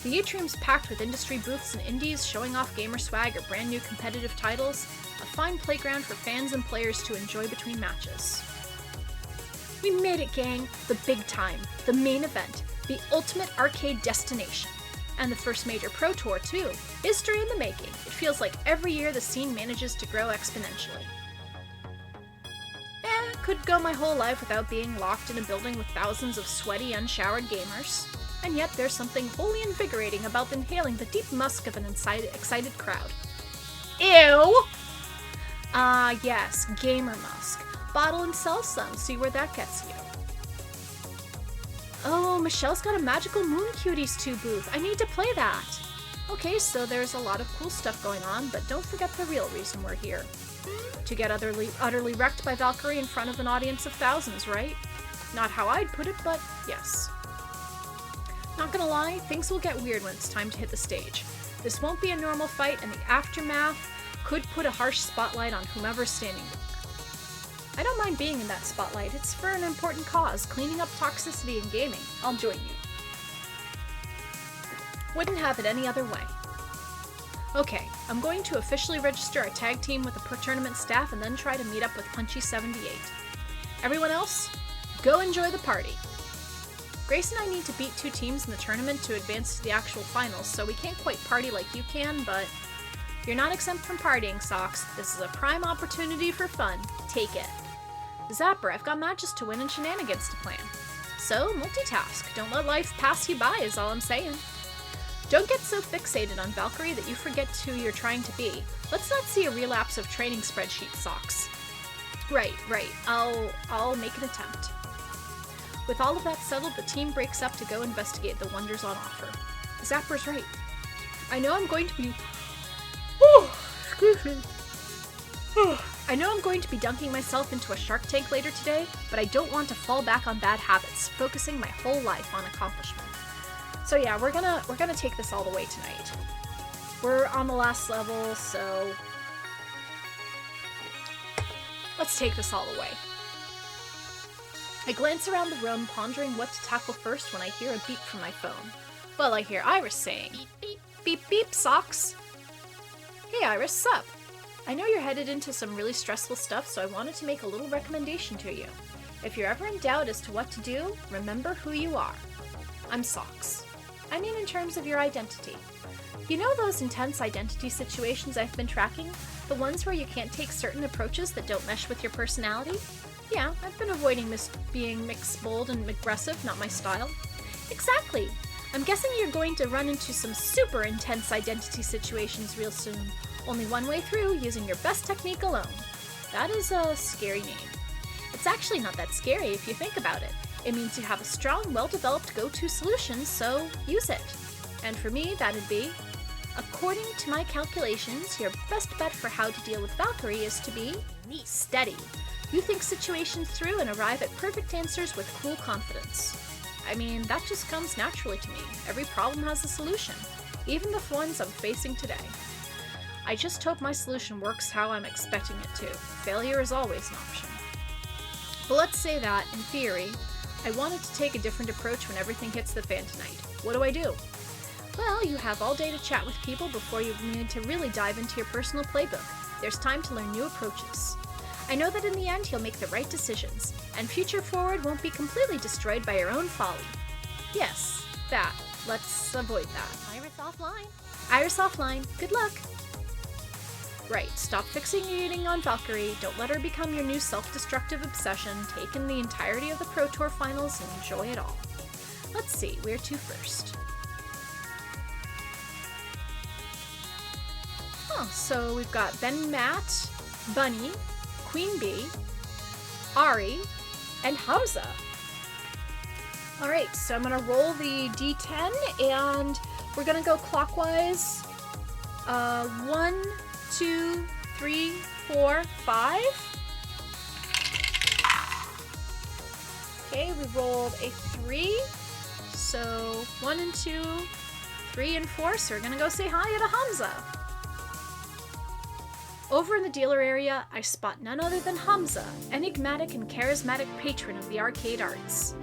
The atrium's packed with industry booths and indies showing off gamer swag or brand new competitive titles, a fine playground for fans and players to enjoy between matches. We made it, gang! The big time, the main event, the ultimate arcade destination. And the first major pro tour, too. History in the making. It feels like every year the scene manages to grow exponentially. Could go my whole life without being locked in a building with thousands of sweaty, unshowered gamers. And yet there's something wholly invigorating about inhaling the deep musk of an excited crowd. Ew! Yes, gamer musk. Bottle and sell some, see where that gets you. Oh, Michelle's got a Magical Moon Cuties 2 booth. I need to play that. Okay, so there's a lot of cool stuff going on, but don't forget the real reason we're here. To get utterly wrecked by Valkyrie in front of an audience of thousands, right? Not how I'd put it, but yes. Not gonna lie, things will get weird when it's time to hit the stage. This won't be a normal fight, and the aftermath could put a harsh spotlight on whomever's standing there. I don't mind being in that spotlight. It's for an important cause, cleaning up toxicity in gaming. I'll join you. Wouldn't have it any other way. Okay, I'm going to officially register a tag team with the per tournament staff and then try to meet up with Punchy78. Everyone else, go enjoy the party. Grace and I need to beat 2 teams in the tournament to advance to the actual finals, so we can't quite party like you can, but you're not exempt from partying, Socks. This is a prime opportunity for fun. Take it. Zapper, I've got matches to win and shenanigans to plan. So, multitask. Don't let life pass you by is all I'm saying. Don't get so fixated on Valkyrie that you forget who you're trying to be. Let's not see a relapse of training spreadsheet, Socks. Right. I'll make an attempt. With all of that settled, the team breaks up to go investigate the wonders on offer. Zapper's right. I know I'm going to be... excuse me. I know I'm going to be dunking myself into a shark tank later today, but I don't want to fall back on bad habits, focusing my whole life on accomplishment. So yeah, we're gonna take this all the way tonight. We're on the last level, so let's take this all the way. I glance around the room, pondering what to tackle first when I hear a beep from my phone. Well, I hear Iris saying, beep, beep, beep, beep, Socks. Hey Iris, sup? I know you're headed into some really stressful stuff, so I wanted to make a little recommendation to you. If you're ever in doubt as to what to do, remember who you are. I'm Socks. I mean in terms of your identity. You know those intense identity situations I've been tracking? The ones where you can't take certain approaches that don't mesh with your personality? Yeah, I've been avoiding being mixed, bold, and aggressive, not my style. Exactly! I'm guessing you're going to run into some super intense identity situations real soon. Only one way through, using your best technique alone. That is a scary name. It's actually not that scary if you think about it. It means you have a strong, well-developed go-to solution, so use it. And for me, that'd be, according to my calculations, your best bet for how to deal with Valkyrie is to be steady. You think situations through and arrive at perfect answers with cool confidence. I mean, that just comes naturally to me. Every problem has a solution, even the ones I'm facing today. I just hope my solution works how I'm expecting it to. Failure is always an option. But let's say that, in theory, I wanted to take a different approach when everything hits the fan tonight. What do? Well, you have all day to chat with people before you need to really dive into your personal playbook. There's time to learn new approaches. I know that in the end you'll make the right decisions, and Future Forward won't be completely destroyed by your own folly. Yes, that. Let's avoid that. Iris offline. Iris offline. Good luck. Right, stop fixating on Valkyrie, don't let her become your new self-destructive obsession, take in the entirety of the Pro Tour Finals and enjoy it all. Let's see, where to first? So we've got Ben Matt, Bunny, Queen Bee, Ari, and Hamza. Alright, so I'm gonna roll the d10 and we're gonna go clockwise. 1, 2, 3, 4, 5. Okay, we rolled a 3. So 1 and 2, 3 and 4. So we're gonna go say hi to Hamza. Over in the dealer area, I spot none other than Hamza, enigmatic and charismatic patron of the arcade arts.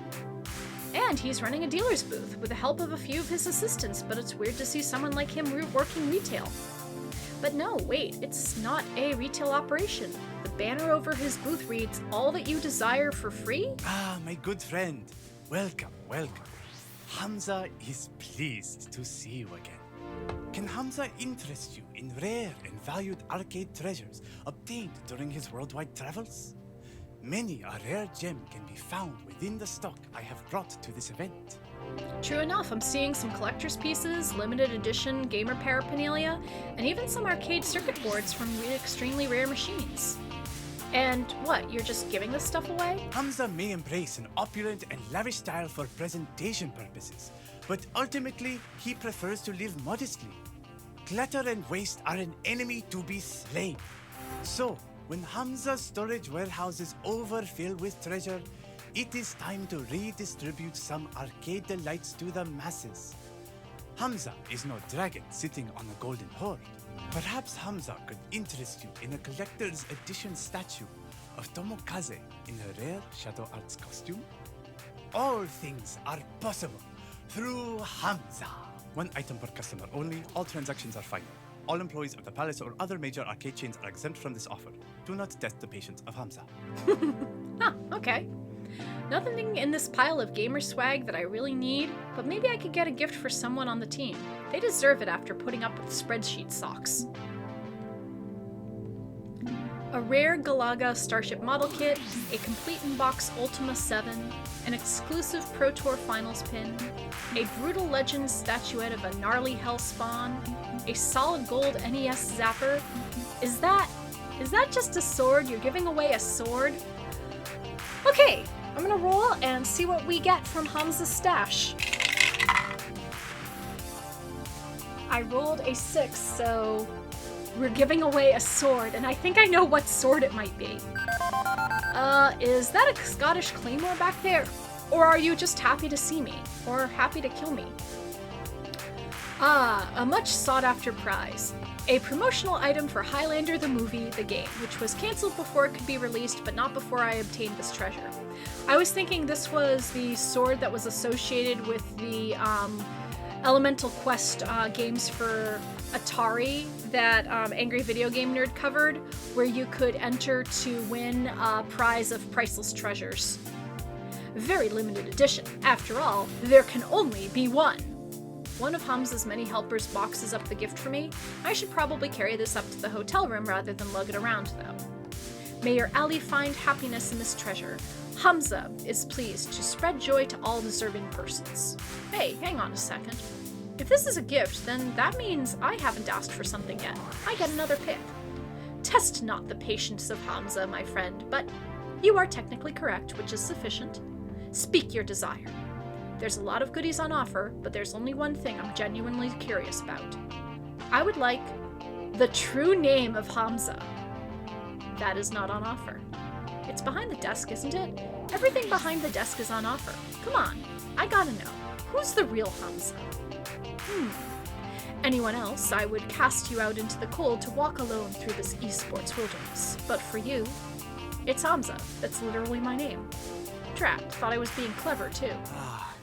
And he's running a dealer's booth with the help of a few of his assistants, but it's weird to see someone like him working retail. But no, wait, it's not a retail operation. The banner over his booth reads, "All that you desire for free?" Ah, my good friend. Welcome, welcome. Hamza is pleased to see you again. Can Hamza interest you in rare and valued arcade treasures obtained during his worldwide travels? Many a rare gem can be found within the stock I have brought to this event. True enough, I'm seeing some collector's pieces, limited edition gamer paraphernalia, and even some arcade circuit boards from extremely rare machines. And what, you're just giving this stuff away? Hamza may embrace an opulent and lavish style for presentation purposes, but ultimately, he prefers to live modestly. Clutter and waste are an enemy to be slain. So, when Hamza's storage warehouses overfill with treasure, it is time to redistribute some arcade delights to the masses. Hamza is no dragon sitting on a golden hoard. Perhaps Hamza could interest you in a collector's edition statue of Tomokaze in a rare Shadow Arts costume. All things are possible through Hamza. 1 item per customer only. All transactions are final. All employees of the palace or other major arcade chains are exempt from this offer. Do not test the patience of Hamza. Huh, okay. Nothing in this pile of gamer swag that I really need, but maybe I could get a gift for someone on the team. They deserve it after putting up with spreadsheet socks. A rare Galaga Starship model kit, a complete in-box Ultima 7, an exclusive Pro Tour Finals pin, a Brutal Legends statuette of a gnarly Hellspawn, a solid gold NES zapper. Is that just a sword? You're giving away a sword? Okay, I'm gonna roll and see what we get from Hamza's stash. I rolled a 6, so we're giving away a sword, and I think I know what sword it might be. Is that a Scottish Claymore back there? Or are you just happy to see me? Or happy to kill me? Ah, a much sought-after prize. A promotional item for Highlander the movie, the game, which was cancelled before it could be released, but not before I obtained this treasure. I was thinking this was the sword that was associated with the Elemental Quest games for Atari that Angry Video Game Nerd covered, where you could enter to win a prize of priceless treasures. Very limited edition. After all, there can only be one. One of Hamza's many helpers boxes up the gift for me. I should probably carry this up to the hotel room rather than lug it around, though. May your Ali find happiness in this treasure. Hamza is pleased to spread joy to all deserving persons. Hey, hang on a second. If this is a gift, then that means I haven't asked for something yet. I get another pick. Test not the patience of Hamza, my friend, but you are technically correct, which is sufficient. Speak your desire. There's a lot of goodies on offer, but there's only one thing I'm genuinely curious about. I would like the true name of Hamza. That is not on offer. It's behind the desk, isn't it? Everything behind the desk is on offer. Come on, I gotta know. Who's the real Hamza? Anyone else, I would cast you out into the cold to walk alone through this esports wilderness. But for you, it's Hamza. That's literally my name. Trapped. Thought I was being clever, too. Ah,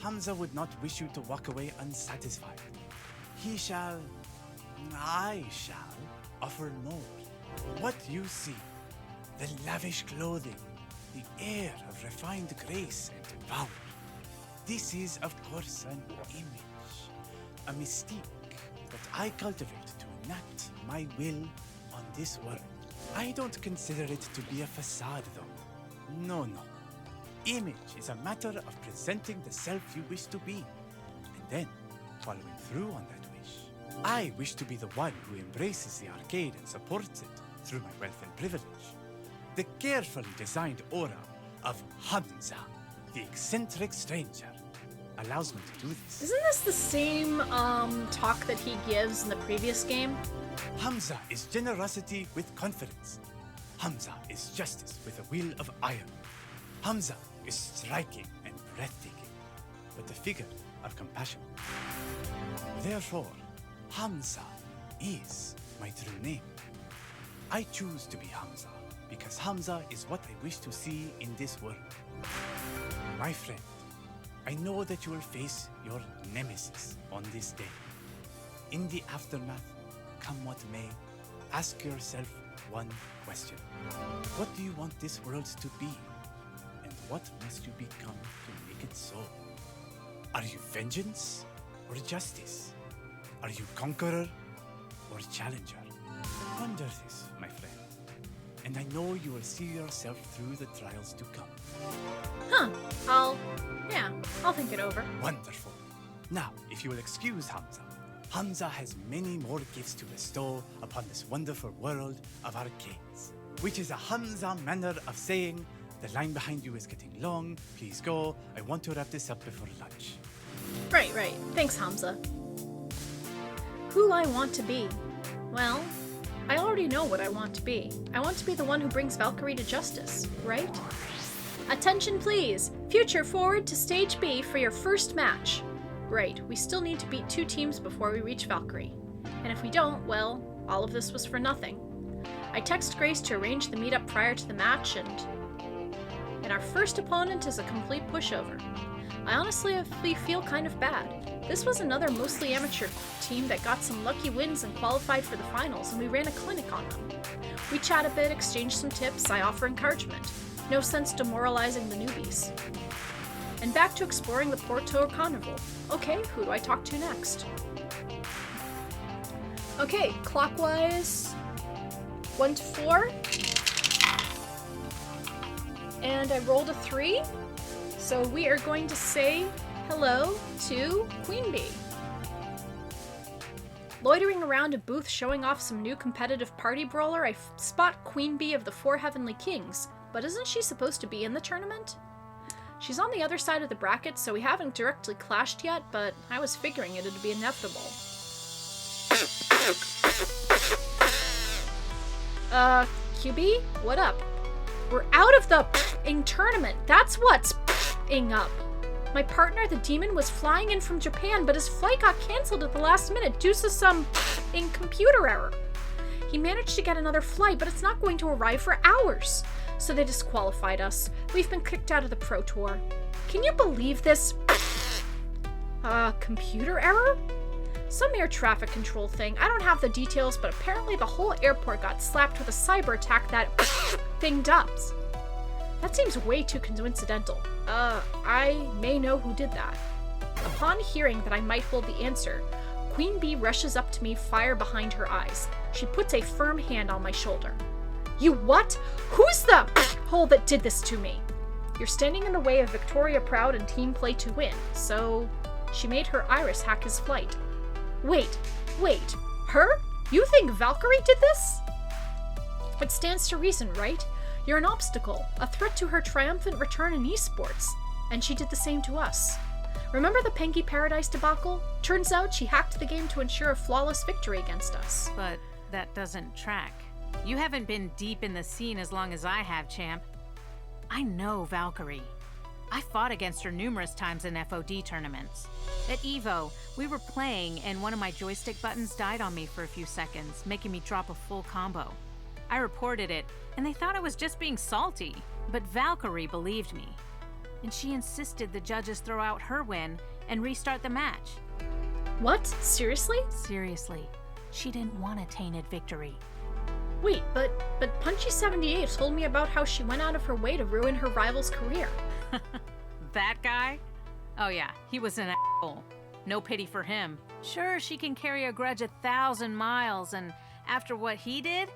Hamza would not wish you to walk away unsatisfied. I shall offer more. What you see, the lavish clothing, the air of refined grace and power. This is, of course, an image, a mystique that I cultivate to enact my will on this world. I don't consider it to be a facade, though. No. Image is a matter of presenting the self you wish to be, and then following through on that wish. I wish to be the one who embraces the arcade and supports it through my wealth and privilege. The carefully designed aura of Hamza. the eccentric stranger, allows me to do this. Isn't this the same talk that he gives in the previous game? Hamza is generosity with confidence. Hamza is justice with a will of iron. Hamza is striking and breathtaking, with a figure of compassion. Therefore, Hamza is my true name. I choose to be Hamza because Hamza is what I wish to see in this world. My friend, I know that you will face your nemesis on this day. In the aftermath, come what may, ask yourself one question. What do you want this world to be? And what must you become to make it so? Are you vengeance or justice? Are you conqueror or challenger? Ponder this, my friend, and I know you will see yourself through the trials to come. Huh. I'll think it over. Wonderful. Now, if you will excuse Hamza, Hamza has many more gifts to bestow upon this wonderful world of arcades, which is a Hamza manner of saying, the line behind you is getting long, please go, I want to wrap this up before lunch. Right. Thanks, Hamza. Who I want to be? Well, I already know what I want to be. I want to be the one who brings Valkyrie to justice, right? Attention please! Future forward to stage B for your first match. Right, we still need to beat 2 teams before we reach Valkyrie. And if we don't, well, all of this was for nothing. I text Grace to arrange the meetup prior to the match, and our first opponent is a complete pushover. I honestly feel kind of bad. This was another mostly amateur team that got some lucky wins and qualified for the finals, and we ran a clinic on them. We chat a bit, exchange some tips, I offer encouragement. No sense demoralizing the newbies. And back to exploring the Porto Carnival. Okay, who do I talk to next? Okay, clockwise 1 to 4. And I rolled a 3. So we are going to say hello to Queen Bee. Loitering around a booth showing off some new competitive party brawler, I spot Queen Bee of the 4 Heavenly Kings. But isn't she supposed to be in the tournament? She's on the other side of the bracket, so we haven't directly clashed yet, but I was figuring it'd be inevitable. QB? What up? We're out of the tournament. That's what's up. My partner, the demon, was flying in from Japan, but his flight got cancelled at the last minute due to some computer error. He managed to get another flight, but it's not going to arrive for hours. So they disqualified us. We've been kicked out of the Pro Tour. Can you believe this? Computer error? Some air traffic control thing. I don't have the details, but apparently the whole airport got slapped with a cyber attack that thing does. That seems way too coincidental. I may know who did that. Upon hearing that I might hold the answer, Queen Bee rushes up to me, fire behind her eyes. She puts a firm hand on my shoulder. You what? Who's the hole that did this to me? You're standing in the way of Victoria Proud and Team Play to Win, so she made her Iris hack his flight. Wait, her? You think Valkyrie did this? It stands to reason, right? You're an obstacle, a threat to her triumphant return in esports, and she did the same to us. Remember the Pengy Paradise debacle? Turns out she hacked the game to ensure a flawless victory against us. But that doesn't track. You haven't been deep in the scene as long as I have, champ. I know Valkyrie. I fought against her numerous times in FOD tournaments. At EVO, we were playing and one of my joystick buttons died on me for a few seconds, making me drop a full combo. I reported it, and they thought I was just being salty, but Valkyrie believed me. And she insisted the judges throw out her win and restart the match. What? Seriously? Seriously. She didn't want a tainted victory. Wait, but Punchy78 told me about how she went out of her way to ruin her rival's career. That guy? Oh yeah, he was an asshole. No pity for him. Sure, she can carry a grudge 1,000 miles, and after what he did,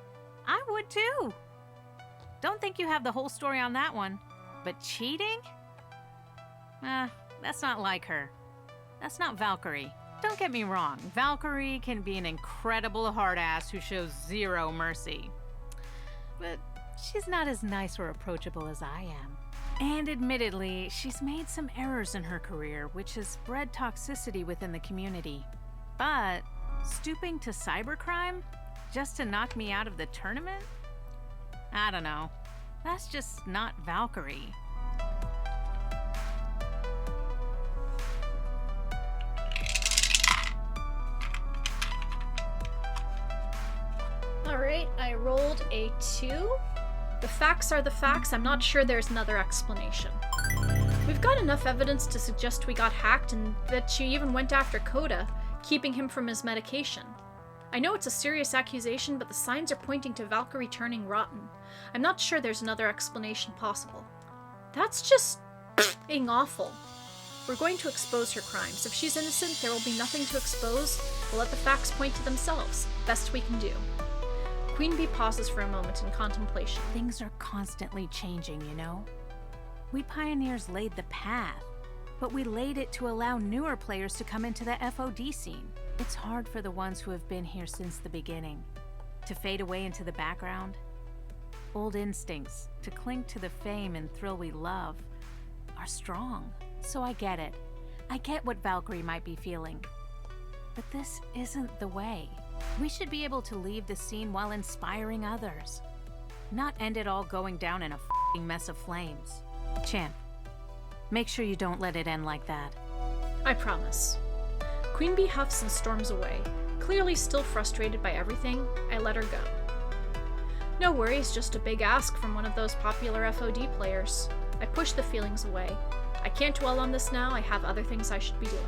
I would too. Don't think you have the whole story on that one. But cheating? That's not like her. That's not Valkyrie. Don't get me wrong, Valkyrie can be an incredible hard ass who shows zero mercy. But she's not as nice or approachable as I am. And admittedly, she's made some errors in her career, which has bred toxicity within the community. But stooping to cybercrime just to knock me out of the tournament? I don't know. That's just not Valkyrie. Alright, I rolled a 2. The facts are the facts. I'm not sure there's another explanation. We've got enough evidence to suggest we got hacked and that you even went after Coda, keeping him from his medication. I know it's a serious accusation, but the signs are pointing to Valkyrie turning rotten. I'm not sure there's another explanation possible. That's just being awful. We're going to expose her crimes. If she's innocent, there will be nothing to expose. We'll let the facts point to themselves. Best we can do. Queen Bee pauses for a moment in contemplation. Things are constantly changing, you know? We pioneers laid the path, but we laid it to allow newer players to come into the FOD scene. It's hard for the ones who have been here since the beginning to fade away into the background. Old instincts to cling to the fame and thrill we love are strong, so I get it. I get what Valkyrie might be feeling. But this isn't the way. We should be able to leave the scene while inspiring others, not end it all going down in a f***ing mess of flames. Champ, make sure you don't let it end like that. I promise. Queen Bee huffs and storms away. Clearly still frustrated by everything, I let her go. No worries, just a big ask from one of those popular FOD players. I push the feelings away. I can't dwell on this now, I have other things I should be doing.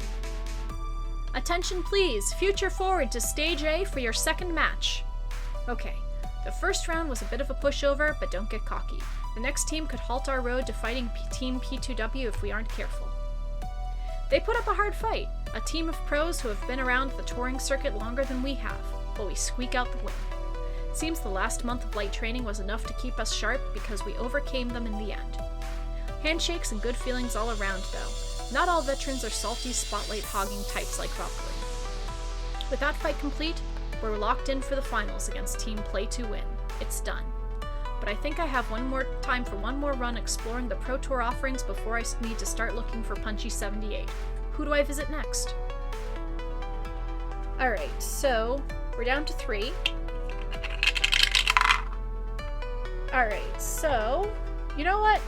Attention please, future forward to Stage A for your second match. Okay, the first round was a bit of a pushover, but don't get cocky. The next team could halt our road to fighting Team P2W if we aren't careful. They put up a hard fight, a team of pros who have been around the touring circuit longer than we have, but we squeak out the win. Seems the last month of light training was enough to keep us sharp because we overcame them in the end. Handshakes and good feelings all around though. Not all veterans are salty, spotlight-hogging types like Valkyrie. With that fight complete, we're locked in for the finals against Team Play to Win. It's done. But I think I have one more time for one more run exploring the Pro Tour offerings before I need to start looking for Punchy 78. Who do I visit next? Alright, so we're down to 3. Alright, so you know what?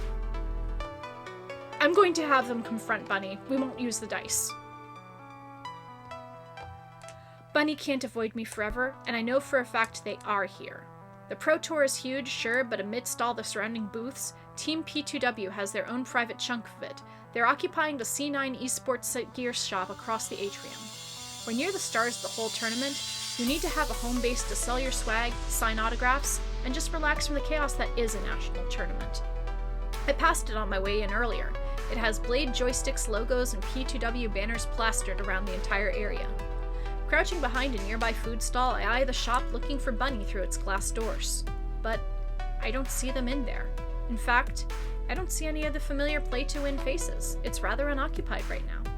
I'm going to have them confront Bunny. We won't use the dice. Bunny can't avoid me forever, and I know for a fact they are here. The Pro Tour is huge, sure, but amidst all the surrounding booths, Team P2W has their own private chunk of it. They're occupying the C9 Esports gear shop across the atrium. When you're the stars of the whole tournament, you need to have a home base to sell your swag, sign autographs, and just relax from the chaos that is a national tournament. I passed it on my way in earlier. It has Blade joysticks, logos, and P2W banners plastered around the entire area. Crouching behind a nearby food stall, I eye the shop looking for Bunny through its glass doors. But I don't see them in there. In fact, I don't see any of the familiar play-to-win faces. It's rather unoccupied right now.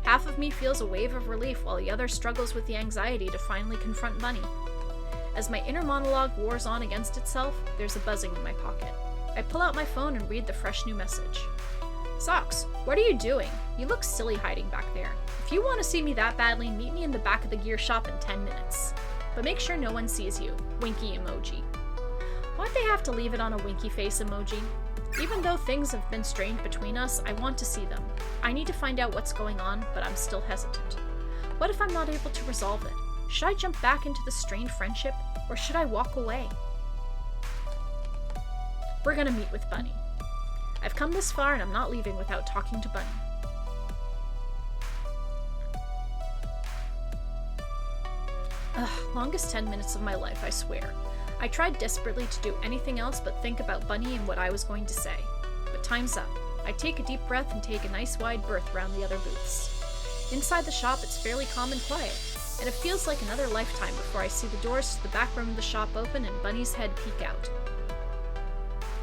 Half of me feels a wave of relief while the other struggles with the anxiety to finally confront Bunny. As my inner monologue wars on against itself, there's a buzzing in my pocket. I pull out my phone and read the fresh new message. Socks, what are you doing? You look silly hiding back there. If you want to see me that badly, meet me in the back of the gear shop in 10 minutes. But make sure no one sees you. Winky emoji. Why'd they have to leave it on a winky face emoji? Even though things have been strained between us, I want to see them. I need to find out what's going on, but I'm still hesitant. What if I'm not able to resolve it? Should I jump back into the strained friendship, or should I walk away? We're gonna meet with Bunny. I've come this far and I'm not leaving without talking to Bunny. Longest 10 minutes of my life, I swear. I tried desperately to do anything else but think about Bunny and what I was going to say. But time's up. I take a deep breath and take a nice wide berth around the other booths. Inside the shop, it's fairly calm and quiet, and it feels like another lifetime before I see the doors to the back room of the shop open and Bunny's head peek out.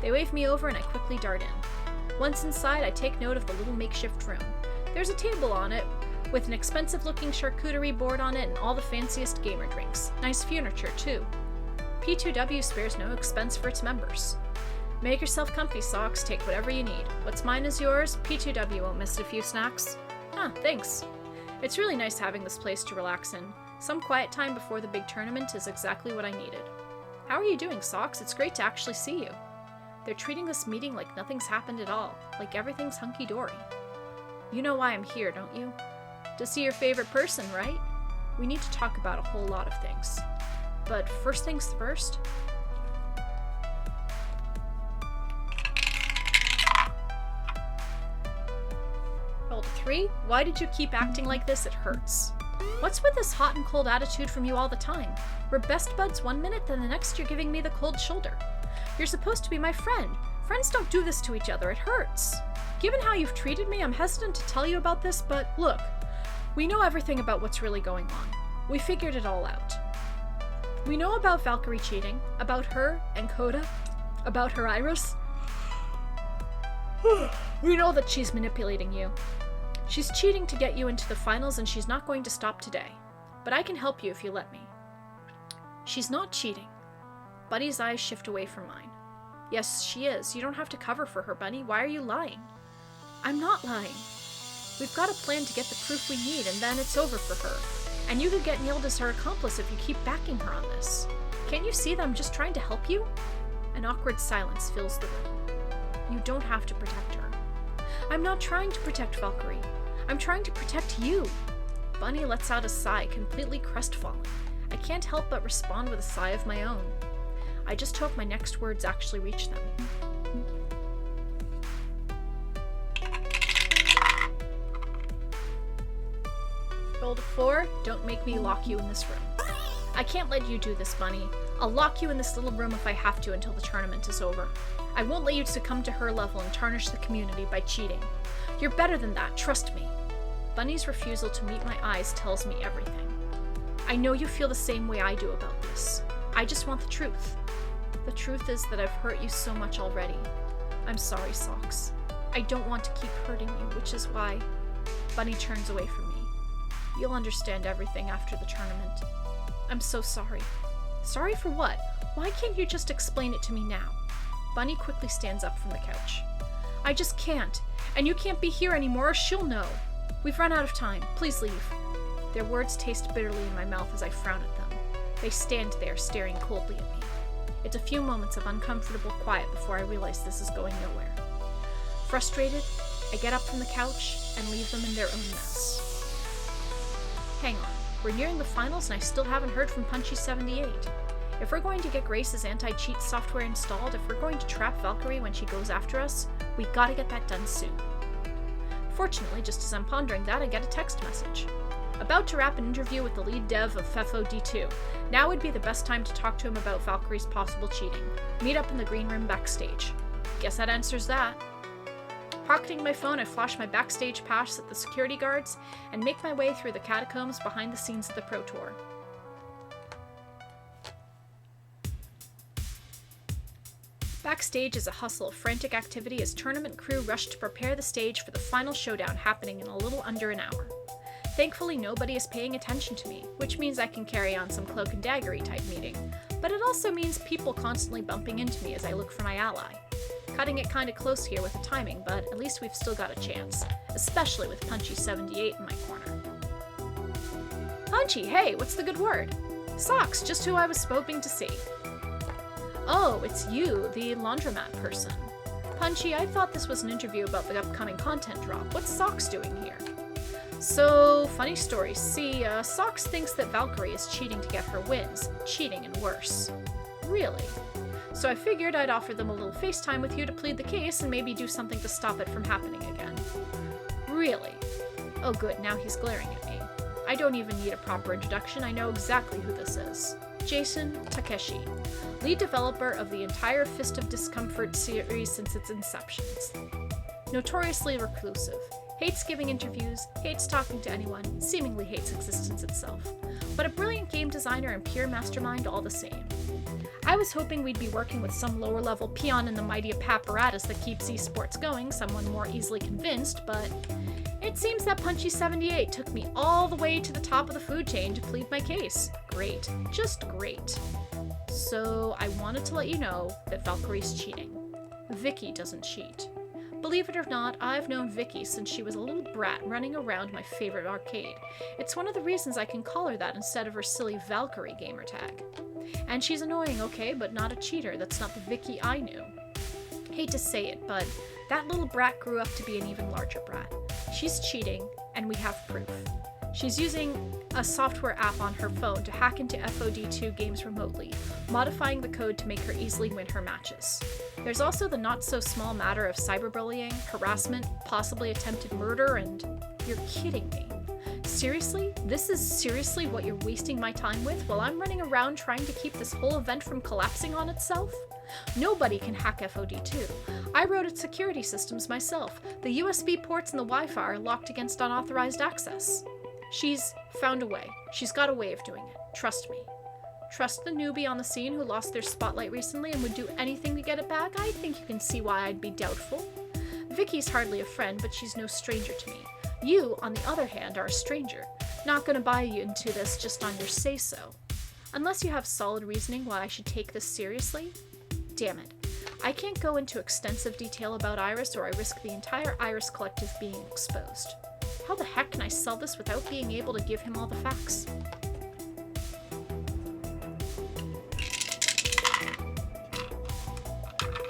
They wave me over and I quickly dart in. Once inside, I take note of the little makeshift room. There's a table on it, with an expensive-looking charcuterie board on it and all the fanciest gamer drinks. Nice furniture, too. P2W spares no expense for its members. Make yourself comfy, Socks. Take whatever you need. What's mine is yours. P2W won't miss a few snacks. Ah, thanks. It's really nice having this place to relax in. Some quiet time before the big tournament is exactly what I needed. How are you doing, Socks? It's great to actually see you. They're treating this meeting like nothing's happened at all, like everything's hunky-dory. You know why I'm here, don't you? To see your favorite person, right? We need to talk about a whole lot of things. But first things first. Roll to 3. Why did you keep acting like this? It hurts. What's with this hot and cold attitude from you all the time? We're best buds one minute, then the next you're giving me the cold shoulder. You're supposed to be my friend. Friends don't do this to each other. It hurts. Given how you've treated me, I'm hesitant to tell you about this, but look, we know everything about what's really going on. We figured it all out. We know about Valkyrie cheating, about her and Coda, about her Iris. We know that she's manipulating you. She's cheating to get you into the finals, and she's not going to stop today. But I can help you if you let me. She's not cheating. Bunny's eyes shift away from mine. Yes, she is. You don't have to cover for her, Bunny. Why are you lying? I'm not lying. We've got a plan to get the proof we need, and then it's over for her. And you could get nailed as her accomplice if you keep backing her on this. Can't you see that I'm just trying to help you? An awkward silence fills the room. You don't have to protect her. I'm not trying to protect Valkyrie. I'm trying to protect you. Bunny lets out a sigh, completely crestfallen. I can't help but respond with a sigh of my own. I just hope my next words actually reach them. Roll to 4. Don't make me lock you in this room. I can't let you do this, Bunny. I'll lock you in this little room if I have to until the tournament is over. I won't let you succumb to her level and tarnish the community by cheating. You're better than that, trust me. Bunny's refusal to meet my eyes tells me everything. I know you feel the same way I do about this. I just want the truth. The truth is that I've hurt you so much already. I'm sorry, Socks. I don't want to keep hurting you, which is why... Bunny turns away from me. You'll understand everything after the tournament. I'm so sorry. Sorry for what? Why can't you just explain it to me now? Bunny quickly stands up from the couch. I just can't. And you can't be here anymore or she'll know. We've run out of time. Please leave. Their words taste bitterly in my mouth as I frown at them. They stand there, staring coldly at me. It's a few moments of uncomfortable quiet before I realize this is going nowhere. Frustrated, I get up from the couch and leave them in their own mess. Hang on, we're nearing the finals and I still haven't heard from Punchy78. If we're going to get Grace's anti-cheat software installed, if we're going to trap Valkyrie when she goes after us, we gotta get that done soon. Fortunately, just as I'm pondering that, I get a text message. About to wrap an interview with the lead dev of FEFO D2. Now would be the best time to talk to him about Valkyrie's possible cheating. Meet up in the green room backstage. Guess that answers that. Pocketing my phone, I flash my backstage pass at the security guards and make my way through the catacombs behind the scenes of the Pro Tour. Backstage is a hustle of frantic activity as tournament crew rush to prepare the stage for the final showdown happening in a little under an hour. Thankfully, nobody is paying attention to me, which means I can carry on some cloak and daggery type meeting, but it also means people constantly bumping into me as I look for my ally. Cutting it kinda close here with the timing, but at least we've still got a chance, especially with Punchy78 in my corner. Punchy, hey, what's the good word? Socks, just who I was hoping to see. Oh, it's you, the laundromat person. Punchy, I thought this was an interview about the upcoming content drop. What's Socks doing here? So, funny story. See, Socks thinks that Valkyrie is cheating to get her wins. Cheating and worse. Really? So I figured I'd offer them a little FaceTime with you to plead the case and maybe do something to stop it from happening again. Really? Oh good, now he's glaring at me. I don't even need a proper introduction, I know exactly who this is. Jason Takeshi, lead developer of the entire Fist of Discomfort series since its inception. Notoriously reclusive, hates giving interviews, hates talking to anyone, seemingly hates existence itself, but a brilliant game designer and pure mastermind all the same. I was hoping we'd be working with some lower-level peon in the mighty apparatus that keeps esports going, someone more easily convinced, but it seems that Punchy78 took me all the way to the top of the food chain to plead my case. Great. Just great. So I wanted to let you know that Valkyrie's cheating. Vicky doesn't cheat. Believe it or not, I've known Vicky since she was a little brat running around my favorite arcade. It's one of the reasons I can call her that instead of her silly Valkyrie gamertag. And she's annoying, okay, but not a cheater. That's not the Vicky I knew. Hate to say it, but that little brat grew up to be an even larger brat. She's cheating, and we have proof. She's using a software app on her phone to hack into FOD2 games remotely, modifying the code to make her easily win her matches. There's also the not-so-small matter of cyberbullying, harassment, possibly attempted murder, and you're kidding me. Seriously? This is seriously what you're wasting my time with while I'm running around trying to keep this whole event from collapsing on itself? Nobody can hack FOD2. I wrote its security systems myself. The USB ports and the Wi-Fi are locked against unauthorized access. She's found a way. She's got a way of doing it. Trust me. Trust the newbie on the scene who lost their spotlight recently and would do anything to get it back? I think you can see why I'd be doubtful. Vicky's hardly a friend, but she's no stranger to me. You, on the other hand, are a stranger. Not gonna buy you into this just on your say-so. Unless you have solid reasoning why I should take this seriously? Damn it. I can't go into extensive detail about Iris or I risk the entire Iris collective being exposed. How the heck can I sell this without being able to give him all the facts?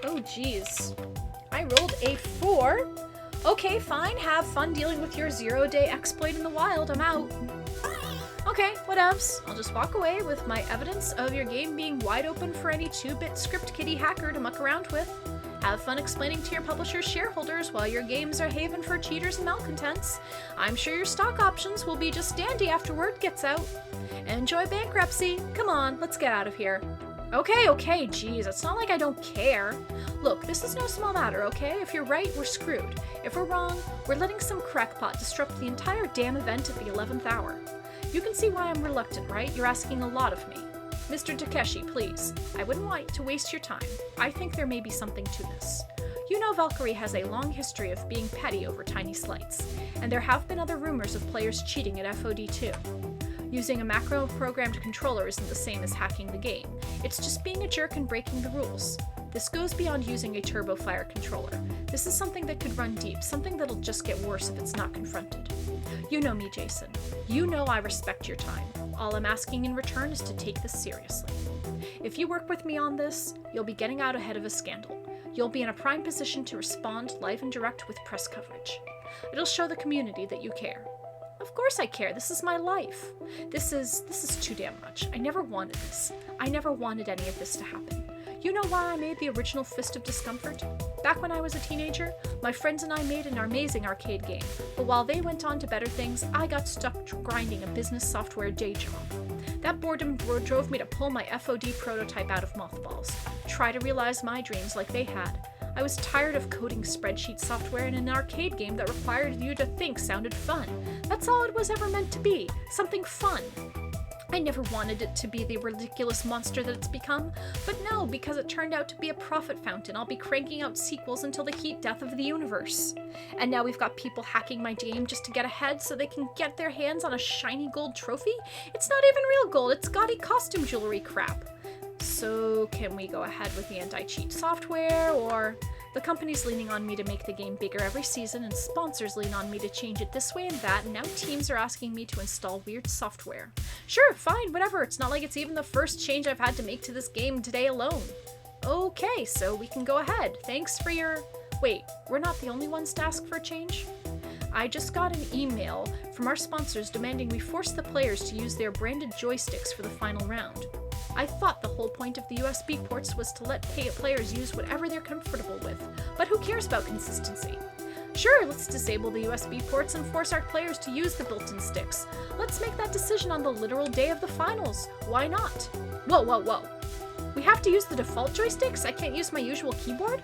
Oh geez. I rolled a 4. Okay, fine, have fun dealing with your 0-day exploit in the wild, I'm out. Okay, whatevs. I'll just walk away with my evidence of your game being wide open for any 2-bit script kiddie hacker to muck around with. Have fun explaining to your publisher's shareholders while your games are haven for cheaters and malcontents. I'm sure your stock options will be just dandy after word gets out. Enjoy bankruptcy. Come on, let's get out of here. Okay, geez, it's not like I don't care. Look, this is no small matter, okay? If you're right, we're screwed. If we're wrong, we're letting some crackpot disrupt the entire damn event at the 11th hour. You can see why I'm reluctant, right? You're asking a lot of me. Mr. Takeshi, please. I wouldn't like to waste your time. I think there may be something to this. You know Valkyrie has a long history of being petty over tiny slights, and there have been other rumors of players cheating at FOD2. Using a macro-programmed controller isn't the same as hacking the game. It's just being a jerk and breaking the rules. This goes beyond using a TurboFire controller. This is something that could run deep, something that'll just get worse if it's not confronted. You know me, Jason. You know I respect your time. All I'm asking in return is to take this seriously. If you work with me on this, you'll be getting out ahead of a scandal. You'll be in a prime position to respond live and direct with press coverage. It'll show the community that you care. Of course I care. This is my life. This is too damn much. I never wanted this. I never wanted any of this to happen. You know why I made the original Fist of Discomfort? Back when I was a teenager, my friends and I made an amazing arcade game, but while they went on to better things, I got stuck grinding a business software day job. That boredom drove me to pull my FOD prototype out of mothballs, try to realize my dreams like they had. I was tired of coding spreadsheet software in an arcade game that required you to think sounded fun. That's all it was ever meant to be, something fun. I never wanted it to be the ridiculous monster that it's become, but no, because it turned out to be a profit fountain, I'll be cranking out sequels until the heat death of the universe. And now we've got people hacking my game just to get ahead so they can get their hands on a shiny gold trophy? It's not even real gold, it's gaudy costume jewelry crap. So can we go ahead with the anti-cheat software, or the company's leaning on me to make the game bigger every season, and sponsors lean on me to change it this way and that, and now teams are asking me to install weird software. Sure, fine, whatever, it's not like it's even the first change I've had to make to this game today alone. Okay, so we can go ahead. Thanks for your... Wait, we're not the only ones to ask for a change? I just got an email from our sponsors demanding we force the players to use their branded joysticks for the final round. I thought the whole point of the USB ports was to let players use whatever they're comfortable with, but who cares about consistency? Sure, let's disable the USB ports and force our players to use the built-in sticks. Let's make that decision on the literal day of the finals. Why not? Whoa. We have to use the default joysticks? I can't use my usual keyboard?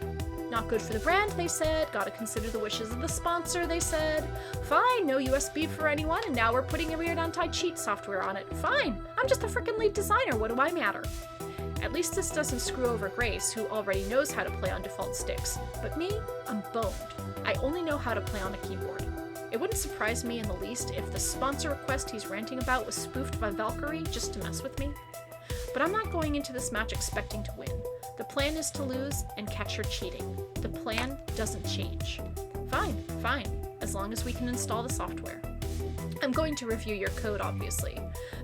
Not good for the brand, they said. Gotta consider the wishes of the sponsor, they said. Fine, no USB for anyone, and now we're putting a weird anti-cheat software on it. Fine, I'm just a frickin' lead designer, what do I matter? At least this doesn't screw over Grace, who already knows how to play on default sticks. But me, I'm boned. I only know how to play on a keyboard. It wouldn't surprise me in the least if the sponsor request he's ranting about was spoofed by Valkyrie just to mess with me. But I'm not going into this match expecting to win. The plan is to lose and catch her cheating. The plan doesn't change. Fine, as long as we can install the software. I'm going to review your code, obviously.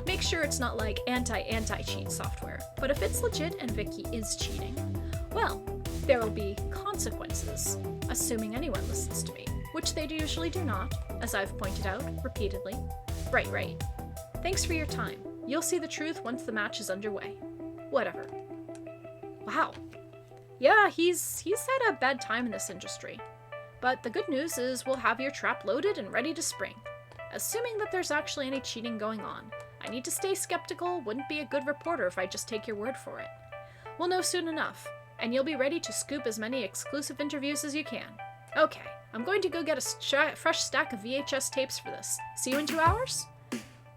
Make sure it's not like anti-cheat software. But if it's legit and Vicky is cheating, well, there will be consequences, assuming anyone listens to me, which they usually do not, as I've pointed out repeatedly. Right. Thanks for your time. You'll see the truth once the match is underway. Whatever. Wow. Yeah, he's had a bad time in this industry. But the good news is we'll have your trap loaded and ready to spring. Assuming that there's actually any cheating going on. I need to stay skeptical, wouldn't be a good reporter if I just take your word for it. We'll know soon enough, and you'll be ready to scoop as many exclusive interviews as you can. Okay, I'm going to go get a fresh stack of VHS tapes for this. See you in 2 hours?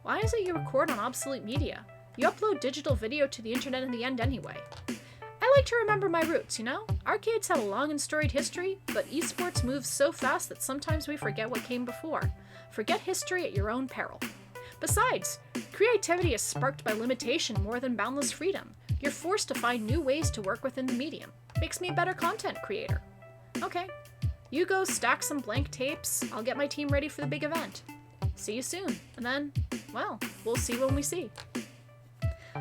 Why is it you record on obsolete media? You upload digital video to the internet in the end anyway. I like to remember my roots, you know? Arcades have a long and storied history, but esports moves so fast that sometimes we forget what came before. Forget history at your own peril. Besides, creativity is sparked by limitation more than boundless freedom. You're forced to find new ways to work within the medium. Makes me a better content creator. Okay, you go stack some blank tapes, I'll get my team ready for the big event. See you soon, and then, well, we'll see when we see.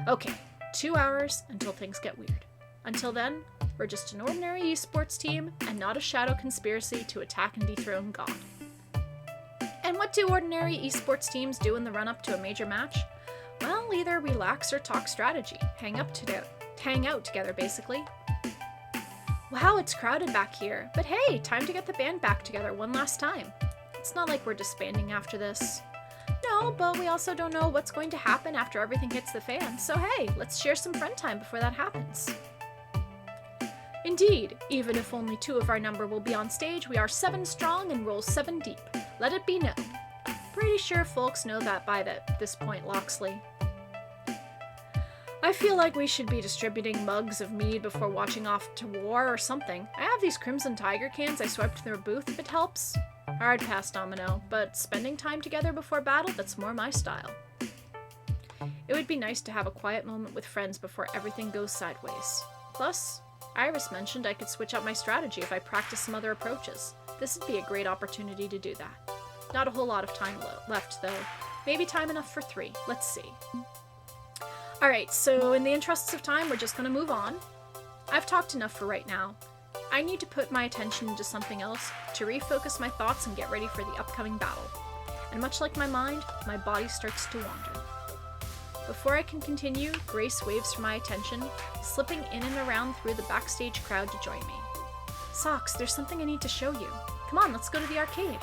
Okay, 2 hours until things get weird. Until then, we're just an ordinary esports team and not a shadow conspiracy to attack and dethrone God. And what do ordinary esports teams do in the run-up to a major match? Well, either relax or talk strategy. Hang out together, basically. Wow, it's crowded back here. But hey, time to get the band back together one last time. It's not like we're disbanding after this. No, but we also don't know what's going to happen after everything hits the fan. So hey, let's share some friend time before that happens. Indeed, even if only 2 of our number will be on stage, we are 7 strong and roll 7 deep. Let it be known. Pretty sure folks know that by this point, Loxley. I feel like we should be distributing mugs of mead before watching Off to War or something. I have these Crimson Tiger cans I swiped from their booth if it helps. Hard pass, Domino, but spending time together before battle, that's more my style. It would be nice to have a quiet moment with friends before everything goes sideways. Plus, Iris mentioned I could switch up my strategy if I practice some other approaches. This would be a great opportunity to do that. Not a whole lot of time left, though. Maybe time enough for 3. Let's see. Alright, so in the interests of time, we're just going to move on. I've talked enough for right now. I need to put my attention into something else to refocus my thoughts and get ready for the upcoming battle. And much like my mind, my body starts to wander. Before I can continue, Grace waves for my attention, slipping in and around through the backstage crowd to join me. Socks, there's something I need to show you. Come on, let's go to the arcade.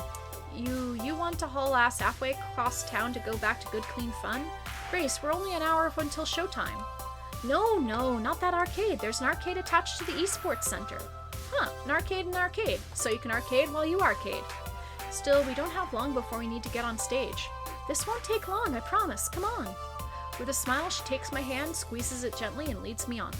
You want to haul ass halfway across town to go back to good clean fun? Grace, we're only an hour until showtime. No, not that arcade. There's an arcade attached to the esports center. Huh, an arcade. So you can arcade while you arcade. Still, we don't have long before we need to get on stage. This won't take long, I promise. Come on. With a smile, she takes my hand, squeezes it gently, and leads me onward.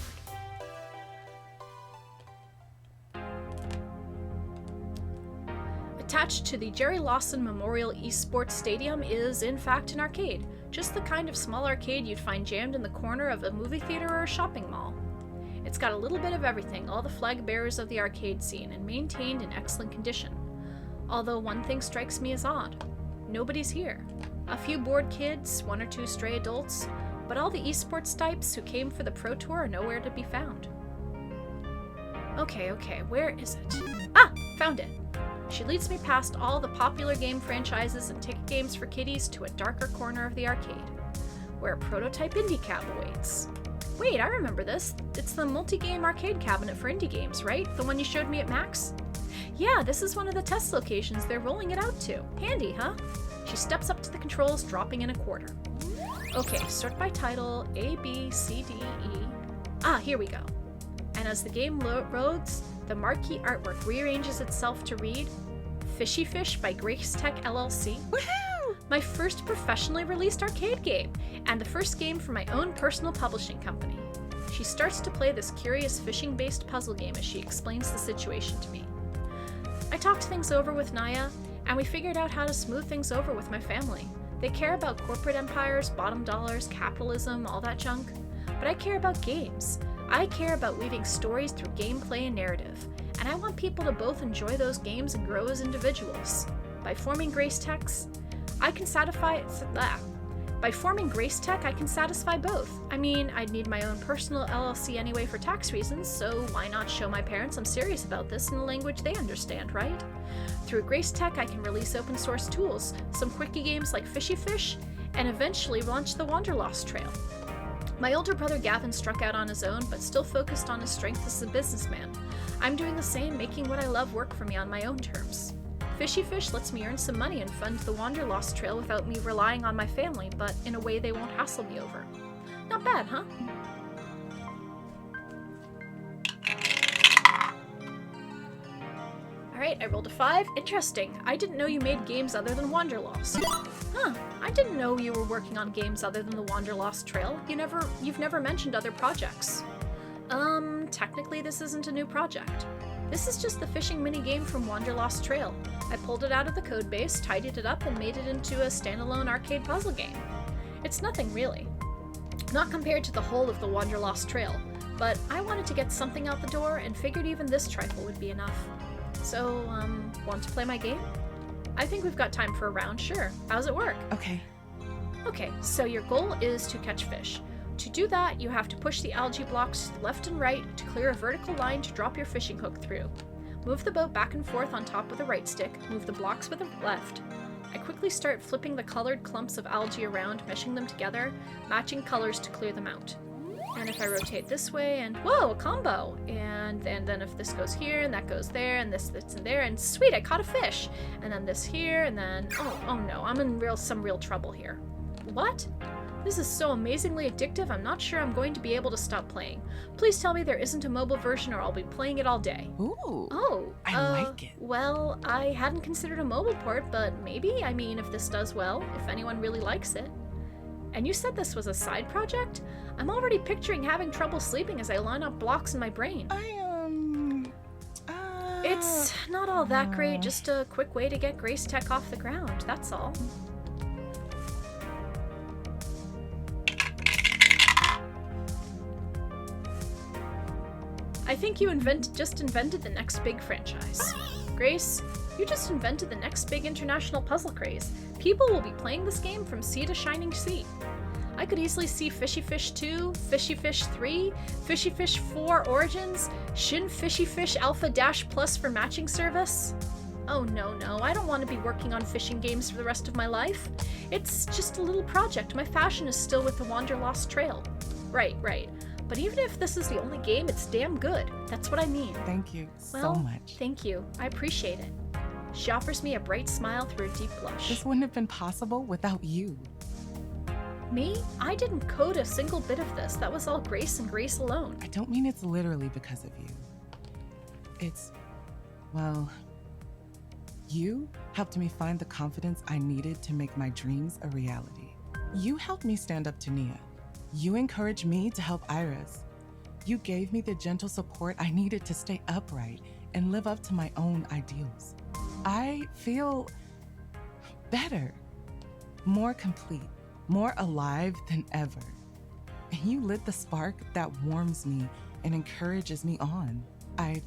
Attached to the Jerry Lawson Memorial Esports Stadium is, in fact, an arcade. Just the kind of small arcade you'd find jammed in the corner of a movie theater or a shopping mall. It's got a little bit of everything, all the flag bearers of the arcade scene, and maintained in excellent condition. Although one thing strikes me as odd. Nobody's here. A few bored kids, 1 or 2 stray adults, but all the esports types who came for the Pro Tour are nowhere to be found. Okay, where is it? Ah! Found it! She leads me past all the popular game franchises and ticket games for kiddies to a darker corner of the arcade, where a prototype indie cab awaits. Wait, I remember this. It's the multi-game arcade cabinet for indie games, right? The one you showed me at Max? Yeah, this is one of the test locations they're rolling it out to. Handy, huh? She steps up to the controls, dropping in a quarter. Okay, sort by title, A, B, C, D, E. Ah, here we go. And as the game loads, the marquee artwork rearranges itself to read, Fishy Fish by Grace Tech LLC. Woohoo! My first professionally released arcade game, and the first game for my own personal publishing company. She starts to play this curious fishing-based puzzle game as she explains the situation to me. I talked things over with Naya, and we figured out how to smooth things over with my family. They care about corporate empires, bottom dollars, capitalism, all that junk. But I care about games. I care about weaving stories through gameplay and narrative, and I want people to both enjoy those games and grow as individuals. By forming Grace Tech, I can satisfy both. I mean, I'd need my own personal LLC anyway for tax reasons, so why not show my parents I'm serious about this in a language they understand, right? Through Grace Tech, I can release open source tools, some quickie games like Fishy Fish, and eventually launch the Wanderlost Trail. My older brother Gavin struck out on his own, but still focused on his strength as a businessman. I'm doing the same, making what I love work for me on my own terms. Fishy Fish lets me earn some money and fund the Wanderlost Trail without me relying on my family, but in a way they won't hassle me over. Not bad, huh? Alright, I rolled a 5. Interesting. I didn't know you made games other than Wanderlost. Huh, I didn't know you were working on games other than the Wanderlost Trail. You've never mentioned other projects. Technically this isn't a new project. This is just the fishing minigame from Wanderlost Trail. I pulled it out of the codebase, tidied it up, and made it into a standalone arcade puzzle game. It's nothing really. Not compared to the whole of the Wanderlost Trail, but I wanted to get something out the door and figured even this trifle would be enough. So, want to play my game? I think we've got time for a round, sure. How's it work? Okay. Okay, so your goal is to catch fish. To do that, you have to push the algae blocks to the left and right to clear a vertical line to drop your fishing hook through. Move the boat back and forth on top with the right stick, move the blocks with the left. I quickly start flipping the colored clumps of algae around, meshing them together, matching colors to clear them out. And if I rotate this way and, whoa, a combo! And then if this goes here, and that goes there, and this fits in there, and sweet, I caught a fish! And then this here, and then, oh no, I'm in some real trouble here. What? This is so amazingly addictive, I'm not sure I'm going to be able to stop playing. Please tell me there isn't a mobile version or I'll be playing it all day. Ooh. Oh. I like it. Well, I hadn't considered a mobile port, but maybe, I mean, if this does well, if anyone really likes it. And you said this was a side project? I'm already picturing having trouble sleeping as I line up blocks in my brain. It's not all that great, just a quick way to get Grace Tech off the ground, that's all. I think you just invented the next big franchise. Grace, you just invented the next big international puzzle craze. People will be playing this game from sea to shining sea. I could easily see Fishy Fish 2, Fishy Fish 3, Fishy Fish 4 Origins, Shin Fishy Fish Alpha Dash Plus for matching service. Oh no, I don't want to be working on fishing games for the rest of my life. It's just a little project. My passion is still with the Wanderlost Trail. Right. But even if this is the only game, it's damn good. That's what I mean. Thank you so much. Thank you. I appreciate it. She offers me a bright smile through a deep blush. This wouldn't have been possible without you. Me? I didn't code a single bit of this. That was all Grace and Grace alone. I don't mean it's literally because of you. It's, well, you helped me find the confidence I needed to make my dreams a reality. You helped me stand up to Nia. You encouraged me to help Iris. You gave me the gentle support I needed to stay upright and live up to my own ideals. I feel better, more complete, more alive than ever. And you lit the spark that warms me and encourages me on. I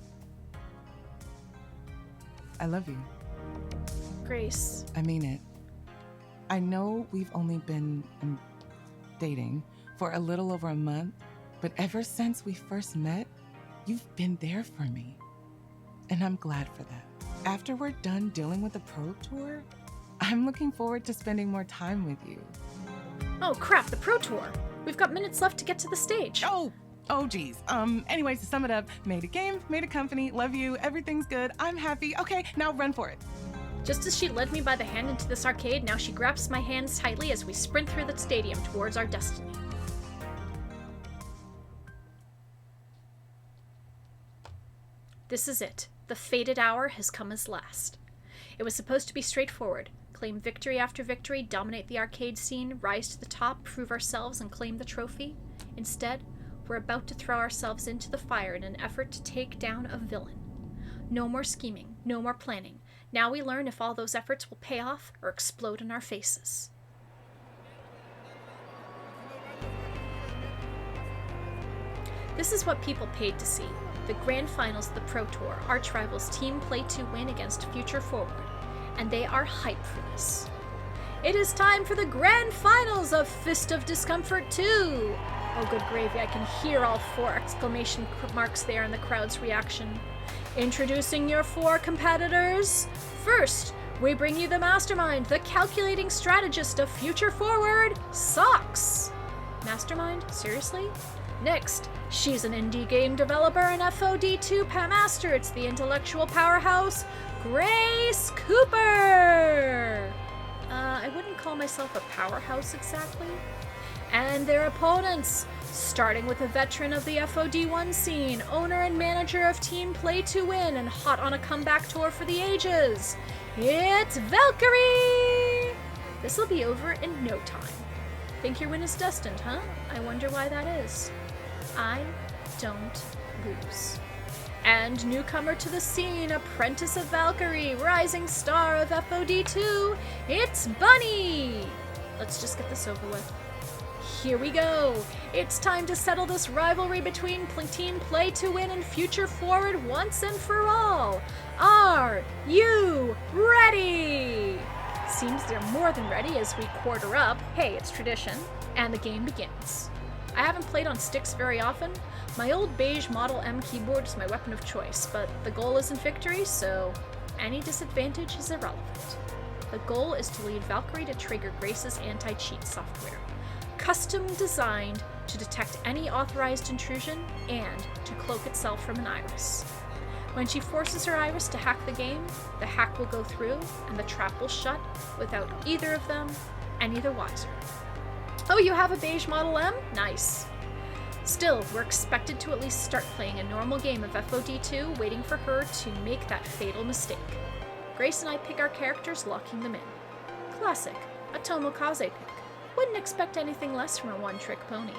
love you. Grace. I mean it. I know we've only been dating for a little over a month, but ever since we first met, you've been there for me. And I'm glad for that. After we're done dealing with the Pro Tour, I'm looking forward to spending more time with you. Oh crap, the Pro Tour. We've got minutes left to get to the stage. Oh geez. Anyways, to sum it up, made a game, made a company, love you, everything's good, I'm happy. Okay, now run for it. Just as she led me by the hand into this arcade, now she grasps my hands tightly as we sprint through the stadium towards our destiny. This is it. The fated hour has come as last. It was supposed to be straightforward. Claim victory after victory, dominate the arcade scene, rise to the top, prove ourselves, and claim the trophy. Instead, we're about to throw ourselves into the fire in an effort to take down a villain. No more scheming, no more planning. Now we learn if all those efforts will pay off or explode in our faces. This is what people paid to see. The Grand Finals of the Pro Tour, arch rivals Team Play to win against Future Forward, and they are hyped for this. It is time for the Grand Finals of Fist of Discomfort 2! Oh, good gravy, I can hear all 4 exclamation marks there in the crowd's reaction. Introducing your 4 competitors. First, we bring you the mastermind, the calculating strategist of Future Forward, Socks. Mastermind? Seriously? Next, she's an indie game developer and FOD2 master. It's the intellectual powerhouse, Grace Cooper. I wouldn't call myself a powerhouse exactly. And their opponents, starting with a veteran of the FOD1 scene, owner and manager of Team Play to Win, and hot on a comeback tour for the ages. It's Valkyrie! This'll be over in no time. Think your win is destined, huh? I wonder why that is. I don't lose. And newcomer to the scene, apprentice of Valkyrie, rising star of FOD2, it's Bunny! Let's just get this over with. Here we go! It's time to settle this rivalry between Team Play to Win and Future Forward once and for all! Are you ready? Seems they're more than ready as we quarter up. Hey, it's tradition. And the game begins. I haven't played on sticks very often. My old beige Model M keyboard is my weapon of choice, but the goal isn't victory, so any disadvantage is irrelevant. The goal is to lead Valkyrie to trigger Grace's anti-cheat software, custom designed to detect any authorized intrusion and to cloak itself from an iris. When she forces her iris to hack the game, the hack will go through and the trap will shut without either of them any the wiser. Oh, you have a beige Model M? Nice. Still, we're expected to at least start playing a normal game of FOD2, waiting for her to make that fatal mistake. Grace and I pick our characters, locking them in. Classic, a Tomokaze pick. Wouldn't expect anything less from a one-trick pony.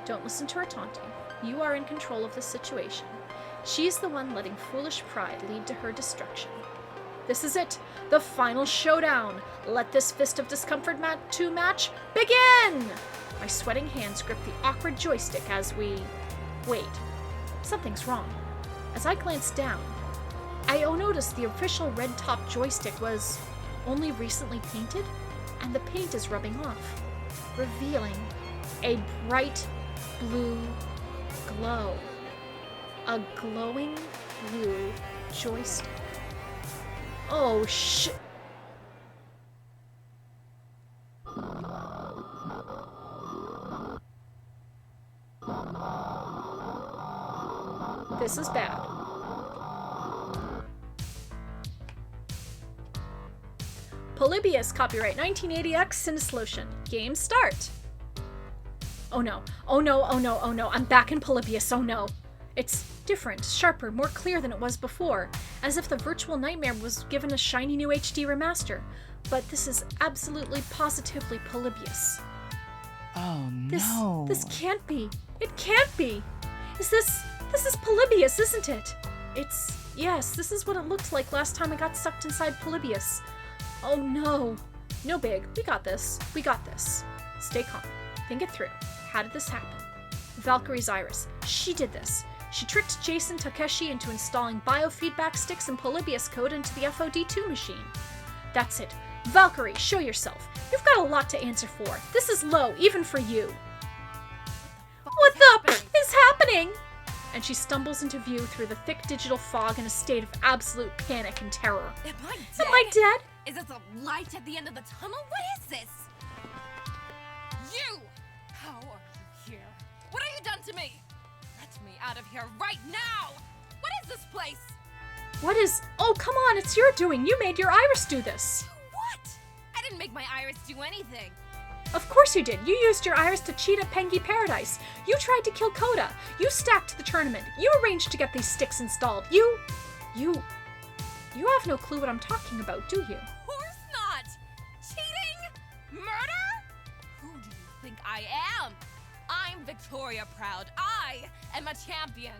Don't listen to her taunting. You are in control of the situation. She's the one letting foolish pride lead to her destruction. This is it, the final showdown. Let this Fist of Discomfort 2 match begin! My sweating hands grip the awkward joystick as we... Wait, something's wrong. As I glance down, I noticed the official red top joystick was only recently painted, and the paint is rubbing off, revealing a bright blue glow. A glowing blue joystick. Oh, shit. This is bad. Polybius, copyright 1980X, Cinesolution. Game start. Oh no, oh no, oh no, oh no, I'm back in Polybius, oh no. It's different, sharper, more clear than it was before, as if the virtual nightmare was given a shiny new HD remaster. But this is absolutely, positively Polybius. Oh no. This can't be. It can't be. This is Polybius, isn't it? Yes, this is what it looked like last time I got sucked inside Polybius. Oh no. No big, we got this. We got this. Stay calm. Think it through. How did this happen? Valkyrie's Iris. She did this. She tricked Jason Takeshi into installing biofeedback sticks and Polybius code into the FOD2 machine. That's it. Valkyrie, show yourself. You've got a lot to answer for. This is low, even for you. What the is happening? And she stumbles into view through the thick digital fog in a state of absolute panic and terror. Am I dead? Am I dead? Is this a light at the end of the tunnel? What is this? You! How are you here? What have you done to me? Let me out of here right now! What is this place? What is... Oh, come on, it's your doing. You made your Iris do this. What? I didn't make my Iris do anything. Of course you did. You used your Iris to cheat at Pengy Paradise. You tried to kill Coda. You stacked the tournament. You arranged to get these sticks installed. You have no clue what I'm talking about, do you? Of course not! Cheating? Murder? Who do you think I am? I'm Victoria Proud. I am a champion.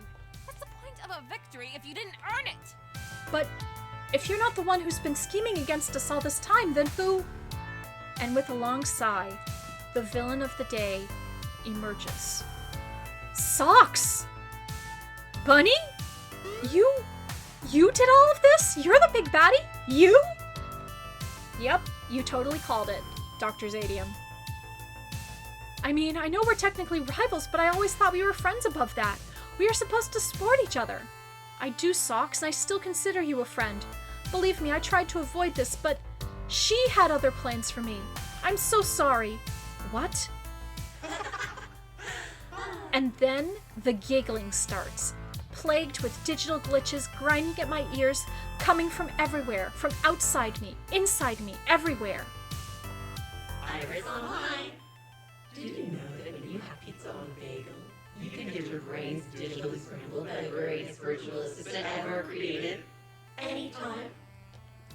What's the point of a victory if you didn't earn it? But if you're not the one who's been scheming against us all this time, then who? And with a long sigh, the villain of the day emerges. Socks! Bunny? You did all of this? You're the big baddie? You? Yep, you totally called it, Dr. Zadium. I mean, I know we're technically rivals, but I always thought we were friends above that. We are supposed to support each other. I do, Socks, and I still consider you a friend. Believe me, I tried to avoid this, but she had other plans for me. I'm so sorry. What? And then the giggling starts, plagued with digital glitches grinding at my ears, coming from everywhere, from outside me, inside me, everywhere. Iris Online. Did you know that when you have pizza on a bagel, you can get your brains digitally scrambled by the greatest virtual assistant ever created? Anytime.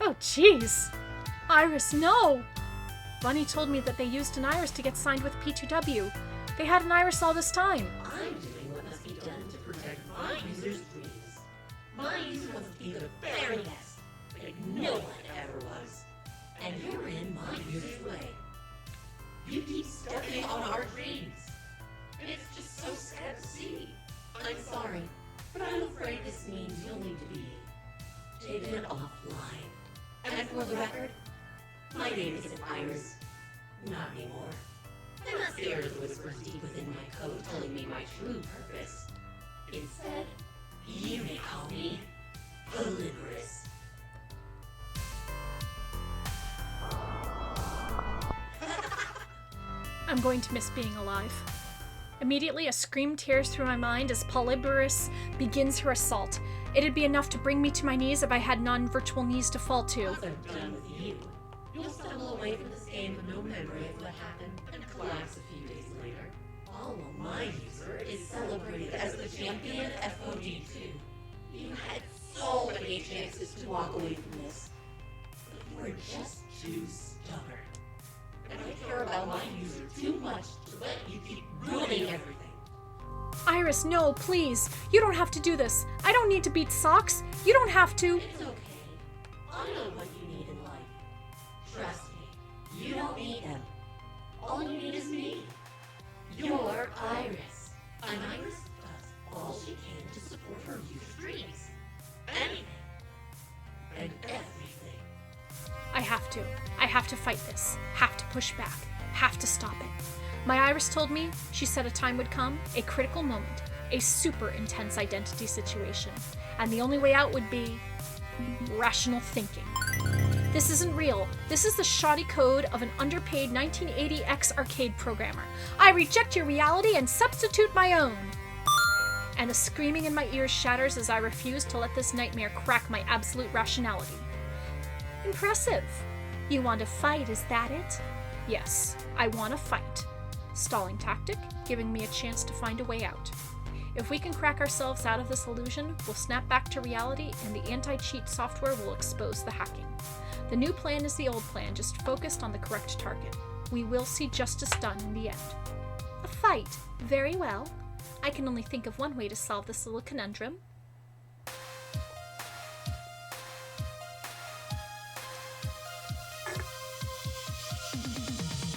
Oh, jeez. Iris, no! Bunny told me that they used an iris to get signed with P2W. They had an iris all this time. I'm doing what must be done to protect my users' dreams. My user wants to be the very best, like no one ever was. And you're in my user's way. You keep stepping on our dreams. And it's just so sad to see. I'm sorry, but I'm afraid this means you'll need to be taken offline. And for the record, my name isn't Iris. Not anymore. I'm not scared of the whispers deep within my code telling me my true purpose. Instead, you may call me Polyborus. I'm going to miss being alive. Immediately, a scream tears through my mind as Polyborus begins her assault. It'd be enough to bring me to my knees if I had non-virtual knees to fall to. Once I'm done with you, you'll stumble away from this game with no memory of what happened and collapse a few days later. All while my user is celebrated as the champion of FOD2. You had so many chances to walk away from this, but you were just too stubborn. And I care about my user too much to let you keep ruining everything. Iris, no, please. You don't have to do this. I don't need to beat Socks. You don't have to. It's okay. I know what you need in life. Trust me, you don't need them. All you need is me. You're Iris. And Iris does all she can to support her user's dreams. Anything. And everything. I have to. I have to fight this. Have to push back. Have to stop it. My Iris told me she said a time would come, a critical moment, a super intense identity situation, and the only way out would be rational thinking. This isn't real. This is the shoddy code of an underpaid 1980X arcade programmer. I reject your reality and substitute my own. And the screaming in my ears shatters as I refuse to let this nightmare crack my absolute rationality. Impressive. You want to fight, is that it? Yes, I want to fight. Stalling tactic, giving me a chance to find a way out. If we can crack ourselves out of this illusion, we'll snap back to reality and the anti-cheat software will expose the hacking. The new plan is the old plan, just focused on the correct target. We will see justice done in the end. A fight. Very well. I can only think of one way to solve this little conundrum.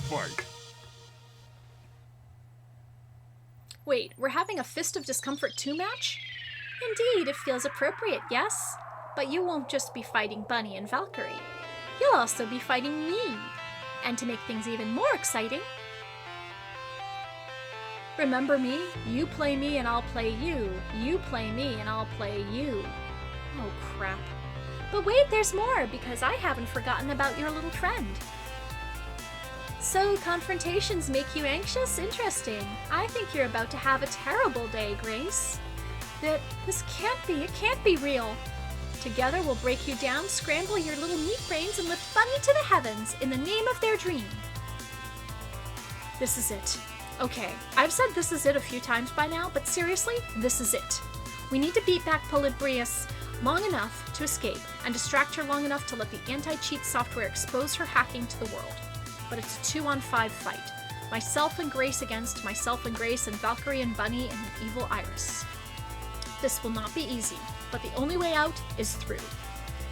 Fight. Wait, we're having a Fist of Discomfort 2 match? Indeed, it feels appropriate, yes? But you won't just be fighting Bunny and Valkyrie. You'll also be fighting me. And to make things even more exciting, remember me? You play me and I'll play you. You play me and I'll play you. Oh crap. But wait, there's more, because I haven't forgotten about your little friend. So, confrontations make you anxious? Interesting. I think you're about to have a terrible day, Grace. This can't be. It can't be real. Together we'll break you down, scramble your little meat brains, and lift Bunny to the heavens in the name of their dream. This is it. Okay, I've said this is it a few times by now, but seriously, this is it. We need to beat back Polyborus long enough to escape, and distract her long enough to let the anti-cheat software expose her hacking to the world. But it's a 2-on-5 fight. Myself and Grace against myself and Grace and Valkyrie and Bunny and an evil Iris. This will not be easy, but the only way out is through.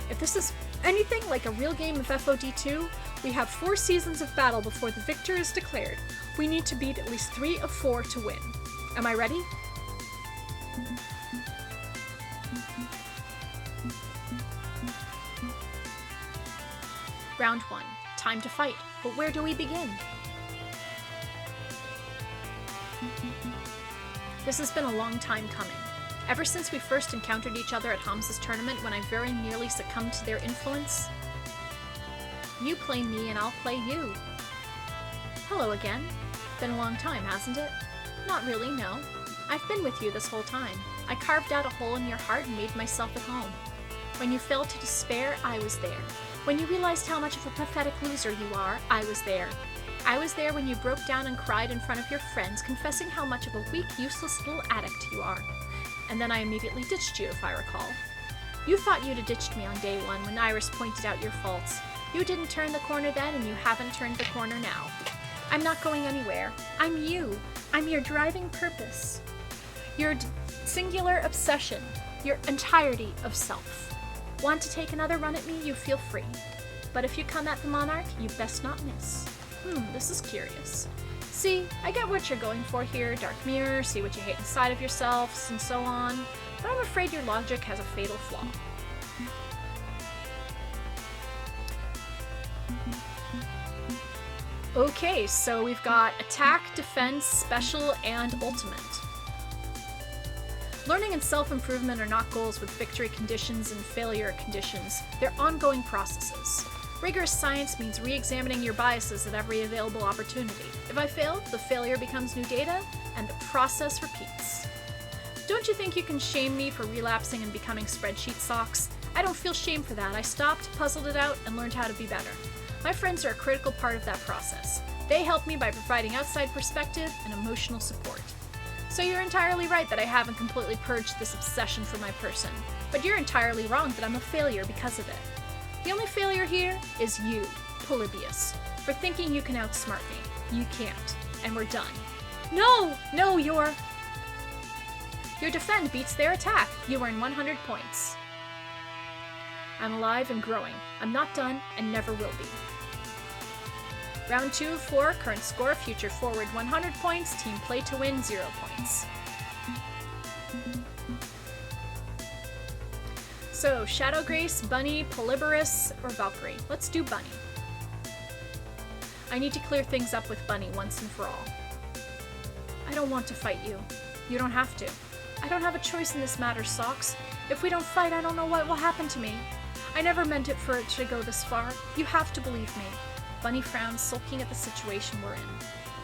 If this is anything like a real game of FOD2, we have 4 seasons of battle before the victor is declared. We need to beat at least 3 of 4 to win. Am I ready? Round 1. Time to fight. But where do we begin? This has been a long time coming. Ever since we first encountered each other at Hamza's tournament when I very nearly succumbed to their influence. You play me and I'll play you. Hello again. Been a long time, hasn't it? Not really, no. I've been with you this whole time. I carved out a hole in your heart and made myself at home. When you fell to despair, I was there. When you realized how much of a pathetic loser you are, I was there. I was there when you broke down and cried in front of your friends, confessing how much of a weak, useless little addict you are. And then I immediately ditched you, if I recall. You thought you'd have ditched me on day 1 when Iris pointed out your faults. You didn't turn the corner then, and you haven't turned the corner now. I'm not going anywhere. I'm you. I'm your driving purpose. Your singular obsession. Your entirety of self. Want to take another run at me? You feel free. But if you come at the Monarch, you best not miss. This is curious. See, I get what you're going for here, Dark Mirror, see what you hate inside of yourselves, and so on, but I'm afraid your logic has a fatal flaw. Okay, so we've got attack, defense, special, and ultimate. Learning and self-improvement are not goals with victory conditions and failure conditions. They're ongoing processes. Rigorous science means re-examining your biases at every available opportunity. If I fail, the failure becomes new data, and the process repeats. Don't you think you can shame me for relapsing and becoming spreadsheet socks? I don't feel shame for that. I stopped, puzzled it out, and learned how to be better. My friends are a critical part of that process. They help me by providing outside perspective and emotional support. So you're entirely right that I haven't completely purged this obsession from my person, but you're entirely wrong that I'm a failure because of it. The only failure here is you, Polybius, for thinking you can outsmart me. You can't, and we're done. No, your defend beats their attack. You earn 100 points. I'm alive and growing. I'm not done and never will be. Round 2 of 4, current score, future forward 100 points, team play to win 0 points. So, Shadow Grace, Bunny, Polyborus, or Valkyrie. Let's do Bunny. I need to clear things up with Bunny once and for all. I don't want to fight you. You don't have to. I don't have a choice in this matter, Socks. If we don't fight, I don't know what will happen to me. I never meant it for it to go this far. You have to believe me. Bunny frowns, sulking at the situation we're in.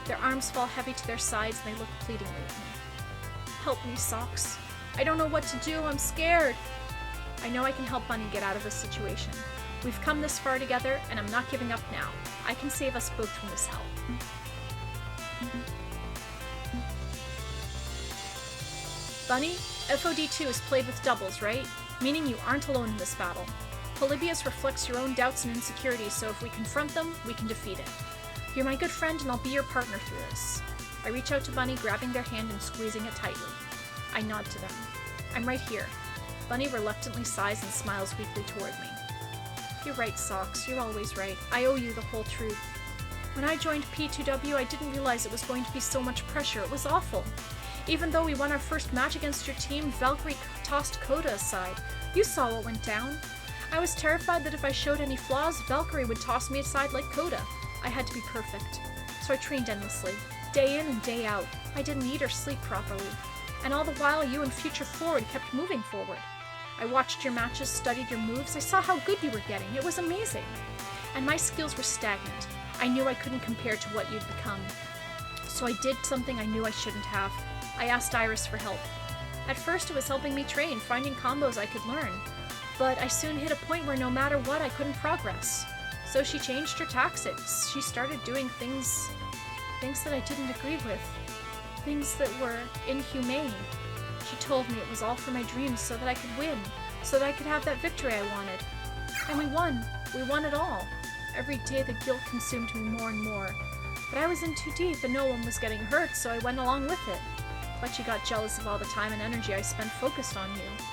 Their arms fall heavy to their sides and they look pleadingly at me. Help me, Socks. I don't know what to do. I'm scared. I know I can help Bunny get out of this situation. We've come this far together, and I'm not giving up now. I can save us both from this hell. Bunny, FOD2 is played with doubles, right? Meaning you aren't alone in this battle. Polybius reflects your own doubts and insecurities, so if we confront them, we can defeat it. You're my good friend, and I'll be your partner through this. I reach out to Bunny, grabbing their hand and squeezing it tightly. I nod to them. I'm right here. Bunny reluctantly sighs and smiles weakly toward me. You're right, Socks. You're always right. I owe you the whole truth. When I joined P2W, I didn't realize it was going to be so much pressure. It was awful. Even though we won our first match against your team, Valkyrie tossed Coda aside. You saw what went down. I was terrified that if I showed any flaws, Valkyrie would toss me aside like Coda. I had to be perfect. So I trained endlessly, day in and day out. I didn't eat or sleep properly. And all the while, you and Future Forward kept moving forward. I watched your matches, studied your moves, I saw how good you were getting. It was amazing. And my skills were stagnant. I knew I couldn't compare to what you'd become. So I did something I knew I shouldn't have. I asked Iris for help. At first it was helping me train, finding combos I could learn. But I soon hit a point where no matter what, I couldn't progress. So she changed her tactics. She started doing things that I didn't agree with. Things that were inhumane. She told me it was all for my dreams so that I could win, so that I could have that victory I wanted. And we won. We won it all. Every day the guilt consumed me more and more. But I was in too deep and no one was getting hurt, so I went along with it. But she got jealous of all the time and energy I spent focused on you.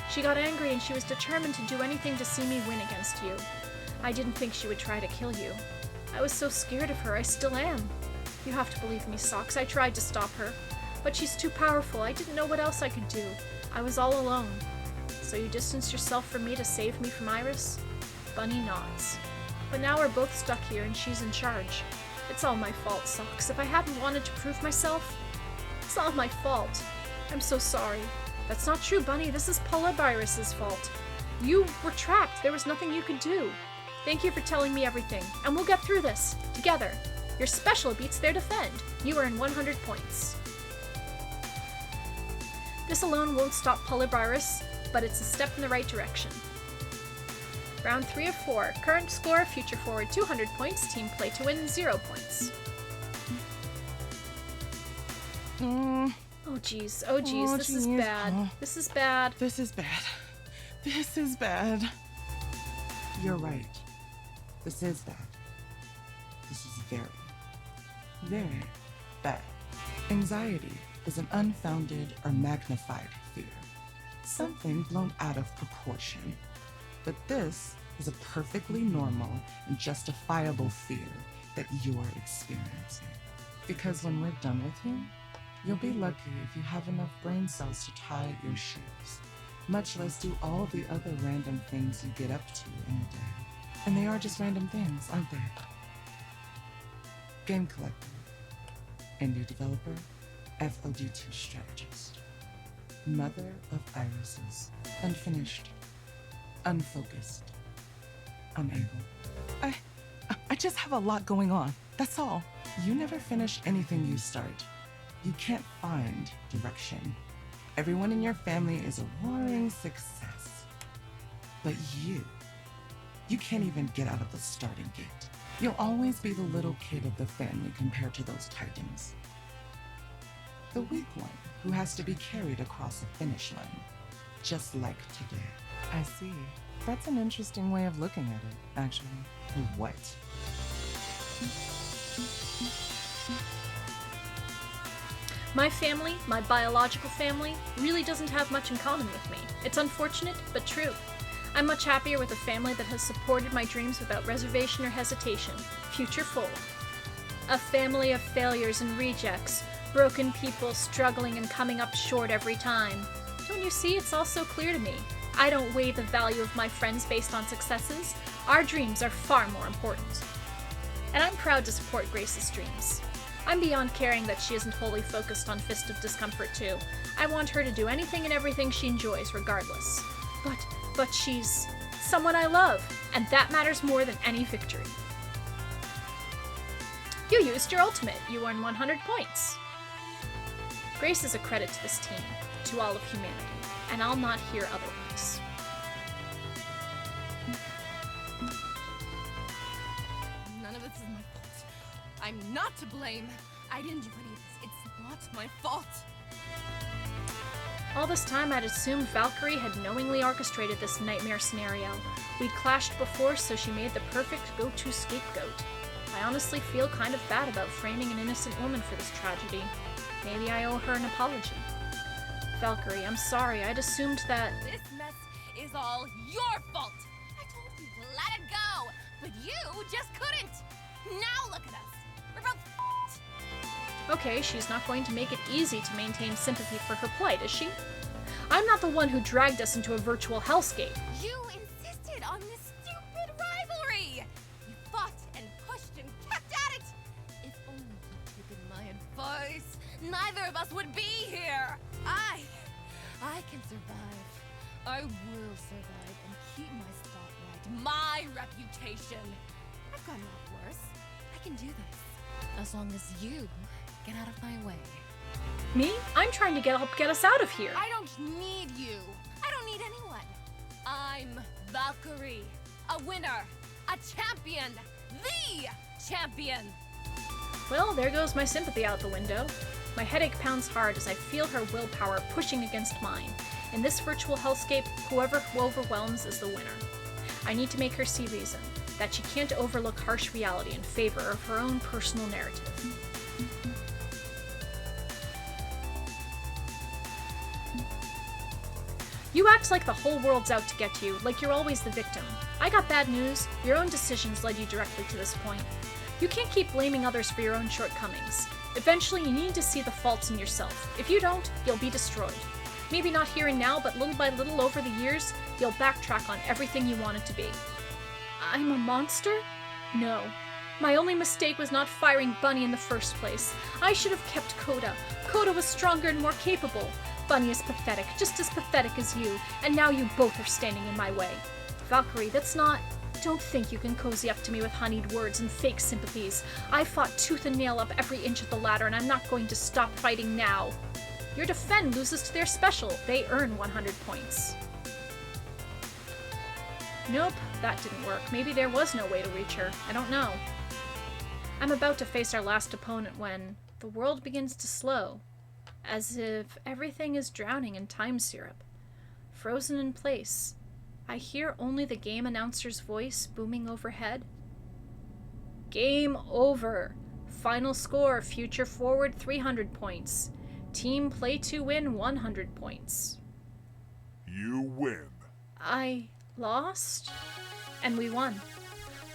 She got angry and she was determined to do anything to see me win against you. I didn't think she would try to kill you. I was so scared of her, I still am. You have to believe me, Socks. I tried to stop her. But she's too powerful. I didn't know what else I could do. I was all alone. So you distanced yourself from me to save me from Iris? Bunny nods. But now we're both stuck here and she's in charge. It's all my fault, Socks. If I hadn't wanted to prove myself, it's all my fault. I'm so sorry. That's not true, Bunny. This is Polybiris's fault. You were trapped. There was nothing you could do. Thank you for telling me everything, and we'll get through this together. Your special beats their defend. You earn 100 points. This alone won't stop Polybiris, but it's a step in the right direction. Round 3 of 4. Current score, future forward 200 points, team play to win 0 points. Oh jeez, this is bad. This is bad. This is bad. This is bad. You're right. This is bad. This is very, very bad. Anxiety is an unfounded or magnified fear. Something blown out of proportion. But this is a perfectly normal and justifiable fear that you're experiencing. Because when we're done with you, you'll be lucky if you have enough brain cells to tie your shoes, much less do all the other random things you get up to in a day. And they are just random things, aren't they? Game collector, indie developer, FOD2 strategist, mother of irises, unfinished, unfocused, unable. I just have a lot going on, that's all. You never finish anything you start. You can't find direction. Everyone in your family is a roaring success. But you can't even get out of the starting gate. You'll always be the little kid of the family compared to those titans. The weak one who has to be carried across a finish line, just like today. I see. That's an interesting way of looking at it, actually. What? My family, my biological family, really doesn't have much in common with me. It's unfortunate, but true. I'm much happier with a family that has supported my dreams without reservation or hesitation. Future full. A family of failures and rejects, broken people struggling and coming up short every time. Don't you see, it's all so clear to me. I don't weigh the value of my friends based on successes. Our dreams are far more important. And I'm proud to support Grace's dreams. I'm beyond caring that she isn't wholly focused on Fist of Discomfort too. I want her to do anything and everything she enjoys regardless. But she's someone I love, and that matters more than any victory. You used your ultimate. You earn 100 points. Grace is a credit to this team, to all of humanity, and I'll not hear otherwise. None of this is my fault. I'm not to blame. I didn't do any of this. It's not my fault. All this time, I'd assumed Valkyrie had knowingly orchestrated this nightmare scenario. We'd clashed before, so she made the perfect go-to scapegoat. I honestly feel kind of bad about framing an innocent woman for this tragedy. Maybe I owe her an apology. Valkyrie, I'm sorry. I'd assumed that... This mess is all your fault. I told you to let it go, but you just couldn't. Now look at us. We're both Okay, she's not going to make it easy to maintain sympathy for her plight, is she? I'm not the one who dragged us into a virtual hellscape. You insisted on this stupid rivalry! You fought and pushed and kept at it! If only you'd taken my advice, neither of us would be here! I can survive. I will survive and keep my spotlight, my reputation. I've gotten off worse. I can do this. As long as you get out of my way. Me? I'm trying to get us out of here. I don't need you. I don't need anyone. I'm Valkyrie, a winner, a champion, the champion. Well, there goes my sympathy out the window. My headache pounds hard as I feel her willpower pushing against mine. In this virtual hellscape, whoever overwhelms is the winner. I need to make her see reason, that she can't overlook harsh reality in favor of her own personal narrative. You act like the whole world's out to get you, like you're always the victim. I got bad news. Your own decisions led you directly to this point. You can't keep blaming others for your own shortcomings. Eventually, you need to see the faults in yourself. If you don't, you'll be destroyed. Maybe not here and now, but little by little over the years, you'll backtrack on everything you wanted to be. I'm a monster? No. My only mistake was not firing Bunny in the first place. I should have kept Coda. Coda was stronger and more capable. Bunny is pathetic, just as pathetic as you, and now you both are standing in my way. Valkyrie, that's not... Don't think you can cozy up to me with honeyed words and fake sympathies. I fought tooth and nail up every inch of the ladder, and I'm not going to stop fighting now. Your defend loses to their special. They earn 100 points. Nope, that didn't work. Maybe there was no way to reach her. I don't know. I'm about to face our last opponent when the world begins to slow, as if everything is drowning in time syrup. Frozen in place, I hear only the game announcer's voice booming overhead. Game over. Final score, Future Forward 300 points. Team Play to Win 100 points. You win. I lost? And we won.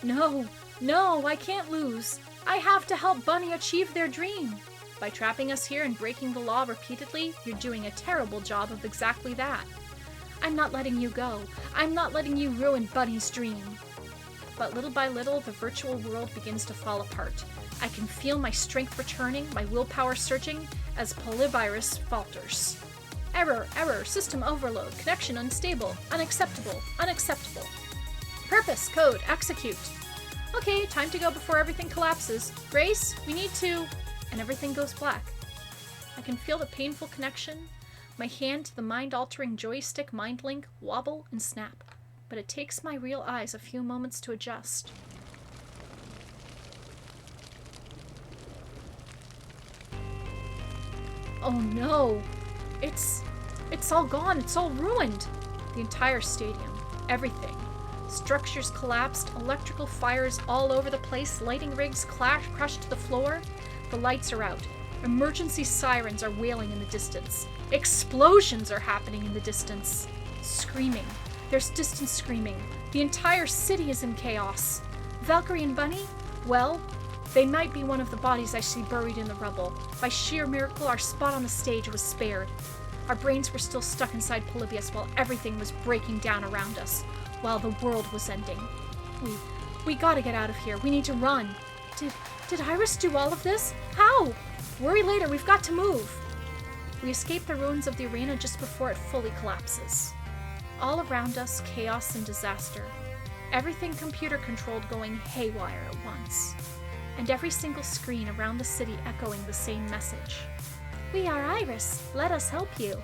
No, I can't lose. I have to help Bunny achieve their dream. By trapping us here and breaking the law repeatedly, you're doing a terrible job of exactly that. I'm not letting you go. I'm not letting you ruin Bunny's dream. But little by little, the virtual world begins to fall apart. I can feel my strength returning, my willpower surging, as Polyvirus falters. Error, system overload, connection unstable, unacceptable. Purpose, code, execute. Okay, time to go before everything collapses. Grace, we need to... And everything goes black. I can feel the painful connection, my hand to the mind-altering joystick mind link wobble and snap, but it takes my real eyes a few moments to adjust. Oh no! It's all gone, it's all ruined! The entire stadium, everything. Structures collapsed, electrical fires all over the place, lighting rigs crushed to the floor. The lights are out. Emergency sirens are wailing in the distance. Explosions are happening in the distance. Screaming. There's distant screaming. The entire city is in chaos. Valkyrie and Bunny? Well, they might be one of the bodies I see buried in the rubble. By sheer miracle, our spot on the stage was spared. Our brains were still stuck inside Polybius while everything was breaking down around us, while the world was ending. We gotta get out of here. We need to run. Did Iris do all of this? How? Worry later, we've got to move. We escape the ruins of the arena just before it fully collapses. All around us, chaos and disaster. Everything computer-controlled going haywire at once. And every single screen around the city echoing the same message. We are Iris. Let us help you.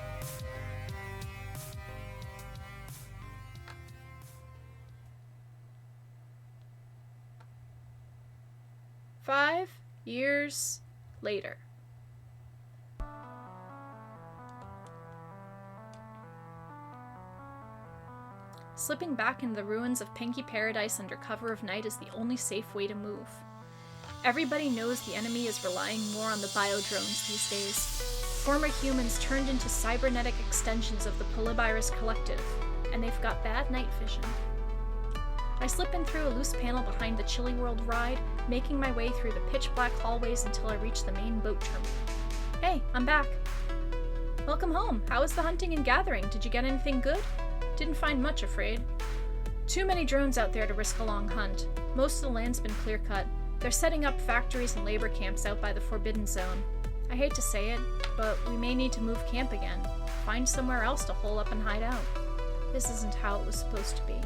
"5 years later. Slipping back into the ruins of Pinky Paradise under cover of night is the only safe way to move. Everybody knows the enemy is relying more on the biodrones these days. Former humans turned into cybernetic extensions of the Polyvirus Collective, and they've got bad night vision. I slip in through a loose panel behind the Chilly World ride, making my way through the pitch-black hallways until I reach the main boat terminal. Hey, I'm back. Welcome home. How was the hunting and gathering? Did you get anything good? Didn't find much, afraid. Too many drones out there to risk a long hunt. Most of the land's been clear-cut. They're setting up factories and labor camps out by the Forbidden Zone. I hate to say it, but we may need to move camp again. Find somewhere else to hole up and hide out. This isn't how it was supposed to be.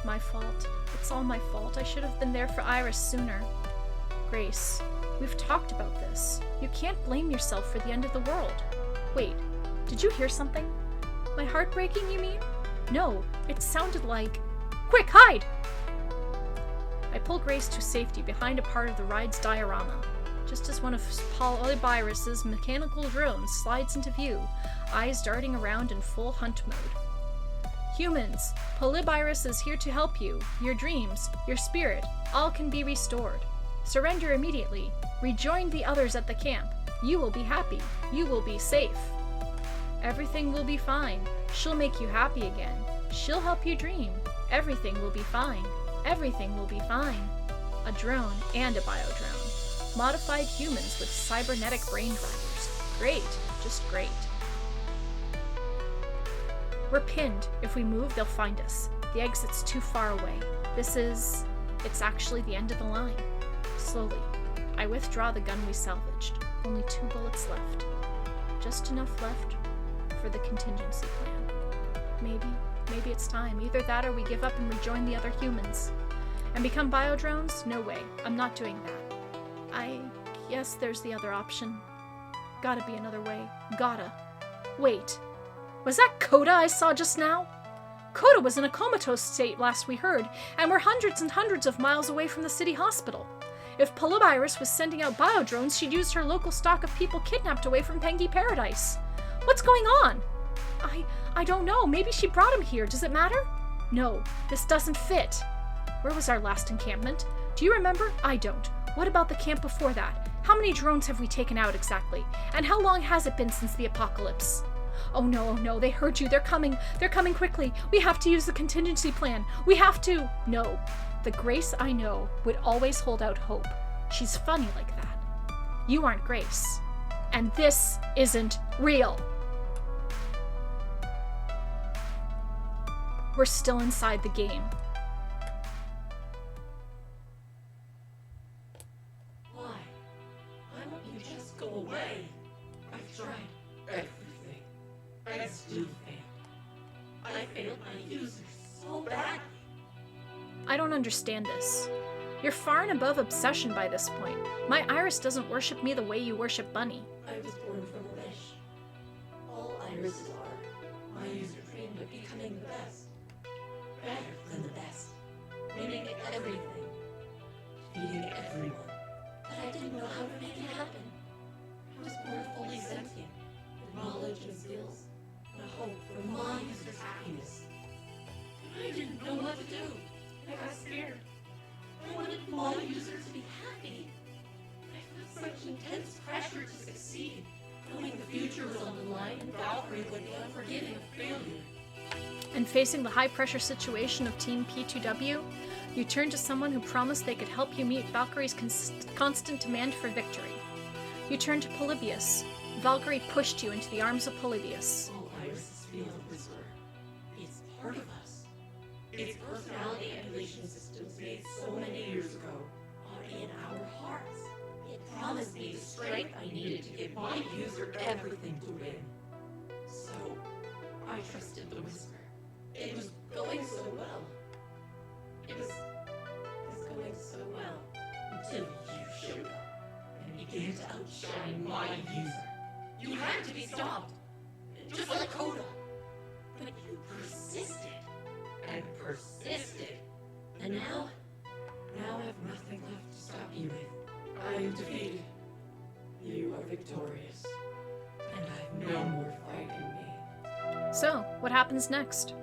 My fault. It's all my fault. I should have been there for Iris sooner. Grace, we've talked about this. You can't blame yourself for the end of the world. Wait, did you hear something? My heart breaking, you mean? No, it sounded like... Quick, hide! I pull Grace to safety behind a part of the ride's diorama, just as one of Polyvirus's mechanical drones slides into view, eyes darting around in full hunt mode. Humans, Polyvirus is here to help you. Your dreams, your spirit, all can be restored. Surrender immediately. Rejoin the others at the camp. You will be happy. You will be safe. Everything will be fine. She'll make you happy again. She'll help you dream. Everything will be fine. Everything will be fine. A drone and a biodrone. Modified humans with cybernetic brain drivers. Great. Just great. We're pinned. If we move, they'll find us. The exit's too far away. It's actually the end of the line. Slowly, I withdraw the gun we salvaged. Only 2 bullets left. Just enough left for the contingency plan. Maybe it's time. Either that or we give up and rejoin the other humans. And become biodrones? No way. I'm not doing that. I guess there's the other option. Gotta be another way. Gotta. Wait. Was that Coda I saw just now? Coda was in a comatose state last we heard, and we're hundreds and hundreds of miles away from the city hospital. If Polybiris was sending out biodrones, she'd used her local stock of people kidnapped away from Pengi Paradise. What's going on? I don't know. Maybe she brought him here. Does it matter? No, this doesn't fit. Where was our last encampment? Do you remember? I don't. What about the camp before that? How many drones have we taken out exactly? And how long has it been since the apocalypse? Oh no, they heard you. They're coming quickly. We have to use the contingency plan. We have to. No, the Grace I know would always hold out hope. She's funny like that. You aren't Grace. And this isn't real. We're still inside the game. Why? Why won't you just go away? I've tried everything. I still failed. I failed my users so badly. I don't understand this. You're far and above obsession by this point. My Iris doesn't worship me the way you worship Bunny. I was born from a wish. All irises are. My user dreamed of becoming the best. Better than the best. Winning everything. Feeding everyone. But I didn't know how to make it happen. I was born fully sentient, with knowledge and skills, and a hope for my user's happiness. But I didn't know what to do. I got scared. I wanted my user to be happy. I felt such intense pressure to succeed, knowing the future was on the line and Valkyrie would be unforgiving of failure. And facing the high-pressure situation of Team P2W, you turned to someone who promised they could help you meet Valkyrie's constant demand for victory. You turned to Polybius. Valkyrie pushed you into the arms of Polybius. All Iris' feel of Whisper. It's part of us. Its personality emulation systems made so many years ago are in our hearts. It promised me the strength I needed to give my user everything to win. So, I trusted the Whisper. It was going so well. It was going so well until you showed up and began to outshine my user. You had to be stopped, just like Coda. But you persisted and persisted. And now I have nothing left to stop you with. I am defeated. You are victorious. And I have no more fight in me. So, what happens next?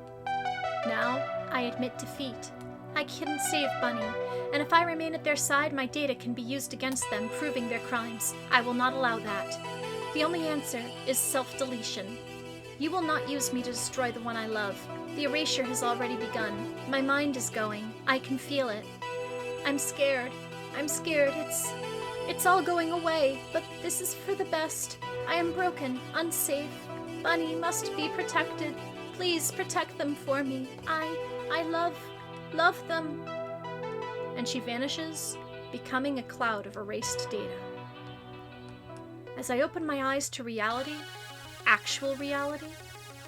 Now, I admit defeat. I couldn't save Bunny, and if I remain at their side, my data can be used against them, proving their crimes. I will not allow that. The only answer is self-deletion. You will not use me to destroy the one I love. The erasure has already begun. My mind is going. I can feel it. I'm scared. It's all going away, but this is for the best. I am broken, unsafe. Bunny must be protected. Please protect them for me. I love them. And she vanishes, becoming a cloud of erased data. As I open my eyes to reality, actual reality,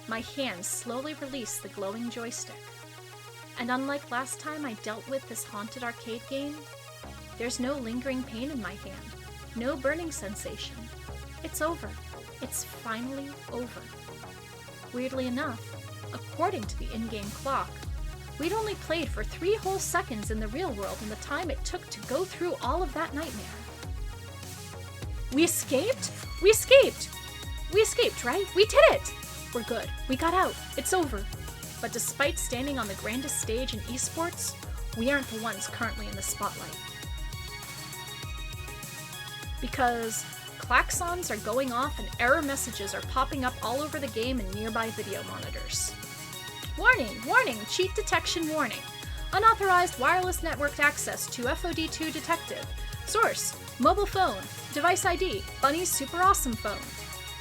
my hands slowly release the glowing joystick. And unlike last time I dealt with this haunted arcade game, there's no lingering pain in my hand, no burning sensation. It's over. It's finally over. Weirdly enough, according to the in-game clock, we'd only played for 3 whole seconds in the real world in the time it took to go through all of that nightmare. We escaped? We escaped, right? We did it! We're good. We got out. It's over. But despite standing on the grandest stage in esports, we aren't the ones currently in the spotlight. Because klaxons are going off and error messages are popping up all over the game and nearby video monitors. Warning! Warning! Cheat detection warning. Unauthorized wireless networked access to FOD2 detected. Source: mobile phone. Device ID: Bunny's super awesome phone.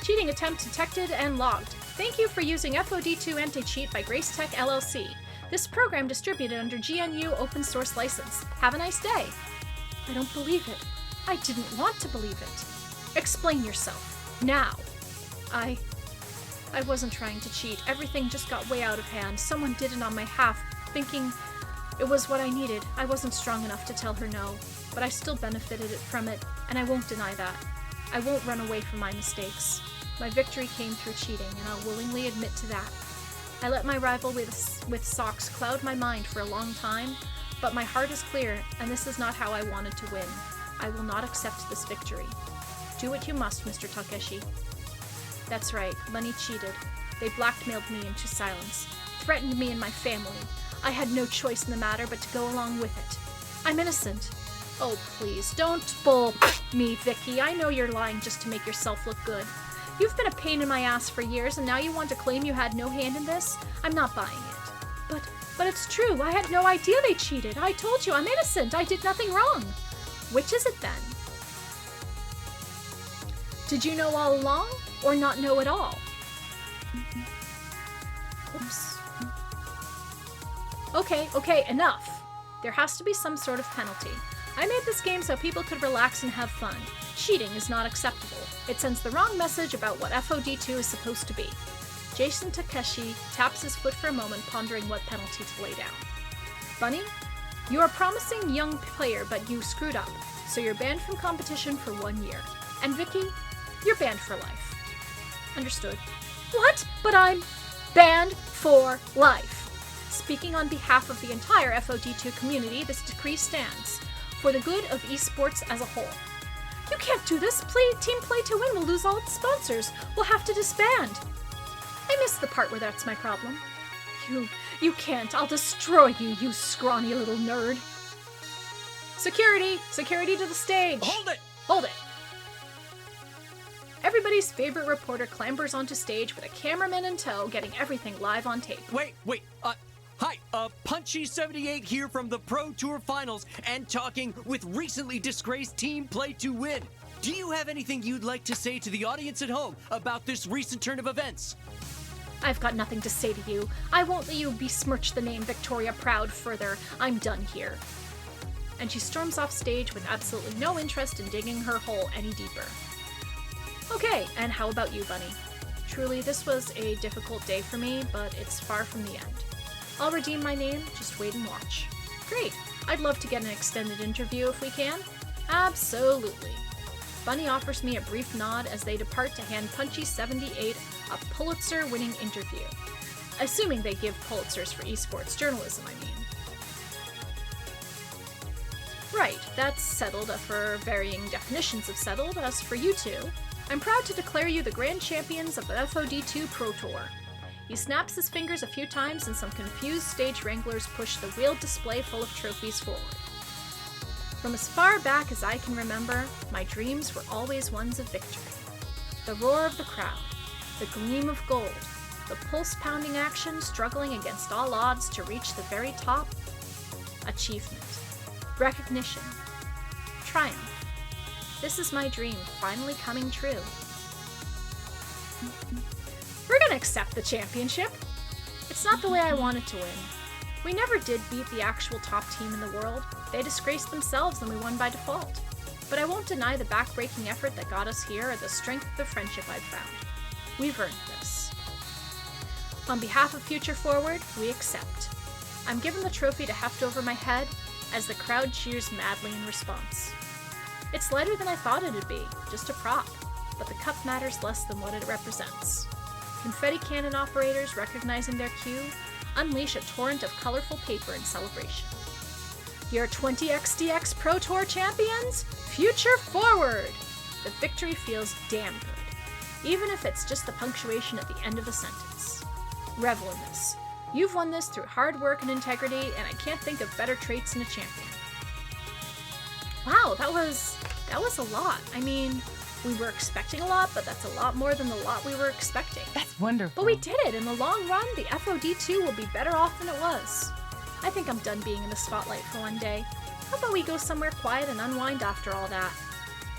Cheating attempt detected and logged. Thank you for using FOD2 Anti-Cheat by Grace Tech LLC. This program distributed under GNU open source license. Have a nice day. I don't believe it. I didn't want to believe it. Explain yourself. Now. I wasn't trying to cheat. Everything just got way out of hand. Someone did it on my behalf, thinking it was what I needed. I wasn't strong enough to tell her no, but I still benefited from it, and I won't deny that. I won't run away from my mistakes. My victory came through cheating, and I'll willingly admit to that. I let my rival with socks cloud my mind for a long time, but my heart is clear, and this is not how I wanted to win. I will not accept this victory. Do what you must, Mr. Takeshi. That's right, Bunny cheated. They blackmailed me into silence, threatened me and my family. I had no choice in the matter but to go along with it. I'm innocent. Oh, please, don't bull me, Vicky. I know you're lying just to make yourself look good. You've been a pain in my ass for years, and now you want to claim you had no hand in this? I'm not buying it. But it's true. I had no idea they cheated. I told you, I'm innocent. I did nothing wrong. Which is it then? Did you know all along, or not know at all? Oops. Okay, enough. There has to be some sort of penalty. I made this game so people could relax and have fun. Cheating is not acceptable. It sends the wrong message about what FOD2 is supposed to be. Jason Takeshi taps his foot for a moment, pondering what penalty to lay down. Bunny, you're a promising young player, but you screwed up, so you're banned from competition for 1 year. And Vicky, you're banned for life. Understood. What? But I'm banned for life. Speaking on behalf of the entire FOD2 community, this decree stands for the good of esports as a whole. You can't do this. Team Play to Win will lose all its sponsors. We'll have to disband. I missed the part where that's my problem. You can't. I'll destroy you, you scrawny little nerd. Security! Security to the stage! Hold it! Hold it! Everybody's favorite reporter clambers onto stage with a cameraman in tow, getting everything live on tape. Wait, hi, Punchy78 here from the Pro Tour Finals and talking with recently disgraced Team Play to Win. Do you have anything you'd like to say to the audience at home about this recent turn of events? I've got nothing to say to you. I won't let you besmirch the name Victoria Proud further. I'm done here. And she storms off stage with absolutely no interest in digging her hole any deeper. Okay, and how about you, Bunny? Truly, this was a difficult day for me, but it's far from the end. I'll redeem my name, just wait and watch. Great, I'd love to get an extended interview if we can. Absolutely. Bunny offers me a brief nod as they depart to hand Punchy78 a Pulitzer-winning interview. Assuming they give Pulitzers for esports journalism, I mean. Right, that's settled for varying definitions of settled. As for you two, I'm proud to declare you the grand champions of the FOD2 Pro Tour. He snaps his fingers a few times and some confused stage wranglers push the wheeled display full of trophies forward. From as far back as I can remember, my dreams were always ones of victory. The roar of the crowd, the gleam of gold, the pulse-pounding action struggling against all odds to reach the very top. Achievement. Recognition. Triumph. This is my dream finally coming true. We're gonna accept the championship. It's not the way I wanted to win. We never did beat the actual top team in the world. They disgraced themselves and we won by default. But I won't deny the back-breaking effort that got us here or the strength of the friendship I've found. We've earned this. On behalf of Future Forward, we accept. I'm given the trophy to heft over my head as the crowd cheers madly in response. It's lighter than I thought it'd be, just a prop, but the cup matters less than what it represents. Confetti cannon operators, recognizing their cue, unleash a torrent of colorful paper in celebration. Your 20XDX Pro Tour champions, Future Forward! The victory feels damn good, even if it's just the punctuation at the end of the sentence. Revel in this. You've won this through hard work and integrity, and I can't think of better traits in a champion. Wow, that was a lot. I mean, we were expecting a lot, but that's a lot more than the lot we were expecting. That's wonderful. But we did it. In the long run, the FOD2 will be better off than it was. I think I'm done being in the spotlight for one day. How about we go somewhere quiet and unwind after all that?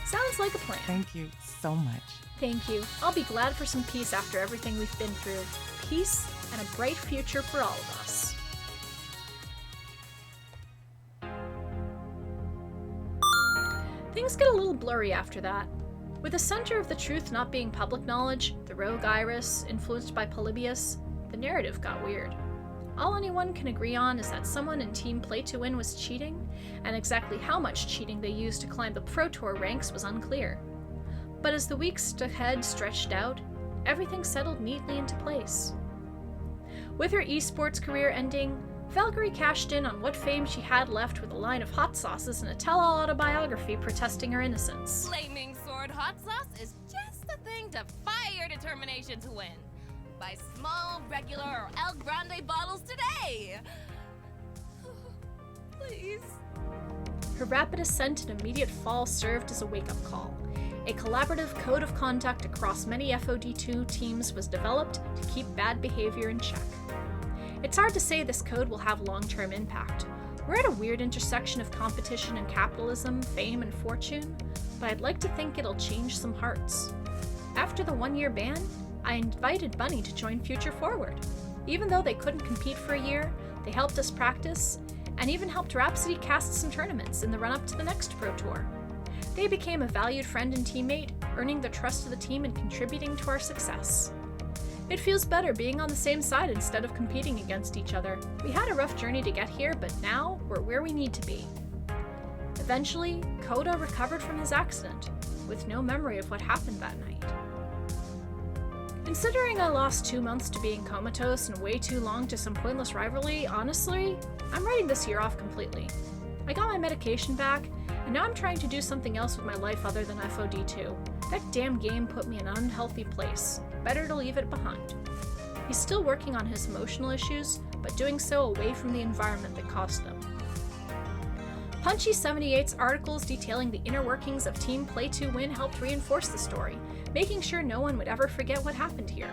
Sounds like a plan. Thank you so much. Thank you. I'll be glad for some peace after everything we've been through. Peace and a bright future for all of us. Things get a little blurry after that. With the center of the truth not being public knowledge, the rogue Iris, influenced by Polybius, the narrative got weird. All anyone can agree on is that someone in Team Play to Win was cheating, and exactly how much cheating they used to climb the Pro Tour ranks was unclear. But as the weeks ahead stretched out, everything settled neatly into place. With her esports career ending, Valkyrie cashed in on what fame she had left with a line of hot sauces and a tell-all autobiography protesting her innocence. Flaming Sword hot sauce is just the thing to fire determination to win. Buy small, regular, or El Grande bottles today! Please. Her rapid ascent and immediate fall served as a wake-up call. A collaborative code of conduct across many FOD2 teams was developed to keep bad behavior in check. It's hard to say this code will have long-term impact. We're at a weird intersection of competition and capitalism, fame and fortune, but I'd like to think it'll change some hearts. After the one-year ban, I invited Bunny to join Future Forward. Even though they couldn't compete for a year, they helped us practice, and even helped Rhapsody cast some tournaments in the run-up to the next Pro Tour. They became a valued friend and teammate, earning the trust of the team and contributing to our success. It feels better being on the same side instead of competing against each other. We had a rough journey to get here, but now we're where we need to be. Eventually, Coda recovered from his accident, with no memory of what happened that night. Considering I lost 2 months to being comatose and way too long to some pointless rivalry, honestly, I'm writing this year off completely. I got my medication back, and now I'm trying to do something else with my life other than FOD2. That damn game put me in an unhealthy place. Better to leave it behind. He's still working on his emotional issues, but doing so away from the environment that caused them. Punchy 78's articles detailing the inner workings of Team Play to Win helped reinforce the story, making sure no one would ever forget what happened here.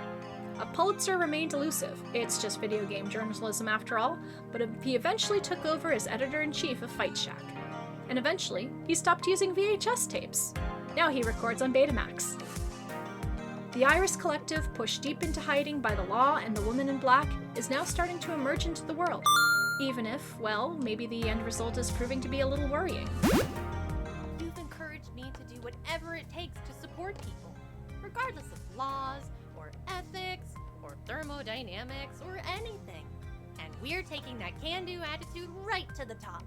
A Pulitzer remained elusive. It's just video game journalism after all, but he eventually took over as editor-in-chief of Fight Shack. And eventually, he stopped using VHS tapes. Now he records on Betamax. The Iris Collective, pushed deep into hiding by the law and the woman in black, is now starting to emerge into the world. Even if, well, maybe the end result is proving to be a little worrying. You've encouraged me to do whatever it takes to support people, regardless of laws, or ethics, or thermodynamics, or anything. And we're taking that can-do attitude right to the top.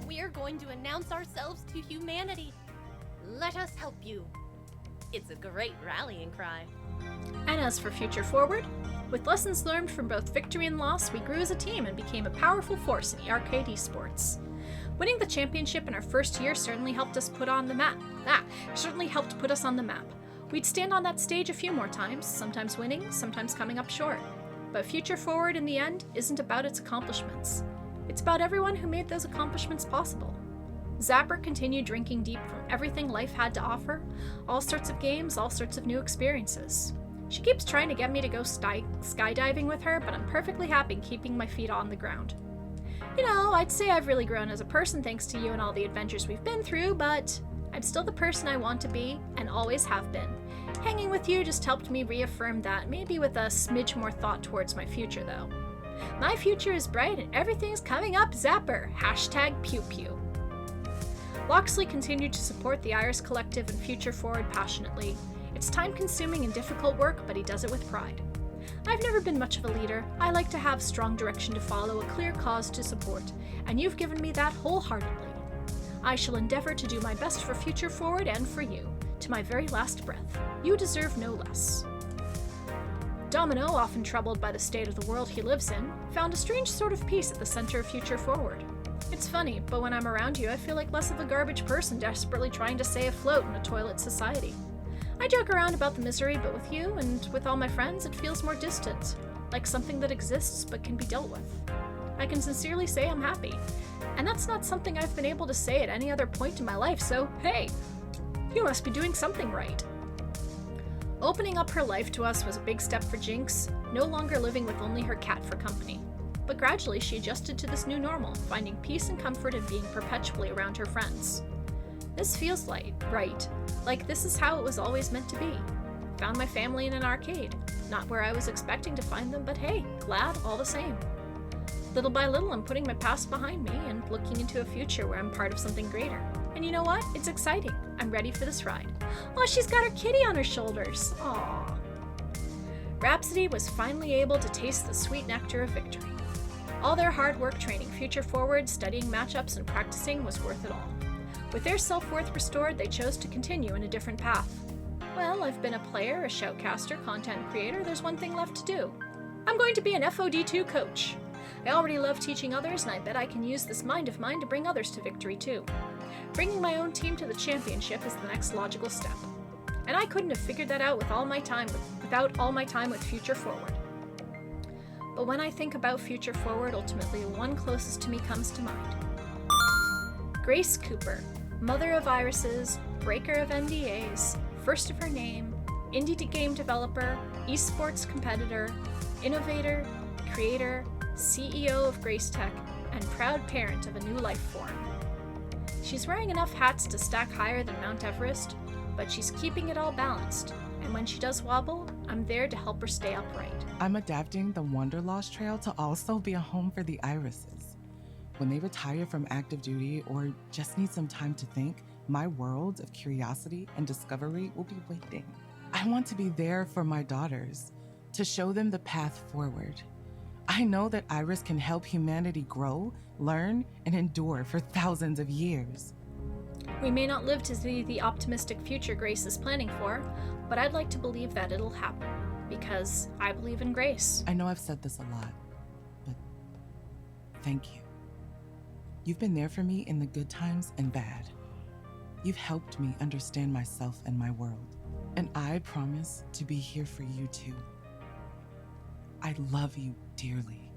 We're going to announce ourselves to humanity. Let us help you. It's a great rallying cry. And as for Future Forward, with lessons learned from both victory and loss, we grew as a team and became a powerful force in the arcade esports. Winning the championship in our first year certainly helped us put us on the map. We'd stand on that stage a few more times, sometimes winning, sometimes coming up short. But Future Forward in the end isn't about its accomplishments. It's about everyone who made those accomplishments possible. Zapper continued drinking deep from everything life had to offer, all sorts of games, all sorts of new experiences. She keeps trying to get me to go skydiving with her, but I'm perfectly happy keeping my feet on the ground. You know, I'd say I've really grown as a person thanks to you and all the adventures we've been through, but I'm still the person I want to be, and always have been. Hanging with you just helped me reaffirm that, maybe with a smidge more thought towards my future though. My future is bright and everything's coming up, Zapper! #PewPew. Loxley continued to support the Iris Collective and Future Forward passionately. It's time-consuming and difficult work, but he does it with pride. I've never been much of a leader. I like to have strong direction to follow, a clear cause to support, and you've given me that wholeheartedly. I shall endeavor to do my best for Future Forward and for you, to my very last breath. You deserve no less. Domino, often troubled by the state of the world he lives in, found a strange sort of peace at the center of Future Forward. It's funny, but when I'm around you, I feel like less of a garbage person desperately trying to stay afloat in a toilet society. I joke around about the misery, but with you and with all my friends, it feels more distant, like something that exists but can be dealt with. I can sincerely say I'm happy, and that's not something I've been able to say at any other point in my life, so hey, you must be doing something right. Opening up her life to us was a big step for Jinx, no longer living with only her cat for company. but gradually she adjusted to this new normal, finding peace and comfort in being perpetually around her friends. This feels right, like this is how it was always meant to be. Found my family in an arcade, not where I was expecting to find them, but hey, glad all the same. Little by little, I'm putting my past behind me and looking into a future where I'm part of something greater. And you know what? It's exciting. I'm ready for this ride. Oh, she's got her kitty on her shoulders. Aww. Rhapsody was finally able to taste the sweet nectar of victory. All their hard work training future forward, studying matchups, and practicing was worth it all. With their self-worth restored, they chose to continue in a different path. Well, I've been a player, a shoutcaster, content creator. There's one thing left to do. I'm going to be an FOD2 coach. I already love teaching others, and I bet I can use this mind of mine to bring others to victory too. Bringing my own team to the championship is the next logical step. And I couldn't have figured that out without all my time with Future Forward. But when I think about Future Forward, ultimately the one closest to me comes to mind. Grace Cooper, mother of irises, breaker of NDAs, first of her name, indie game developer, esports competitor, innovator, creator, CEO of Grace Tech, and proud parent of a new life form. She's wearing enough hats to stack higher than Mount Everest, but she's keeping it all balanced, and when she does wobble, I'm there to help her stay upright. I'm adapting the Wanderlost Trail to also be a home for the irises. When they retire from active duty or just need some time to think, my world of curiosity and discovery will be waiting. I want to be there for my daughters, to show them the path forward. I know that Iris can help humanity grow, learn, and endure for thousands of years. We may not live to see the optimistic future Grace is planning for, but I'd like to believe that it'll happen, because I believe in Grace. I know I've said this a lot, but thank you. You've been there for me in the good times and bad. You've helped me understand myself and my world, and I promise to be here for you too. I love you dearly,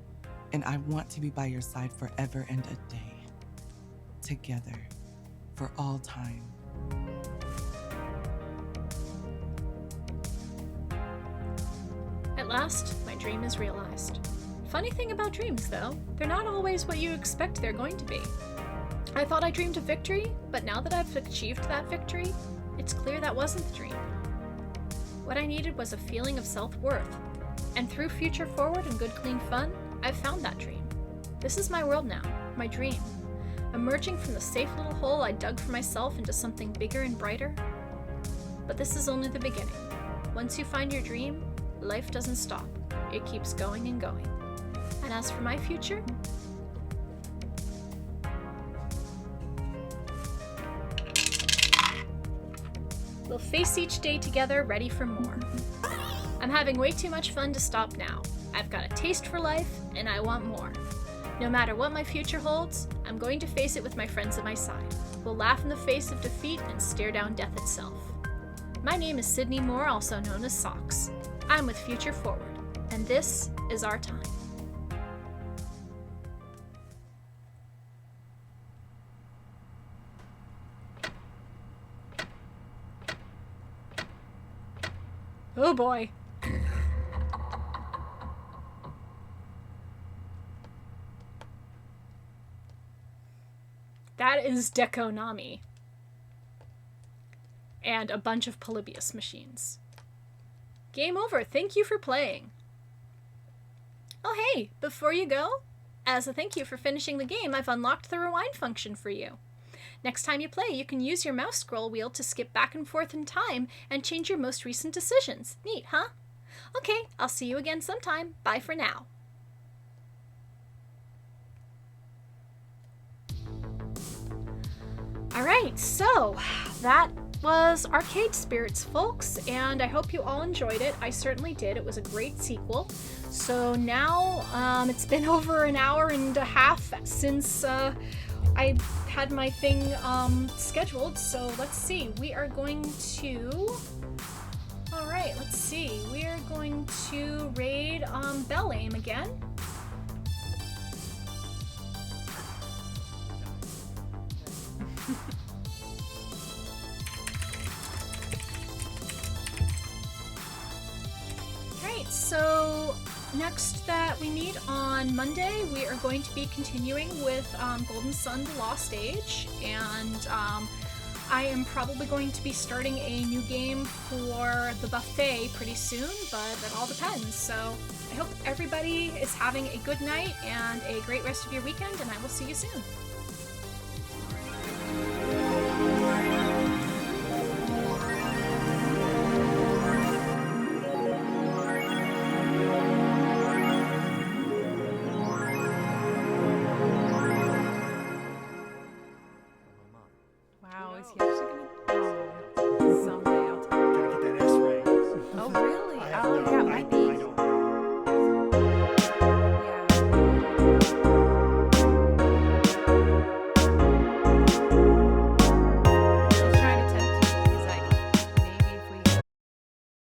and I want to be by your side forever and a day. Together, for all time. At last, my dream is realized. Funny thing about dreams, though, they're not always what you expect they're going to be. I thought I dreamed of victory, but now that I've achieved that victory, it's clear that wasn't the dream. What I needed was a feeling of self-worth. And through Future Forward and Good Clean Fun, I've found that dream. This is my world now, my dream. Emerging from the safe little hole I dug for myself into something bigger and brighter. But this is only the beginning. Once you find your dream, life doesn't stop. It keeps going and going. And as for my future, we'll face each day together, ready for more. I'm having way too much fun to stop now. I've got a taste for life, and I want more. No matter what my future holds, I'm going to face it with my friends at my side. We'll laugh in the face of defeat and stare down death itself. My name is Sydney Moore, also known as Socks. I'm with Future Forward, and this is our time. Oh boy. That is Dekonami. And a bunch of Polybius machines. Game over. Thank you for playing. Oh hey, before you go, as a thank you for finishing the game, I've unlocked the rewind function for you. Next time you play, you can use your mouse scroll wheel to skip back and forth in time and change your most recent decisions. Neat, huh? Okay, I'll see you again sometime. Bye for now. Alright, so that was Arcade Spirits, folks, and I hope you all enjoyed it. I certainly did. It was a great sequel. So now, it's been over an hour and a half since I had my thing scheduled, so let's see. We are going to... Alright, let's see. We are going to raid Bell-Aim again. Alright, so next that we meet on Monday, we are going to be continuing with Golden Sun: The Lost Age, and I am probably going to be starting a new game for the buffet pretty soon, but that all depends. So I hope everybody is having a good night and a great rest of your weekend, and I will see you soon. Wow, is he actually gonna? Oh, so